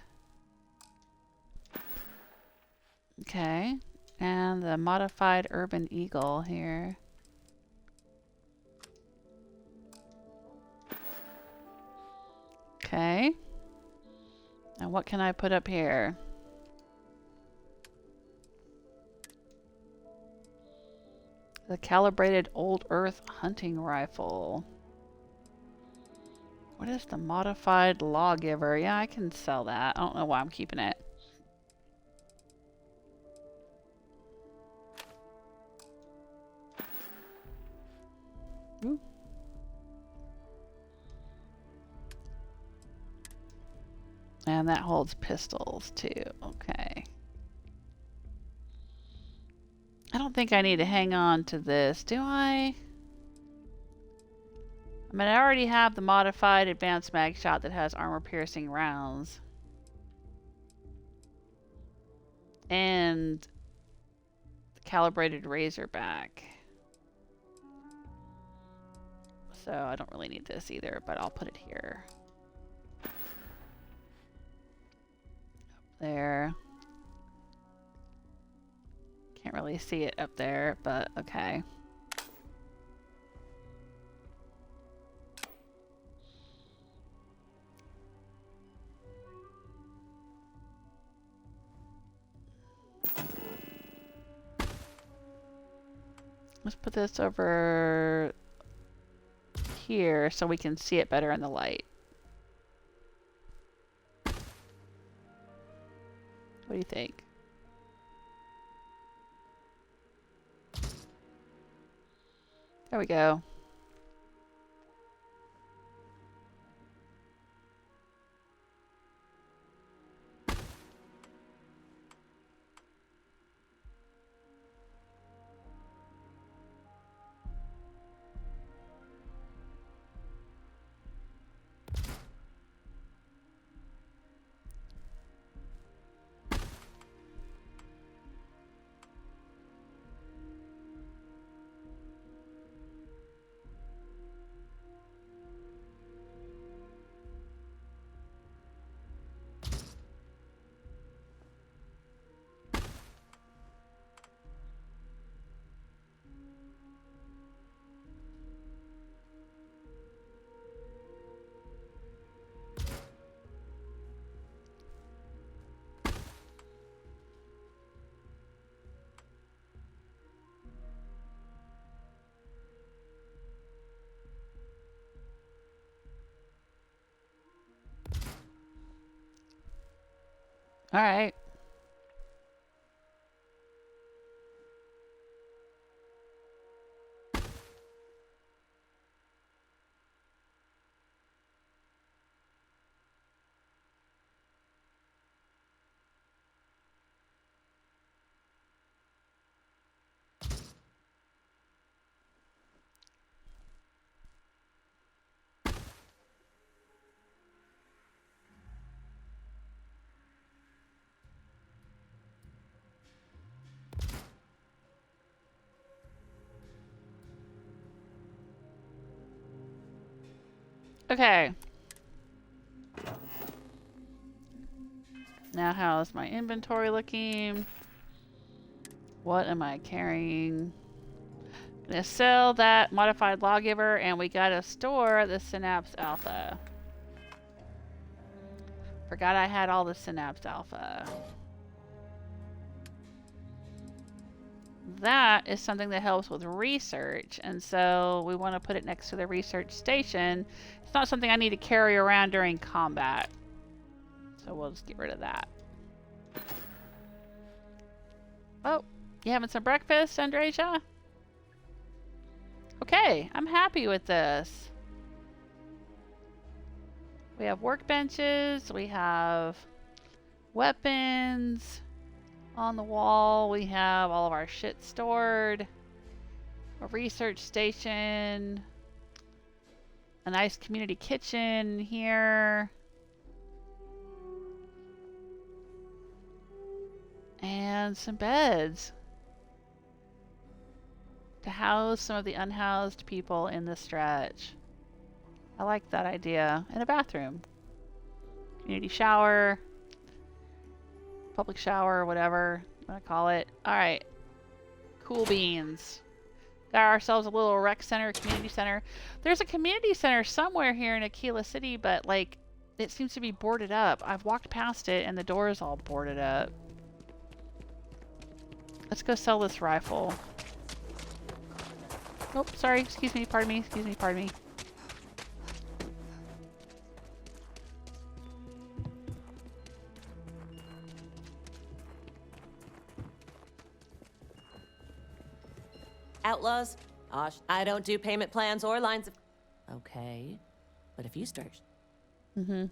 Okay. And the modified urban eagle here. Okay. And what can I put up here? The calibrated old earth hunting rifle. What is the modified lawgiver? Yeah, I can sell that. I don't know why I'm keeping it. Ooh. And that holds pistols too. Okay. I don't think I need to hang on to this, do I? I mean, I already have the modified advanced mag shot that has armor-piercing rounds. And the calibrated razorback. So I don't really need this either, but I'll put it here. Up there. Can't really see it up there, but okay. Let's put this over here so we can see it better in the light. What do you think? There we go. All right. Okay. Now how's my inventory looking? What am I carrying? Gonna sell that modified lawgiver, and we gotta store the Synapse Alpha. Forgot I had all the Synapse Alpha. That is something that helps with research, and so we want to put it next to the research station. It's not something I need to carry around during combat, so we'll just get rid of that. Oh, you having some breakfast, Andreja? Okay, I'm happy with this. We have workbenches, we have weapons on the wall, we have all of our shit stored, a research station, a nice community kitchen here, and some beds to house some of the unhoused people in the stretch. I like that idea. And a bathroom. Community shower. Public shower, whatever you want to call it. Alright. Cool beans. Got ourselves a little rec center, community center. There's a community center somewhere here in Akila City, but like, it seems to be boarded up. I've walked past it and the door is all boarded up. Let's go sell this rifle. Oh, sorry, excuse me, pardon me, excuse me, pardon me. Outlaws? Gosh, I don't do payment plans or lines of... Okay, but if you start... Mm-hmm.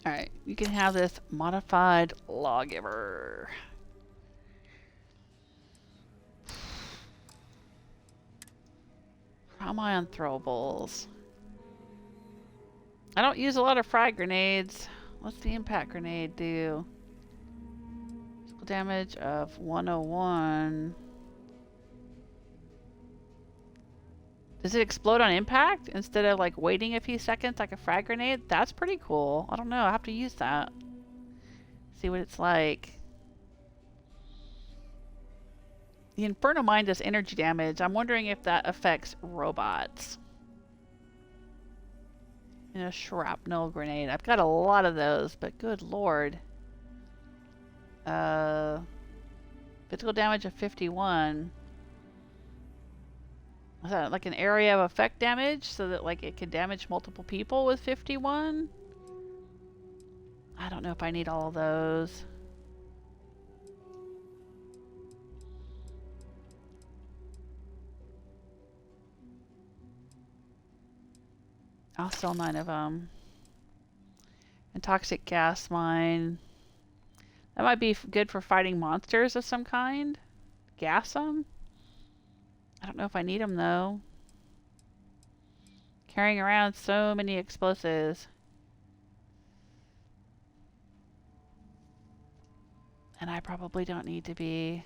Alright, you can have this modified lawgiver. How am I on throwables? I don't use a lot of frag grenades. What's the impact grenade do? Physical damage of 101. Does it explode on impact instead of like waiting a few seconds like a frag grenade? That's pretty cool. I don't know. I have to use that. See what it's like. The Inferno Mine does energy damage. I'm wondering if that affects robots. And a shrapnel grenade. I've got a lot of those, but good lord. Physical damage of 51. Is that like an area of effect damage so that like it can damage multiple people with 51? I don't know if I need all of those. I'll sell 9 of them. And toxic gas mine. That might be good for fighting monsters of some kind. Gas them? I don't know if I need them though. Carrying around so many explosives. And I probably don't need to be.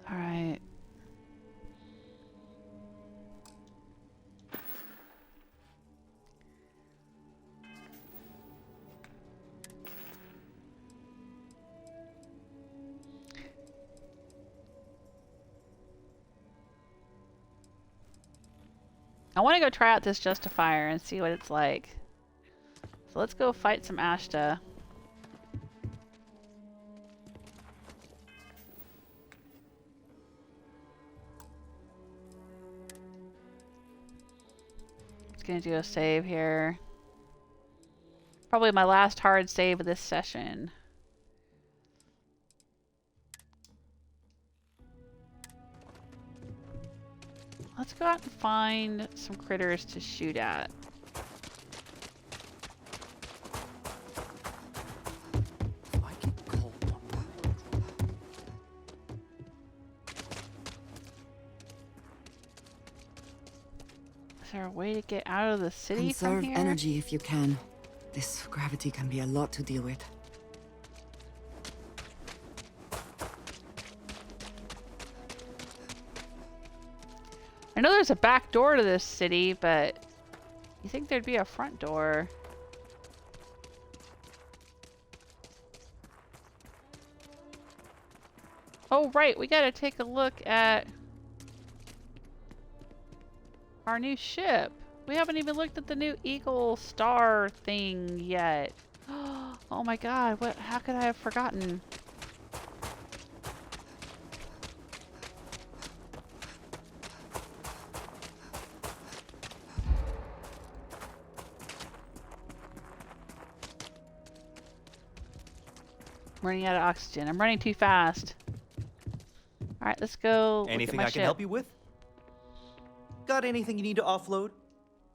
All right. I want to go try out this Justifier and see what it's like. So let's go fight some Ashta. Just gonna do a save here. Probably my last hard save of this session. Let's go out and find some critters to shoot at. Is there a way to get out of the city Conserve from here? energy if you can. This gravity can be a lot to deal with. I know there's a back door to this city, but you think there'd be a front door? Oh, right, we gotta take a look at our new ship. We haven't even looked at the new Eagle Star thing yet. Oh my god, what? How could I have forgotten? I'm running out of oxygen. I'm running too fast. Alright, let's go. Anything look at my I can ship. help you with? Got anything you need to offload?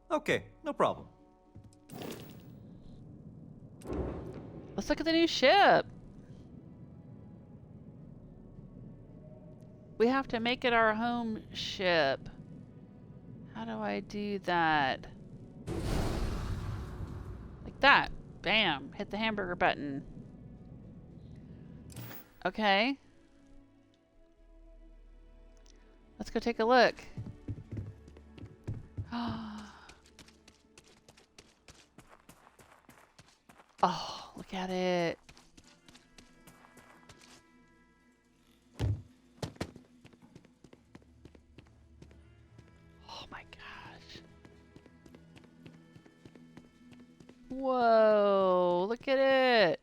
Okay, no problem. Let's look at the new ship. We have to make it our home ship. How do I do that? Like that. Bam. Hit the hamburger button. Okay. Let's go take a look. Oh, look at it. Oh my gosh. Whoa, look at it.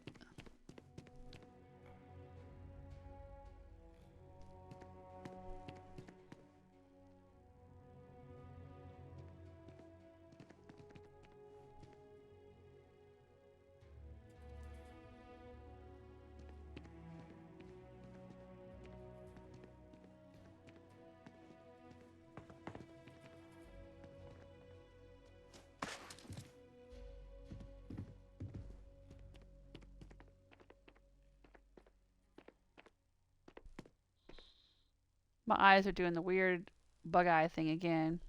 My eyes are doing the weird bug eye thing again.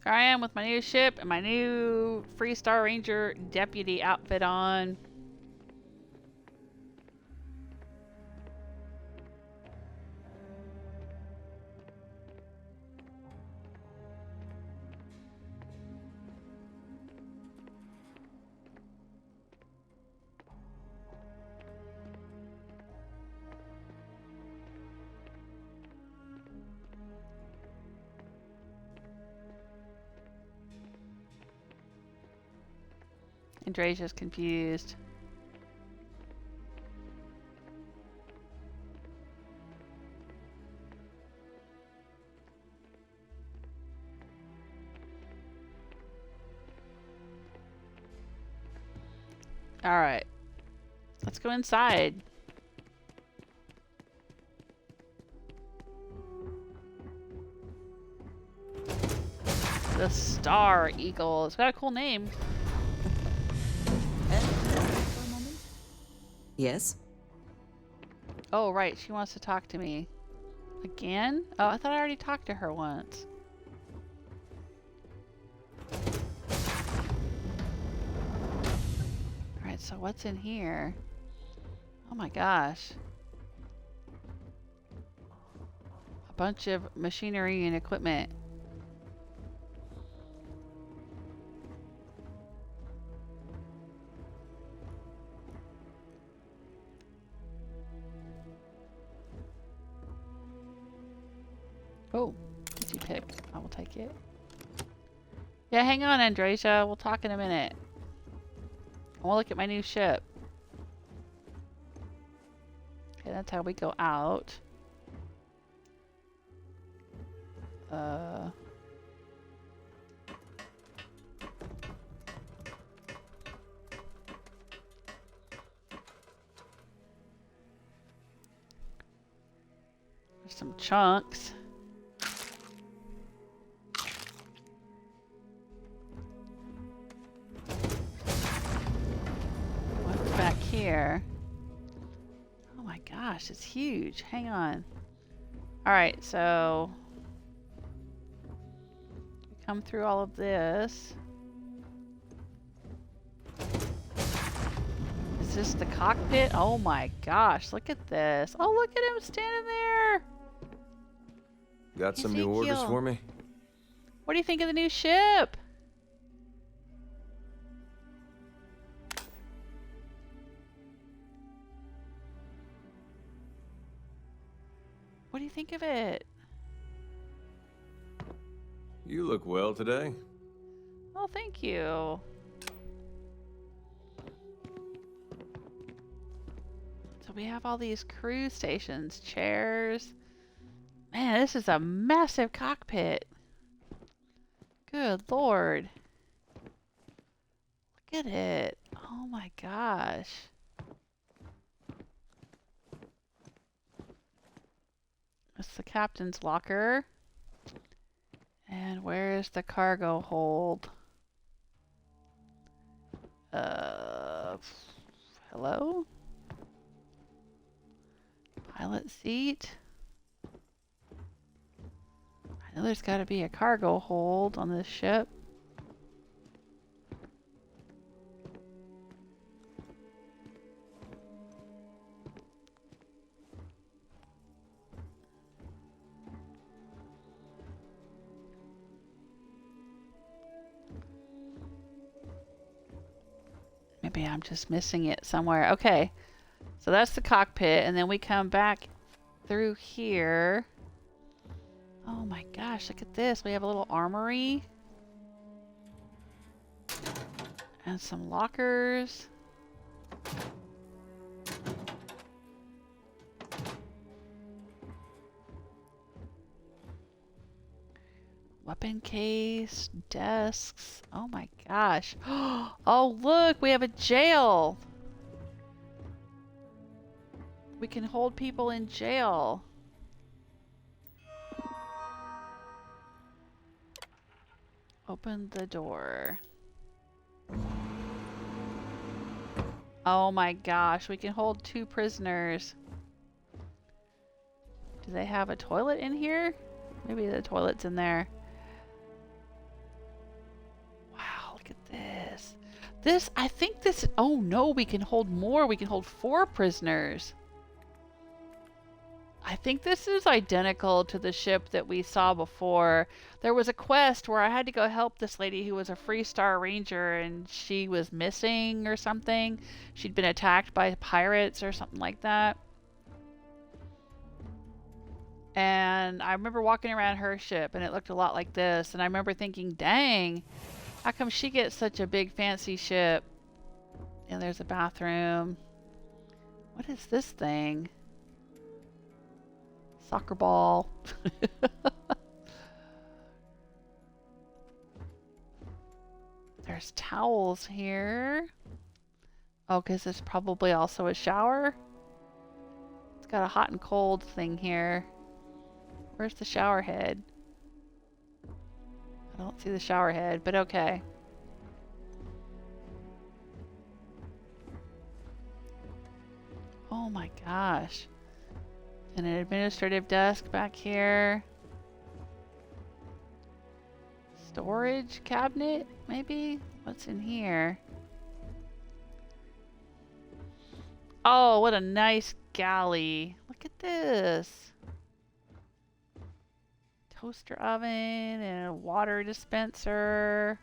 Here I am with my new ship and my new Freestar Ranger deputy outfit on. Andreja's confused. All right, let's go inside. The Star Eagle. It's got a cool name. Yes? Oh, right. She wants to talk to me. Again? Oh, I thought I already talked to her once. Alright, so what's in here? Oh my gosh. A bunch of machinery and equipment. Oh, easy pick. I will take it. Yeah, hang on, Andreja. We'll talk in a minute. I want to look at my new ship. Okay, that's how we go out. There's some chunks. Here. Oh my gosh, it's huge. Hang on. Alright, so we come through all of this. Is this the cockpit? Oh my gosh, look at this. Oh, look at him standing there. Got some new orders Ezekiel. for me? What do you think of the new ship? What do you think of it? You look well today. Oh, thank you. So we have all these crew stations, chairs. Man, this is a massive cockpit. Good Lord. Look at it. Oh my gosh. It's the captain's locker. And where is the cargo hold? Hello? Pilot seat? I know there's got to be a cargo hold on this ship. Maybe I'm just missing it somewhere. Okay, so that's the cockpit, and then we come back through here. Oh my gosh, look at this. We have a little armory. And some lockers. Weapon case, desks. Oh my gosh. Oh look, we have a jail. We can hold people in jail. Open the door. Oh my gosh, we can hold 2 prisoners. Do they have a toilet in here? Maybe the toilet's in there. This, I think this, oh no, we can hold more. We can hold 4 prisoners. I think this is identical to the ship that we saw before. There was a quest where I had to go help this lady who was a Freestar Ranger and she was missing or something. She'd been attacked by pirates or something like that. And I remember walking around her ship and it looked a lot like this. And I remember thinking, dang, how come she gets such a big fancy ship? And there's a bathroom. What is this thing? Soccer ball. There's towels here. Oh, because it's probably also a shower. It's got a hot and cold thing here. Where's the shower head? I don't see the shower head, but okay. Oh my gosh. And an administrative desk back here. Storage cabinet, maybe? What's in here? Oh, what a nice galley. Look at this. Toaster oven and a water dispenser.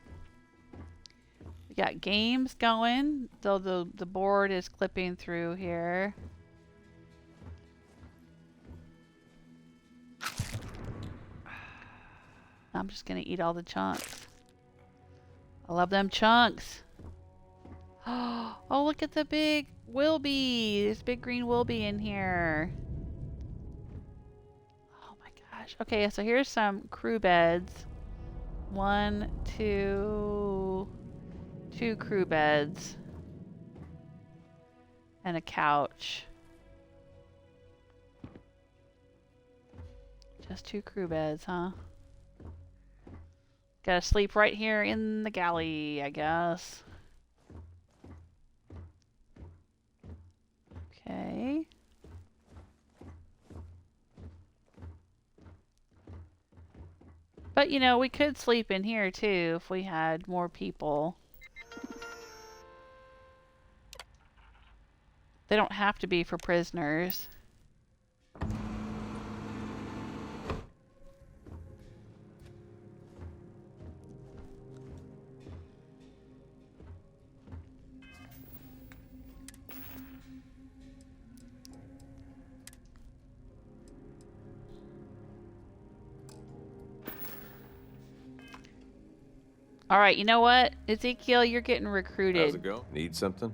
We got games going, though the board is clipping through here. I'm just gonna eat all the chunks. I love them chunks. Oh, look at the big Wilby. There's big green Wilby in here. Oh my gosh. Okay, so here's some crew beds. 1, 2 crew beds. And a couch. Just 2 crew beds, huh? Gotta sleep right here in the galley, I guess. Okay. But, you know, we could sleep in here, too, if we had more people. They don't have to be for prisoners. Alright, you know what? Ezekiel, you're getting recruited. How's it go? Need something?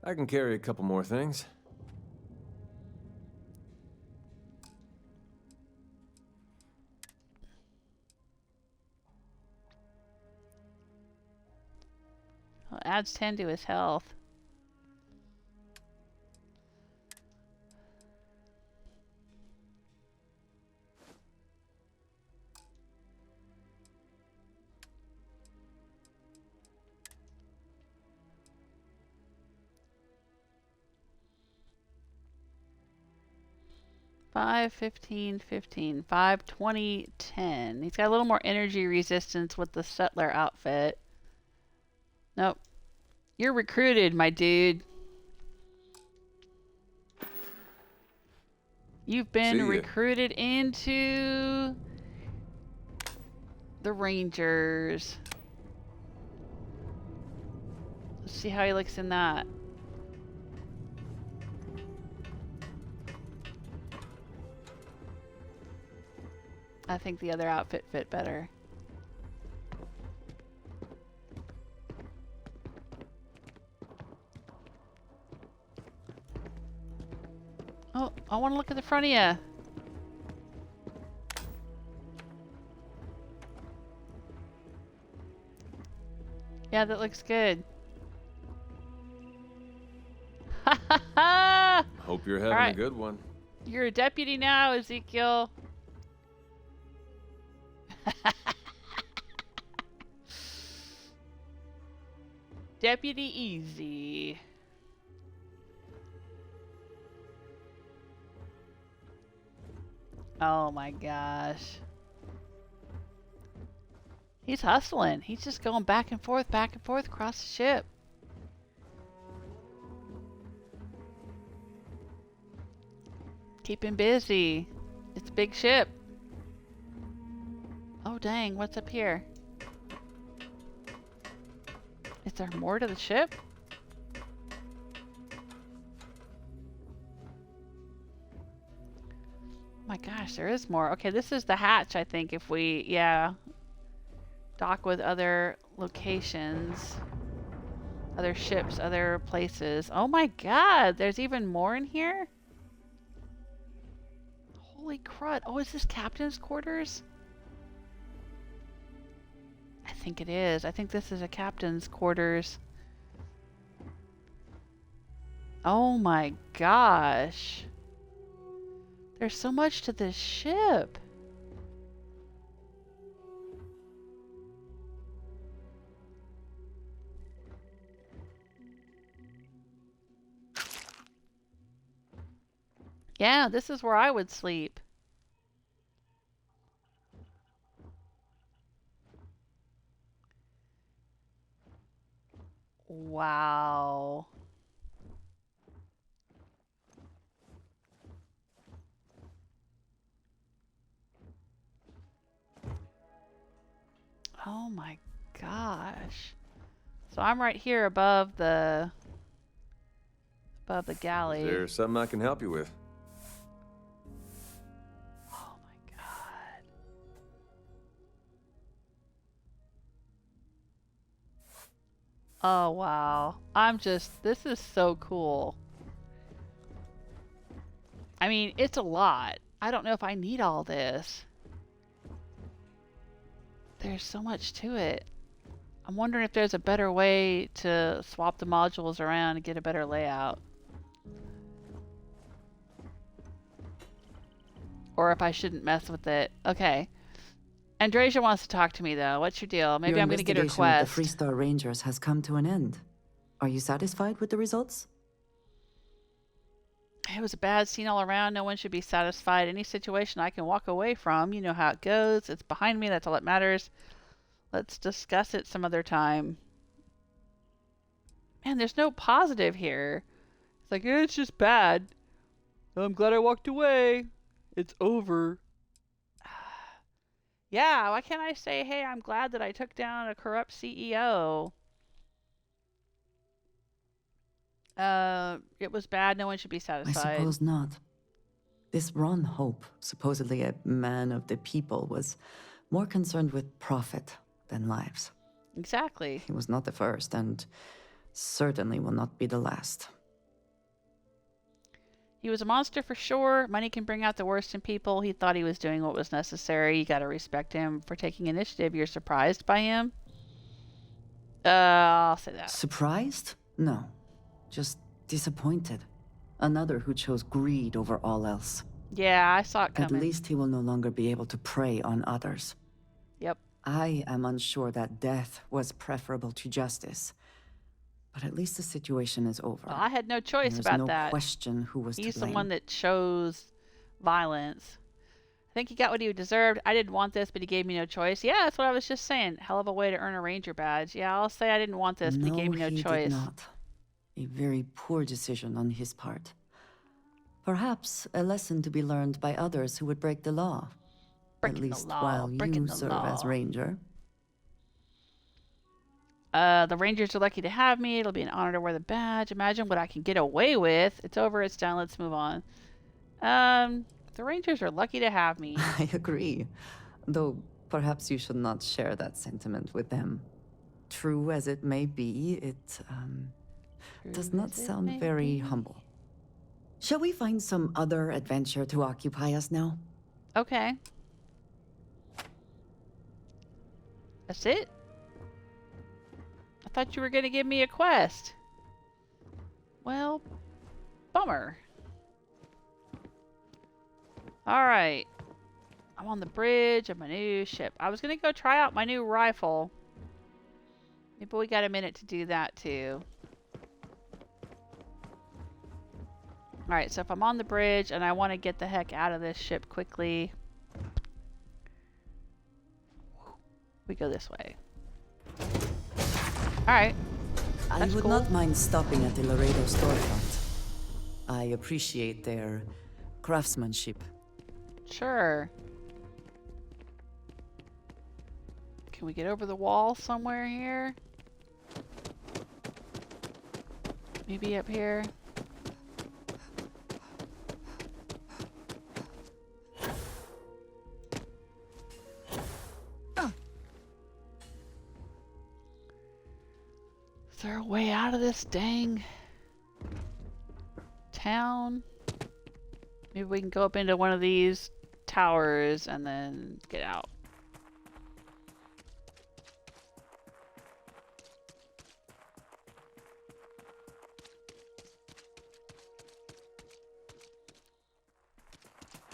I can carry a couple more things. Well, adds 10 to his health. Five, 15, 15, 5, 20, 10. He's got a little more energy resistance with the settler outfit. Nope. You're recruited, my dude. You've been recruited into the Rangers. Let's see how he looks in that. I think the other outfit fit better. Oh, I want to look at the front of you. Yeah, that looks good. Ha ha ha! Hope you're having a good one. You're a deputy now, Ezekiel. Deputy Easy. Oh my gosh. He's hustling. He's just going back and forth across the ship. Keep him busy. It's a big ship. Oh dang, what's up here? Is there more to the ship? Oh my gosh, there is more. Okay, this is the hatch, I think, if we, yeah, dock with other locations, other ships, other places. Oh my god, there's even more in here? Holy crud. Oh, is this captain's quarters? I think it is. I think this is a captain's quarters. Oh my gosh. There's so much to this ship. Yeah, this is where I would sleep. Wow. Oh my gosh. So I'm right here above the galley. Is there something I can help you with? Oh my god. Oh wow. This is so cool. I mean, it's a lot. I don't know if I need all this. There's so much to it. I'm wondering if there's a better way to swap the modules around and get a better layout. Or if I shouldn't mess with it. Okay. Andreja wants to talk to me though. What's your deal? Maybe I'm going to get her quest. The Freestar Rangers has come to an end. Are you satisfied with the results? It was a bad scene all around. No one should be satisfied. Any situation I can walk away from. You know how it goes. It's behind me. That's all that matters. Let's discuss it some other time. Man, there's no positive here. It's like, it's just bad. I'm glad I walked away. It's over. Yeah, why can't I say, hey, I'm glad that I took down a corrupt CEO. It was bad. No one should be satisfied. I suppose not. This Ron Hope, supposedly a man of the people, was more concerned with profit than lives. Exactly. He was not the first, and certainly will not be the last. He was a monster for sure. Money can bring out the worst in people. He thought he was doing what was necessary. You gotta respect him for taking initiative. You're surprised by him? I'll say that. Surprised? No. Just disappointed. Another who chose greed over all else. Yeah, I saw it coming. At least he will no longer be able to prey on others. Yep. I am unsure that death was preferable to justice. But at least the situation is over. Well, I had no choice about that. There's no question who was to blame. He's the one that chose violence. I think he got what he deserved. I didn't want this, but he gave me no choice. Yeah, that's what I was just saying. Hell of a way to earn a ranger badge. Yeah, I'll say I didn't want this, but he gave me no choice. Did not. A very poor decision on his part. Perhaps a lesson to be learned by others who would break the law. At least while you serve as ranger. The Rangers are lucky to have me. It'll be an honor to wear the badge. Imagine what I can get away with. It's over. It's done. Let's move on. The Rangers are lucky to have me. I agree. Though perhaps you should not share that sentiment with them. True as it may be, it does not sound very humble. Shall we find some other adventure to occupy us now? Okay. That's it? I thought you were going to give me a quest. Well, bummer. Alright. I'm on the bridge of my new ship. I was going to go try out my new rifle. Maybe we got a minute to do that too. Alright, so if I'm on the bridge and I want to get the heck out of this ship quickly. We go this way. Alright. I would not mind stopping at the Laredo storefront. I appreciate their craftsmanship. Sure. Can we get over the wall somewhere here? Maybe up here? Is there a way out of this dang town? Maybe we can go up into one of these towers and then get out.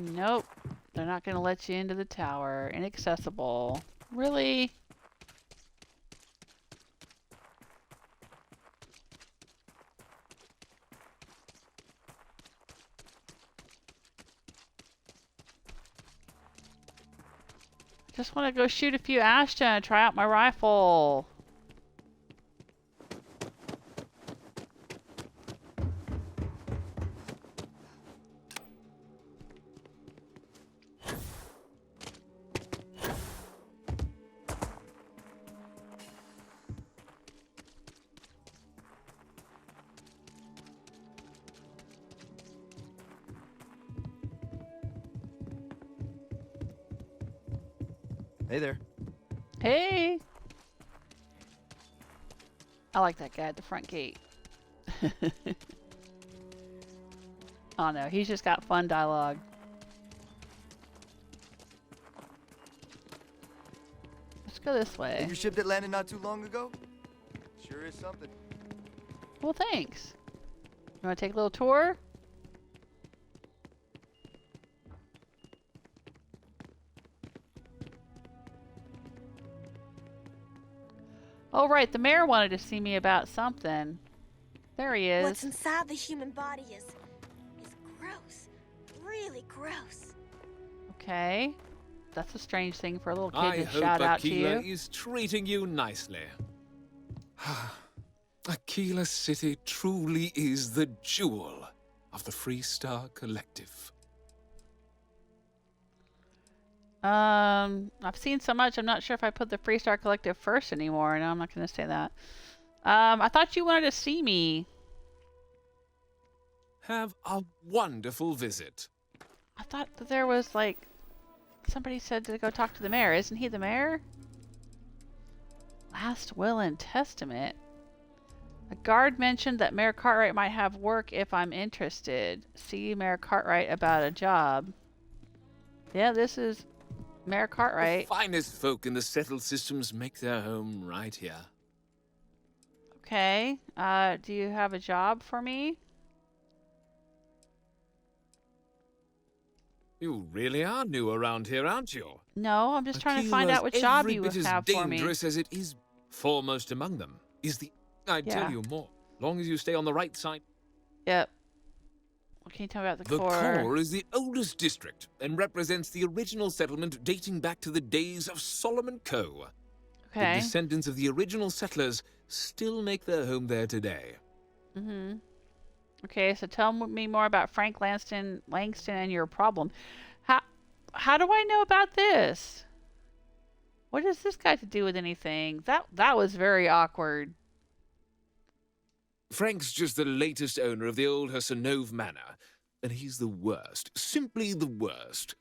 Nope. They're not going to let you into the tower. Inaccessible. Really? Just want to go shoot a few Ashton and try out my rifle. Hey there. Hey! I like that guy at the front gate. Oh no, he's just got fun dialogue. Let's go this way. Your ship that landed not too long ago? Sure is something. Well, thanks. You want to take a little tour? Oh, right. The mayor wanted to see me about something. There he is. What's inside the human body is gross. Really gross. Okay. That's a strange thing for a little kid to hope shout out to Akila you. is treating you nicely. Akila City truly is the jewel of the Freestar Collective. I've seen so much, I'm not sure if I put the Freestar Collective first anymore. No, I'm not going to say that. I thought you wanted to see me. Have a wonderful visit. I thought that there was, like, somebody said to go talk to the mayor. Isn't he the mayor? Last will and testament. A guard mentioned that Mayor Cartwright might have work if I'm interested. See Mayor Cartwright about a job. Yeah, this is Mayor Cartwright. The finest folk in the settled systems make their home right here. Okay. Do you have a job for me? You really are new around here, aren't you? No, I'm just trying to find out what job you have for me. Every bit as dangerous as it is. Foremost among them is the... I tell you more. Long as you stay on the right side. Yep. What can you tell me about the core? The core is the oldest district and represents the original settlement dating back to the days of Solomon Coe. Okay. The descendants of the original settlers still make their home there today. Mm-hmm. Okay, so tell me more about Frank Langston and your problem. How do I know about this? What does this got to do with anything? That was very awkward. Frank's just the latest owner of the old Hersenove Manor, and he's the worst. Simply the worst.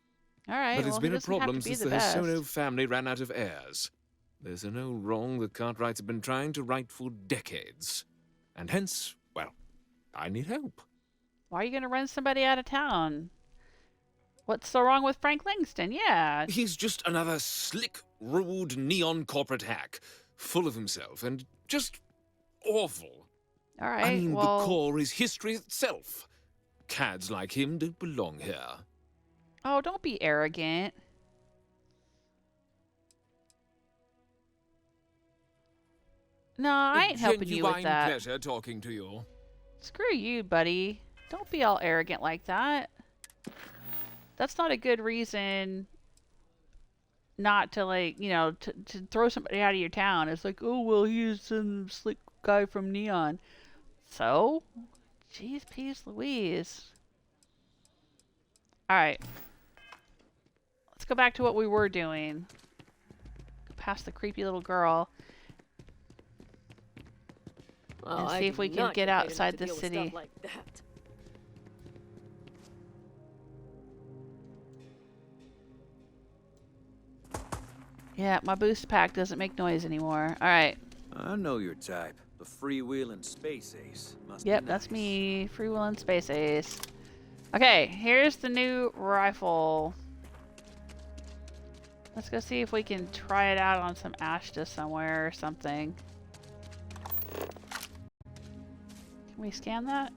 All right, but it's been a problem since the best. Hersenove family ran out of heirs. There's no wrong the Cartwrights have been trying to right for decades. And hence, well, I need help. Why are you going to run somebody out of town? What's so wrong with Frank Langston? Yeah. He's just another slick, rude, neon corporate hack. Full of himself and just awful. All right, I mean, well... the core is history itself. Cads like him don't belong here. Oh, don't be arrogant. No, I ain't helping you with that. Pleasure talking to you. Screw you, buddy. Don't be all arrogant like that. That's not a good reason not to, like, you know, to throw somebody out of your town. It's like, oh, well, he's some slick guy from Neon. So? Jeez, Peas Louise. Alright. Let's go back to what we were doing. Go past the creepy little girl. Well, and see if we can get outside the city. Like that. Yeah, my boost pack doesn't make noise anymore. Alright. I know your type. The freewheeling space ace. Must Yep, be that's nice. me. Freewheeling space ace. Okay, here's the new rifle. Let's go see if we can try it out on some Ashta somewhere or something. Can we scan that?